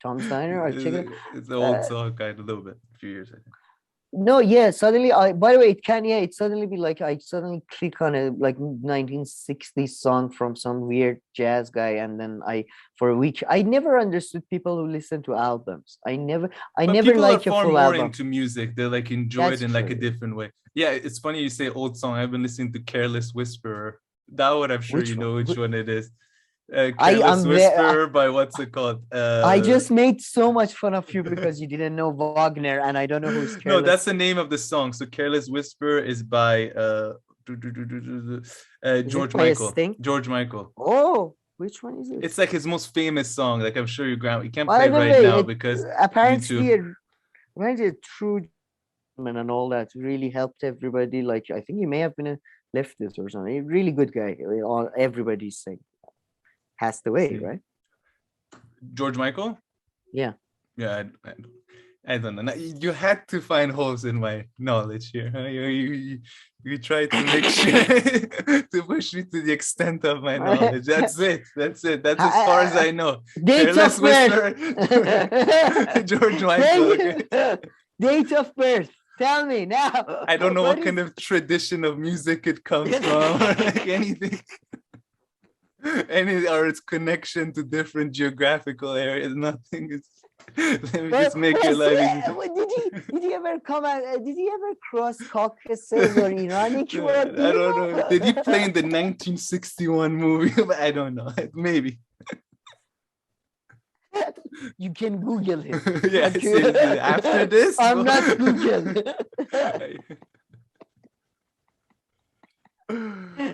Tom's Diner or Chicken? It's an old song, kind of a little bit, a few years, I think. No, yeah, suddenly by the way, it suddenly be like I suddenly click on a like 1960s song from some weird jazz guy, and then for a week I never understood people who listen to albums. I never like a full album. More into music. They like enjoy it in like a different way. Yeah, it's funny you say old song. I've been listening to Careless Whisperer. That one, I'm sure you know which one it is. Careless Whisperer by what's it called? I just made so much fun of you because you didn't know Wagner, and I don't know who's Careless. No, that's the name of the song. So Careless Whisperer is by George Michael. George Michael. Oh, which one is it? It's like his most famous song. Like I'm sure you can't play it right now because apparently a true man and all that really helped everybody. Like I think he may have been a leftist or something. A really good guy. Everybody's saying. Passed away, right? George Michael? Yeah. Yeah, I don't know. You had to find holes in my knowledge here. Huh? You tried to make sure to push me to the extent of my knowledge. That's it. That's as far as I know. Date of birth. George Michael. Okay. Date of birth. Tell me now. I don't know what kind of tradition of music it comes from or like anything. Or its connection to different geographical areas. Nothing is. Let me just make your life easy. Did he ever did he ever cross Caucasus or Iranic? I don't know. Did he play in the 1961 movie? I don't know. Maybe. You can Google it. Yeah, Okay. seriously, after this, I'm not Google.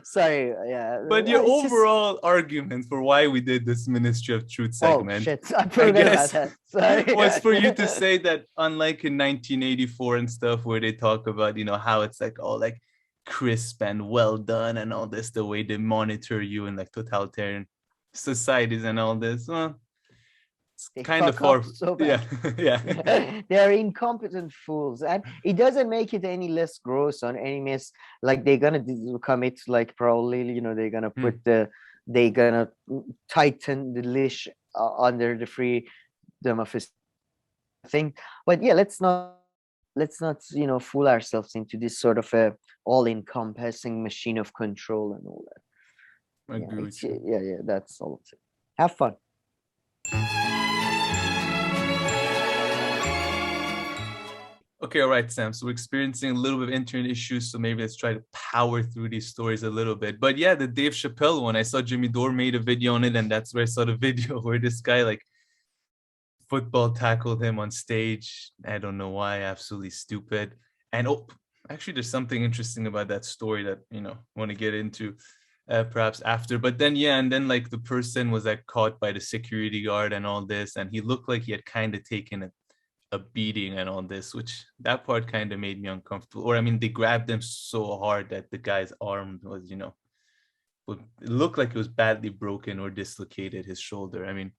Sorry, yeah. But your It's just- overall argument for why we did this Ministry of Truth Oh segment, shit! I I forgot about guess, that. Sorry. was for you to say that unlike in 1984 and stuff where they talk about, how it's like all like crisp and well done and all this, the way they monitor you in like totalitarian societies and all this. Well, it's They kind of fuck far. up so Yeah, bad. yeah. They're incompetent fools, and it doesn't make it any less gross on any miss. Like they're gonna commit, like probably, they're gonna put they're gonna tighten the leash under the freedom of his thing. But yeah, let's not fool ourselves into this sort of a all-encompassing machine of control and all that. I agree with you. Yeah, that's all. Have fun. Okay, all right, Sam. So we're experiencing a little bit of internet issues, so maybe let's try to power through these stories a little bit. But yeah, the Dave Chappelle one, I saw Jimmy Dore made a video on it, and that's where I saw the video where this guy like football tackled him on stage. I don't know why, absolutely stupid. And actually, there's something interesting about that story that want to get into perhaps after. But then and then like the person was like caught by the security guard and all this, and he looked like he had kind of taken a beating and all this, which that part kind of made me uncomfortable. Or I mean, they grabbed him so hard that the guy's arm was, it looked like it was badly broken or dislocated, his shoulder. I mean,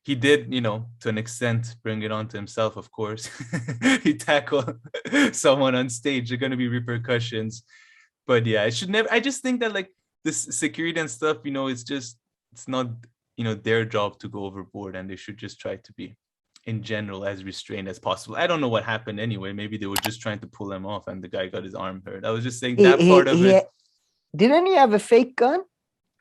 he did, to an extent, bring it on to himself, of course. He tackled someone on stage. There are going to be repercussions. But yeah, it should never. I just think that like this security and stuff, it's not, their job to go overboard, and they should just try to be, in general, as restrained as possible. I don't know what happened anyway. Maybe they were just trying to pull him off and the guy got his arm hurt. I was just saying that part of it. Didn't he have a fake gun?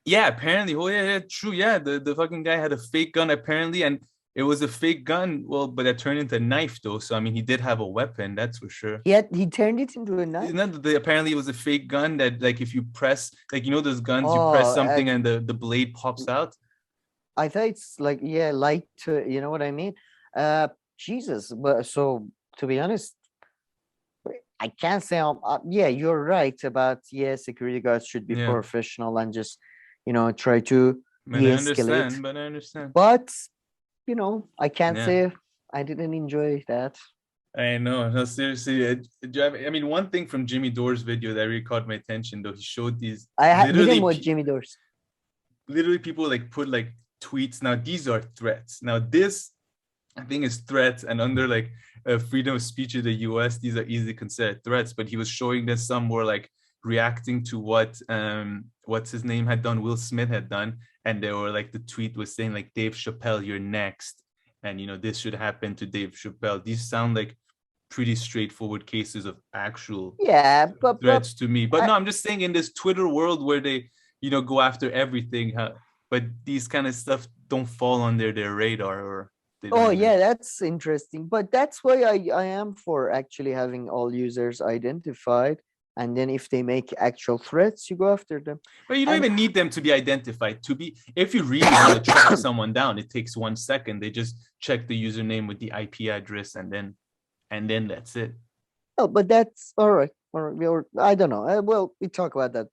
Yeah, apparently. Oh, yeah, true. Yeah, the fucking guy had a fake gun, apparently, and it was a fake gun. Well, but it turned into a knife, though. So, I mean, he did have a weapon, that's for sure. He turned it into a knife? Apparently, it was a fake gun that, like, if you press, like, those guns, you press something and the blade pops out? I thought it's like, light to, you know what I mean? Jesus. But so, to be honest, I can't say you're right about security guards should be professional and just try to de-escalate. But I understand. But I can't say I didn't enjoy that. I know. No, seriously. I mean, one thing from Jimmy Dore's video that really caught my attention, though, he showed these. I didn't watch Jimmy Dore's. Literally, people like put like tweets. Now these are threats. Now this, I think, is threats, and under like freedom of speech in the U.S., these are easily considered threats. But he was showing that some were like reacting to what what's his name had done, Will Smith had done, and they were like, the tweet was saying like, Dave Chappelle, you're next, and this should happen to Dave Chappelle. These sound like pretty straightforward cases of actual threats to me. But no, I'm just saying in this Twitter world where they go after everything, but these kind of stuff don't fall under their radar, or that's interesting. But that's why I am for actually having all users identified, and then if they make actual threats, you go after them. But you don't even need them to be identified. If you really want to track someone down, it takes 1 second. They just check the username with the IP address, and then that's it. Oh, but that's all right. Or I don't know. Well, we talk about that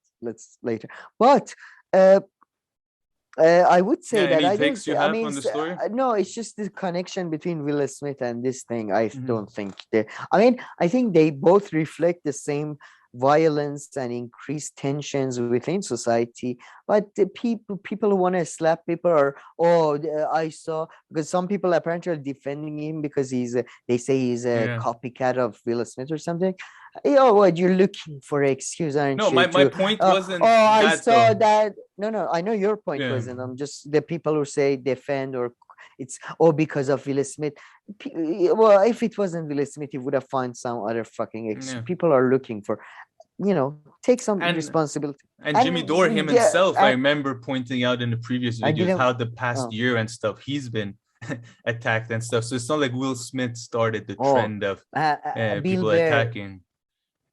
later. But I would say that I don't. I mean, on the story? No, it's just the connection between Will Smith and this thing. I don't think I think they both reflect the same violence and increased tensions within society. But the people who want to slap people I saw, because some people apparently are defending him because they say he's a copycat of Will Smith or something. What you're looking for an excuse, aren't you? No, my point wasn't. I saw that. No, I know your point wasn't. I'm just the people who say defend or it's because of Will Smith. Well, if it wasn't Will Smith, he would have found some other fucking excuse. People are looking for, take some responsibility. And Jimmy Dore himself, I remember pointing out in the previous videos how the past year and stuff he's been attacked and stuff. So it's not like Will Smith started the trend of people attacking.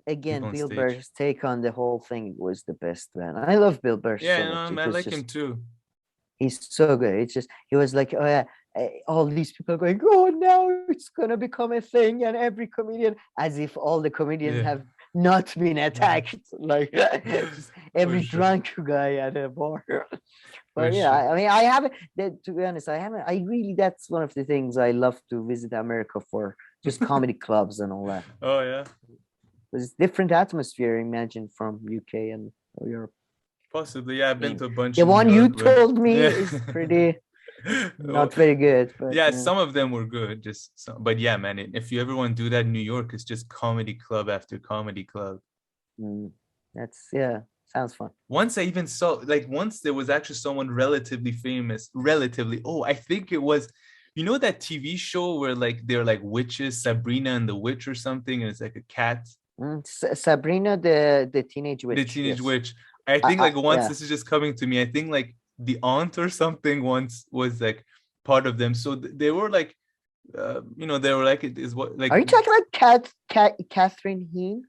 Again, Bill Burr's take on the whole thing was the best, man. I love Bill Burr. Yeah, so much. I like him too. He's so good. It's just he was like, all these people going, oh, now it's gonna become a thing, and every comedian, as if all the comedians have not been attacked, like just every drunk guy at a bar. But yeah, I mean, I haven't. To be honest, I haven't. I really, that's one of the things I love to visit America for, just comedy clubs and all that. Oh yeah. It's different atmosphere, imagine, from UK and Europe. Possibly, yeah. I've been to a bunch. The one you York, told me is pretty not very good. But yeah, some of them were good. Just some, but yeah, man. If you ever want to do that in New York, it's just comedy club after comedy club. That's sounds fun. Once I even saw, like, once there was actually someone relatively famous. I think it was, you know, that TV show where like they're like witches, Sabrina and the Witch or something, and it's like a cat. Sabrina the Teenage Witch. The Teenage Witch. I think this is just coming to me. I think like the aunt or something once was like part of them. So they were like, you know, they were like, it is what like. Are you talking about Catherine Heen?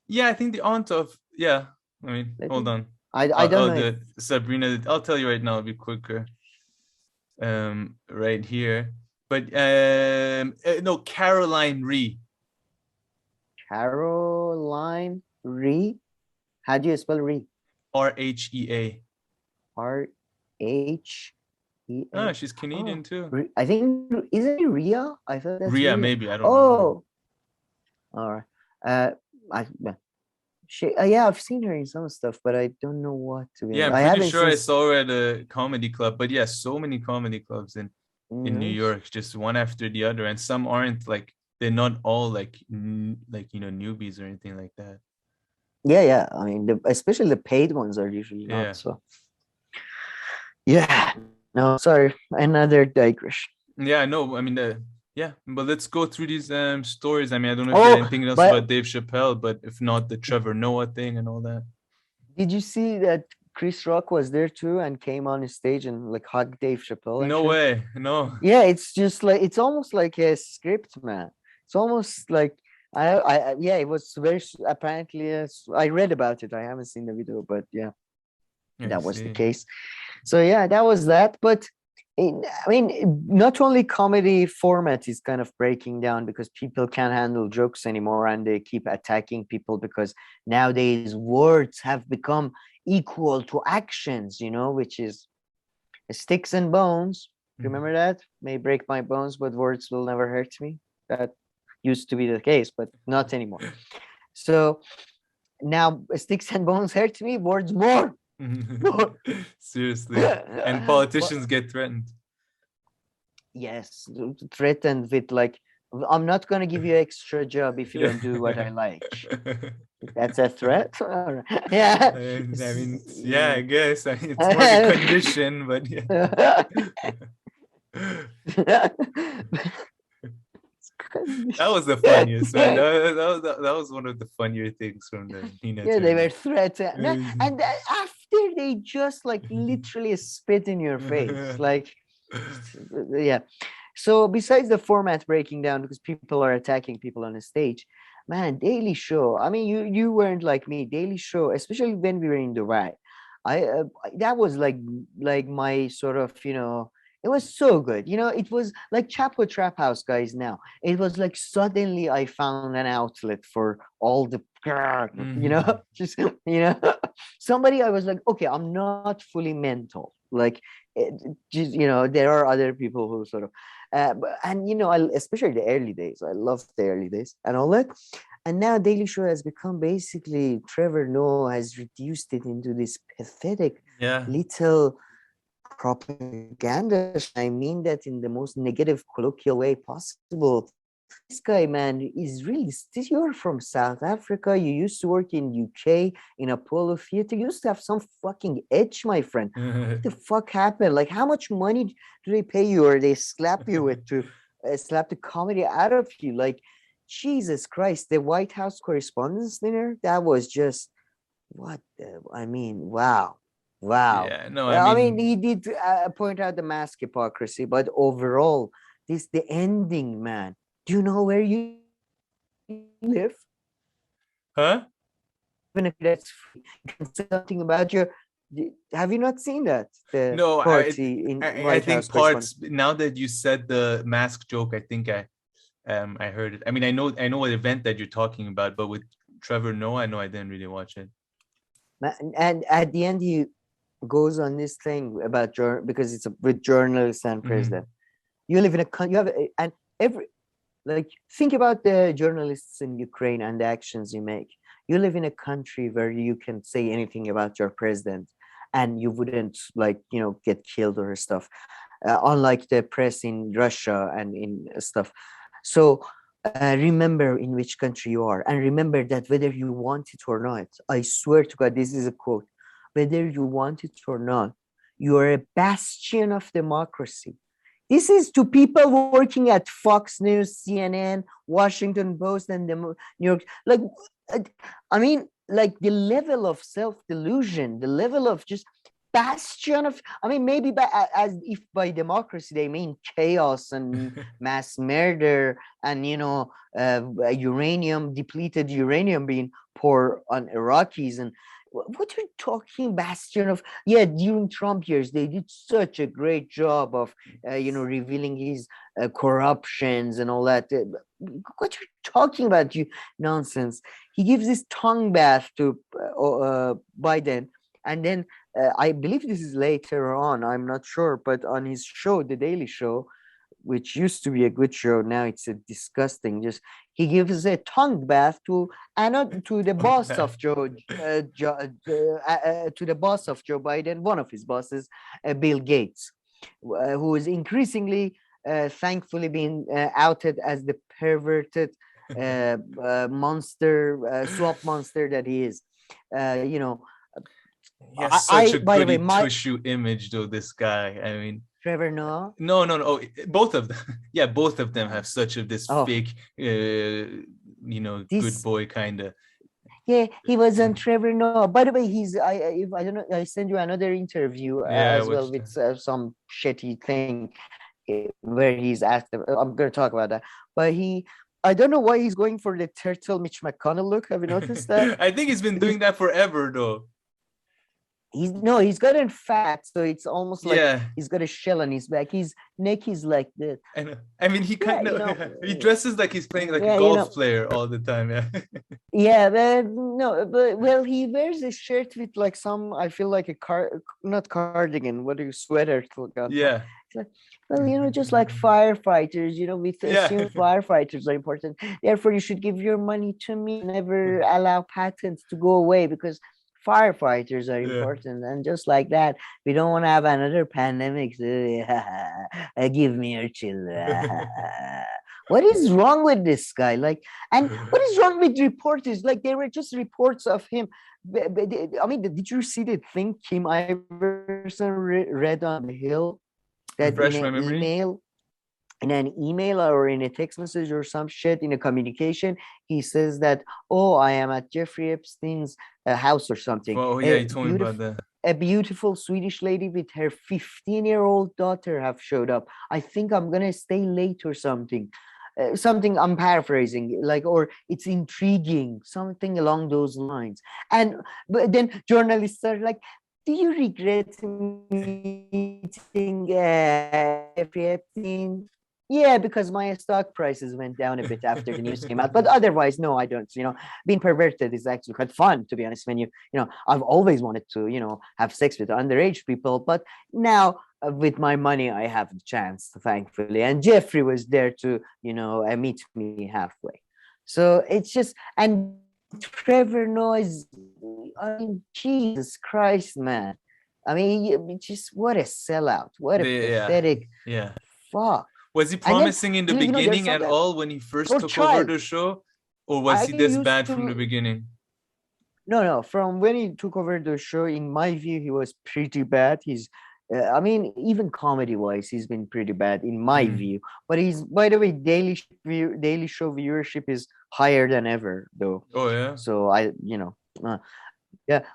Yeah, I think the aunt of I mean, hold on. I don't know. Sabrina. I'll tell you right now. It'll be quicker. Right here, but no, Caroline Rhea. Caroline Rhea. How do you spell Rhea? Rhea. Rhea. Oh, she's Canadian too. I think, isn't it Rhea? I thought that's Rhea, maybe. I don't know. All right. I've seen her in some stuff, but I don't know what to be. Yeah, I'm pretty sure I saw her at a comedy club. But yeah, so many comedy clubs in New York, just one after the other, and some aren't like, they're not all like you know, newbies or anything like that. Yeah. I mean, especially the paid ones are usually not so. Yeah. No, sorry. Another digression. Yeah, no, I mean, but let's go through these stories. I mean, I don't know if you have anything else about Dave Chappelle, but if not, the Trevor Noah thing and all that. Did you see that Chris Rock was there too and came on his stage and like hugged Dave Chappelle? No way, no. Yeah, it's just like, it's almost like a script, man. It's almost like it was very apparently. I read about it. I haven't seen the video, but that was the case. So yeah, that was that. But I mean, not only comedy format is kind of breaking down because people can't handle jokes anymore and they keep attacking people because nowadays words have become equal to actions, you know, which is sticks and bones. Remember that? May break my bones, but words will never hurt me. That used to be the case, but not anymore. So now sticks and bones hurt me, words more. Seriously. And politicians get threatened. Yes, threatened with like, I'm not going to give you extra job if you don't do what I like. That's a threat. Yeah. I mean, yeah, I guess. I mean, it's more a condition, but yeah. That was the funniest, man. That was one of the funnier things from the Nina. Yeah, they were threatened. And after they just like literally spit in your face. Like, yeah. So besides the format breaking down because people are attacking people on a stage, man, Daily Show. I mean, you weren't like me. Daily Show, especially when we were in Dubai. That was like my sort of, you know, it was so good. You know, it was like Chapo Trap House guys now. It was like suddenly I found an outlet for all the, you know, just, you know, somebody I was like, okay, I'm not fully mental. Like, just, you know, there are other people who sort of, and, you know, especially the early days, I loved the early days and all that. And now Daily Show has become basically, Trevor Noah has reduced it into this pathetic little propaganda. I mean that in the most negative colloquial way possible. This guy, man, is really, you're from South Africa, you used to work in UK in Apollo Theater, you used to have some fucking edge, my friend. What the fuck happened? Like, how much money do they pay you or they slap you with to slap the comedy out of you? Like, Jesus Christ, the White House Correspondents dinner, that was just wow. Yeah, no, I mean he did point out the mass hypocrisy, but overall, the ending, man. Do you know where you live? Huh? Even if that's free, you can say something about your Have you not seen that? The No, party in I White think House parts. Now that you said the mask joke, I think I heard it. I mean, I know what event that you're talking about, but with Trevor Noah, I know I didn't really watch it. And at the end, he goes on this thing about because it's with journalists and president. You live in a country. You have and every think about the journalists in Ukraine and the actions you make. You live in a country where you can say anything about your president, and you wouldn't get killed or stuff. Unlike the press in Russia and in stuff. So remember in which country you are, and remember that whether you want it or not, I swear to God, this is a quote, whether you want it or not, you are a bastion of democracy. This is to people working at Fox News, CNN, Washington Post, and the New York. I mean, the level of self-delusion, the level of just bastion of, maybe as if by democracy they mean chaos and mass murder and depleted uranium being poured on Iraqis. And what are you talking, bastion of? During Trump years they did such a great job of revealing his corruptions and all that. What are you talking about, you nonsense? He gives this tongue bath to Biden, and then I believe this is later on, I'm not sure, but on his show, The Daily Show, which used to be a good show, now it's a disgusting. He gives a tongue bath to the boss of to the boss of Joe Biden, one of his bosses, Bill Gates, who is increasingly, thankfully, being outed as the perverted monster, swamp monster that he is. He has such a goody two-shoe image, though. This guy, I mean, Trevor Noah. No. Oh, both of them. Yeah, both of them have such this fake, good boy kind of. Yeah, he was on Trevor Noah. By the way, I don't know. I send you another interview as well with some shitty thing where he's asked. I'm going to talk about that, but I don't know why he's going for the turtle Mitch McConnell look. Have you noticed that? I think he's been doing that forever, though. He's gotten fat, so it's almost like he's got a shell on his back. His neck is like this. I mean, he kind of he dresses like he's playing like a golf player all the time. But he wears a shirt with like some, I feel like not cardigan. What do you sweater? Yeah. Like, just like firefighters, we assume firefighters are important. Therefore, you should give your money to me. Never allow patents to go away because firefighters are important. And just like that, we don't want to have another pandemic. So, give me your children. What is wrong with this guy? And what is wrong with reporters? There were just reports of him. Did you see the thing Kim Iverson read on the Hill? That in an email or in a text message or some shit in a communication, he says that, I am at Jeffrey Epstein's house or something. Oh yeah, he told me about that. A beautiful Swedish lady with her 15-year-old daughter have showed up. I think I'm gonna stay late or something. Something I'm paraphrasing, or it's intriguing, something along those lines. But then journalists are like, do you regret meeting Jeffrey Epstein? Yeah, because my stock prices went down a bit after the news came out. But otherwise, no, I don't. Being perverted is actually quite fun, to be honest. When I've always wanted to, have sex with underage people. But now with my money, I have the chance, thankfully. And Jeffrey was there to, meet me halfway. So it's just, and Trevor Noah, Jesus Christ, man. Just what a sellout. What a pathetic fuck. Was he promising in the beginning at all when he first took over the show? Or was he this bad from the beginning? No. From when he took over the show, in my view, he was pretty bad. He's even comedy-wise, he's been pretty bad in my view. But by the way, Daily Show viewership is higher than ever, though. Oh, yeah? So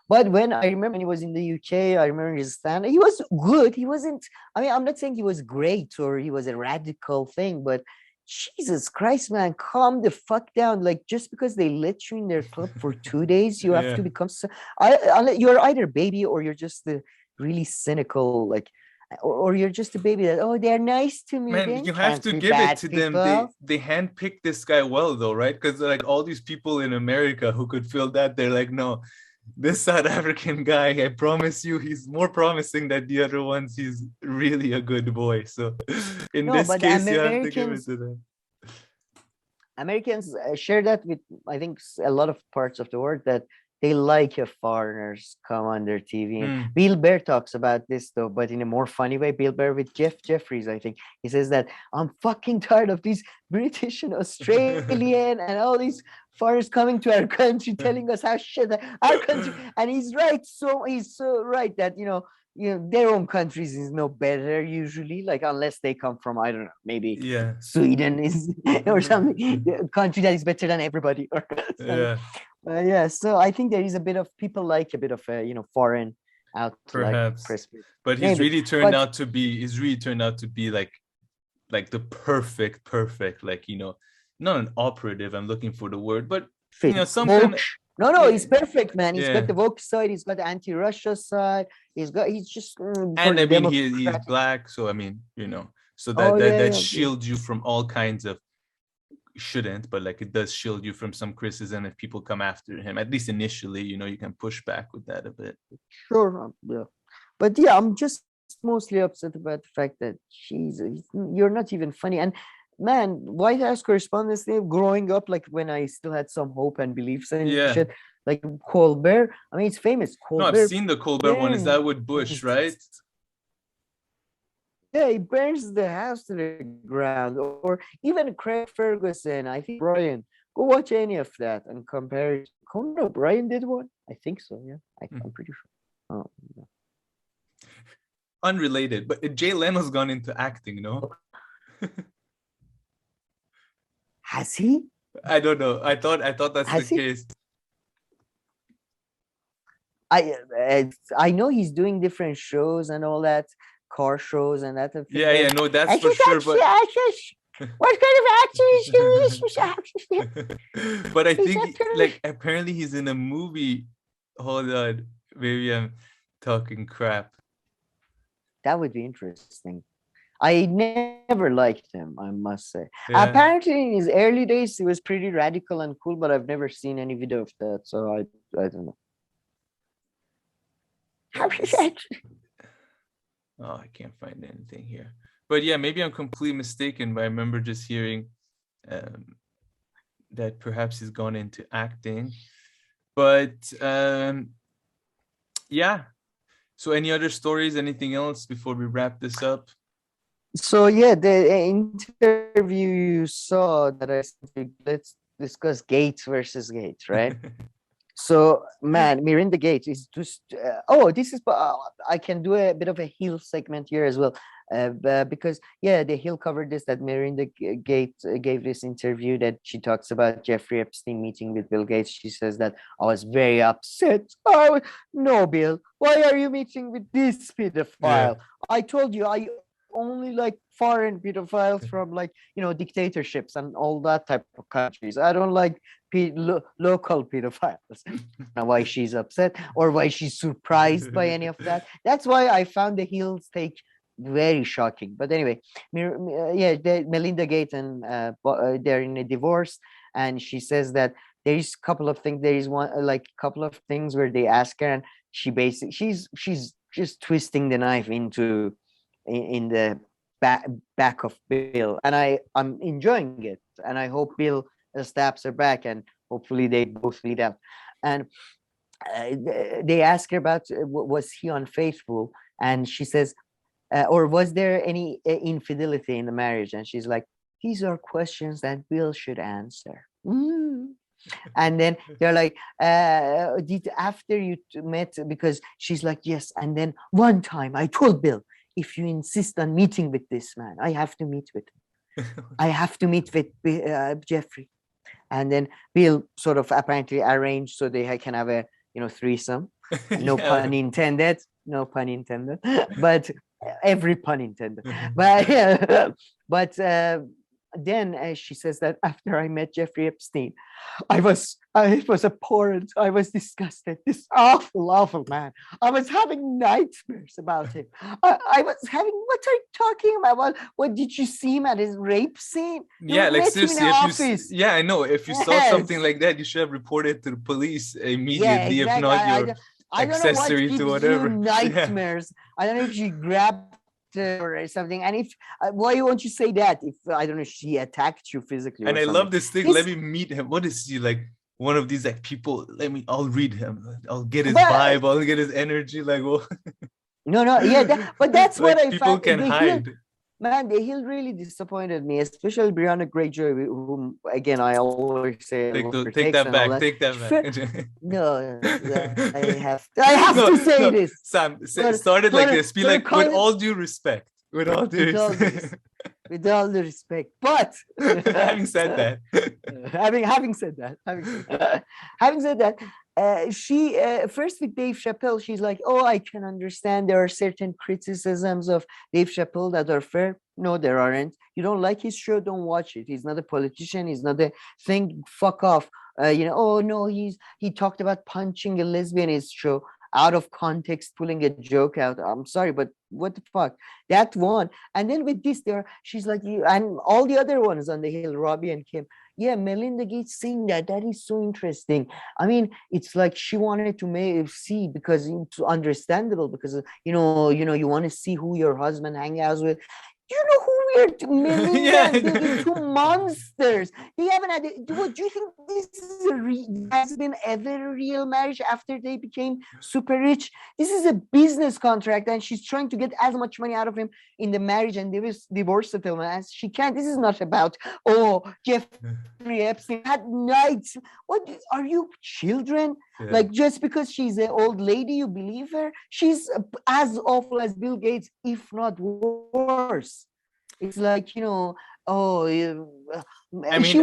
but when I remember when he was in the UK, I remember his stand. He was good. He wasn't. I'm not saying he was great or he was a radical thing, but Jesus Christ, man, calm the fuck down. Like, just because they let you in their club for 2 days, you have to become you're either baby or you're just the really cynical, like, or you're just a baby that, oh, they're nice to me. Man, you have to give it to them. They handpicked this guy well, though, right? Because like all these people in America who could feel that, they're like, no, this South African guy, I promise you, he's more promising than the other ones. He's really a good boy. So in this case, you have to give it to them. Americans share that with, I think, a lot of parts of the world, that they like if foreigners come on their TV. And Bill Burr talks about this, though, but in a more funny way. Bill Burr with Jeff Jeffries, I think. He says that I'm fucking tired of these British and Australian and all these foreigners coming to our country telling us how shit our country. And he's right. So he's so right that, their own countries is no better usually, like, unless they come from, I don't know, maybe Sweden is or something, a country that is better than everybody. Or so I think there is a bit of, people like a bit of a perhaps, foreign but he's really turned out to be like the perfect, like, not an operative, I'm looking for the word, but something. No, he's perfect, man. He's got the woke side, he's got the anti-Russia side, he's just and I mean he's black, so I mean, so that shields you from all kinds of, shouldn't, but like it does shield you from some criticism if people come after him, at least initially. You can push back with that a bit. Sure, but yeah, I'm just mostly upset about the fact that you're not even funny. And man, White House Correspondents, growing up, like when I still had some hope and beliefs and shit, like Colbert. I mean, it's famous. Colbert, no, I've seen the Colbert one. Is that with Bush, right? Yeah, he burns the house to the ground. Or even Craig Ferguson, I think Brian. Go watch any of that and compare it. Oh, no, Brian did one? I think so, yeah. I'm pretty sure. Oh, no. Unrelated, but Jay Leno's gone into acting, no? Has he? I don't know. I thought that's the case. I know he's doing different shows and all that, car shows and that. No, that's for sure. But what kind of actor is he? But I think like apparently he's in a movie. Hold on, maybe I'm talking crap. That would be interesting. I never liked him, I must say. Apparently, in his early days, he was pretty radical and cool, but I've never seen any video of that, so I don't know. Oh, I can't find anything here. But yeah, maybe I'm completely mistaken, but I remember just hearing that perhaps he's gone into acting. But yeah. So any other stories, anything else before we wrap this up? So yeah, the interview you saw that I said, let's discuss Gates versus Gates, right? So man, Miranda Gates is just this is I can do a bit of a Hill segment here as well, because the Hill covered this, that Miranda Gates gave this interview that she talks about Jeffrey Epstein meeting with Bill Gates. She says that I was very upset. Oh no, Bill, why are you meeting with this pedophile? I told you I only like foreign pedophiles from dictatorships and all that type of countries. I don't like local pedophiles. Now why she's upset or why she's surprised by any of that. That's why I found the Hill's take very shocking. But anyway, Melinda Gates and they're in a divorce, and she says that there is a couple of things. There is couple of things where they ask her, and she's just twisting the knife into in the back of Bill, and I'm enjoying it, and I hope Bill stabs her back, and hopefully they both lead out. And they ask her about was he unfaithful, and she says, or was there any infidelity in the marriage? And she's like, these are questions that Bill should answer. And then they're like, did after you met? Because she's like, yes. And then one time I told Bill, if you insist on meeting with this man, I have to meet with him. I have to meet with Jeffrey. And then Bill sort of apparently arranged so they can have a threesome. No pun intended. No pun intended. But every pun intended. But then she says that after I met Jeffrey Epstein, I was abhorrent. I was disgusted. This awful man. I was having nightmares about him. I was having, what are you talking about? What did you see him at his rape scene? Yeah, like met him in seriously, the if office. yeah, I know. If you saw Yes. something like that, you should have reported to the police Yeah, immediately. If exactly. not, you're I don't know what accessory gives to you whatever. Yeah. nightmares. I don't know if she grabbed her or something. And if why won't you say that? If I don't know, she attacked you physically. And or I something. love this thing. Let me meet him. What is he like? One of these like people. I'll read him. I'll get his vibe. I'll get his energy. Like, well, no, yeah. But that's like, what I people found. can hide. Man, the Hill really disappointed me, especially Brianna Greyjoy, whom again I always say Take that back. Take that back. No, I have to say this. Sam, start it like this. Be like, with all due respect. With all due respect. With all the respect, but having said that, having said that, she first with Dave Chappelle, she's like, oh, I can understand there are certain criticisms of Dave Chappelle that are fair. No, there aren't. You don't like his show, don't watch it. He's not a politician. He's not a thing. Fuck off. Oh no, he talked about punching a lesbian in his show. Out of context, pulling a joke out. I'm sorry, but what the fuck? That one. And then with this, she's like, and all the other ones on the Hill, Robbie and Kim. Yeah, Melinda Gates saying that is so interesting. I mean, it's like she wanted to see, because it's understandable, because you want to see who your husband hangs out with. You know who Melinda and Bill, two monsters. They haven't had. Do you think this is has been ever a real marriage after they became super rich? This is a business contract, and she's trying to get as much money out of him in the marriage and divorce settlement as she can. This is not about Jeffrey Epstein had nights. What are you, children? Yeah. Like, just because she's an old lady, you believe her? She's as awful as Bill Gates, if not worse. It's like, I mean,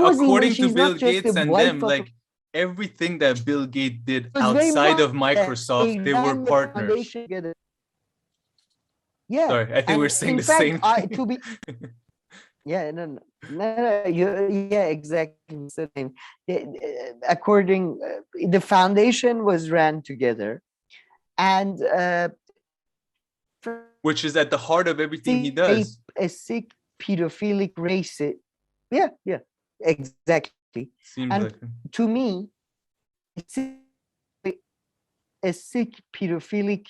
according to Bill Gates and them, like everything that Bill Gates did outside of Microsoft, they were partners. Yeah. Sorry, I think we're saying the same thing. Yeah, no, yeah, exactly the same. According, the foundation was ran together, and which is at the heart of everything he does. A sick pedophilic racist. Yeah, exactly. Seems and like to me, a sick pedophilic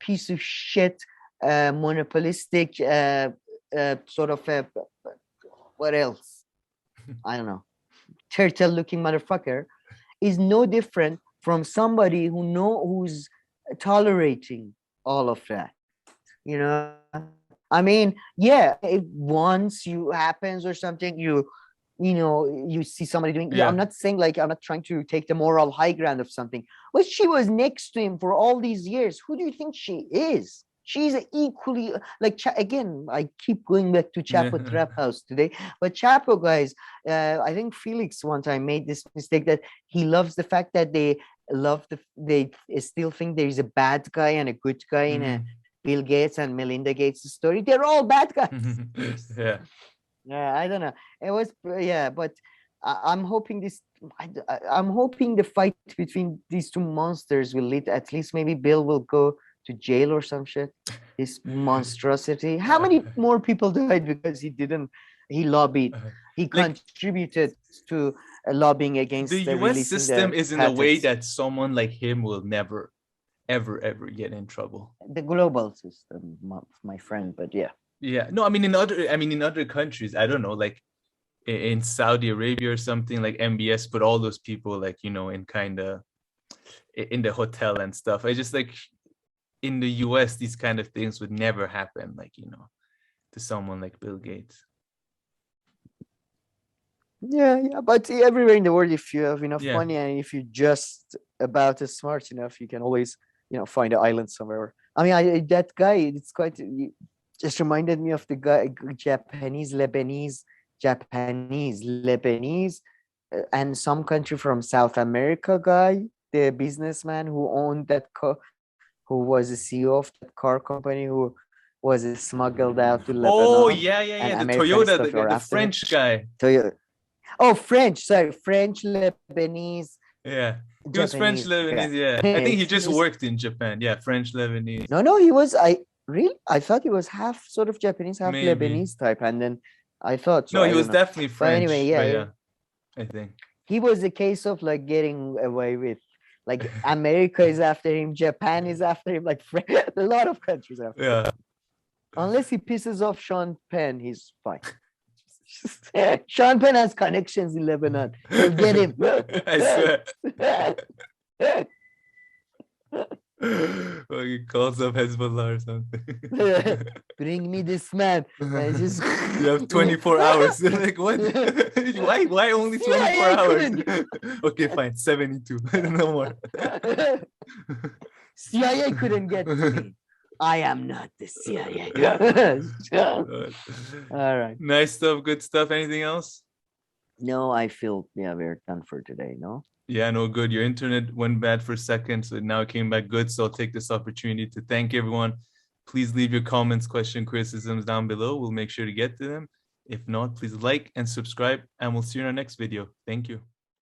piece of shit, monopolistic, sort of a, what else? I don't know. Turtle-looking motherfucker is no different from somebody who's tolerating all of that. I mean, yeah, if once you happens or something, you see somebody doing. Yeah, I'm not saying, like, I'm not trying to take the moral high ground of something. But she was next to him for all these years. Who do you think she is? She's equally, like, again, I keep going back to Chapo Trap House today. But Chapo, guys, I think Felix one time made this mistake that he loves the fact that they still think there is a bad guy and a good guy in a Bill Gates and Melinda Gates story. They're all bad guys. Yeah, I don't know. It was, but I'm hoping I'm hoping the fight between these two monsters will lead, at least maybe Bill will go to jail or some shit. This monstrosity. How many more people died because he lobbied, he contributed to lobbying against the US system is in a way that someone like him will never ever get in trouble. The global system, my friend, but yeah, no, I mean in other countries, I don't know, like in Saudi Arabia or something, like MBS put all those people, like, in kind of in the hotel and stuff. I just, like, in the US these kind of things would never happen, like, to someone like Bill Gates. Yeah, but everywhere in the world, if you have enough money and if you're just about as smart enough, you can always find an island somewhere. I mean, that guy, it's quite, just reminded me of the guy, Japanese, and some country from South America guy, the businessman who owned that car, who was the CEO of that car company, who was smuggled out to Lebanon. Oh yeah, and the American Toyota, stuff were the after him. French guy. Toyota. Oh, French. Sorry, French, Lebanese. Yeah, he was French Japanese Lebanese. Yeah, I think he just worked in Japan. Yeah, French Lebanese. No, he was. I thought he was half sort of Japanese, half Maybe. Lebanese type, and then I thought. So No, I he don't was know. definitely But French. anyway, but yeah, I think. he was a case of like getting away with, like America is after him, Japan is after him, like a lot of countries after him. Yeah. Unless he pisses off Sean Penn, he's fine. Sean Penn has connections in Lebanon. He'll get him. I swear. Or he calls up Hezbollah or something. Bring me this man. I just... You have 24 hours. They're like, what? Why only 24 hours? Okay, fine. 72. No more. CIA couldn't get to me. I am not the CIA. All right. Nice stuff. Good stuff. Anything else? No, I feel, we're done for today, no? Yeah, no, good. Your internet went bad for a second, so now it came back good. So I'll take this opportunity to thank everyone. Please leave your comments, questions, criticisms down below. We'll make sure to get to them. If not, please like and subscribe, and we'll see you in our next video. Thank you.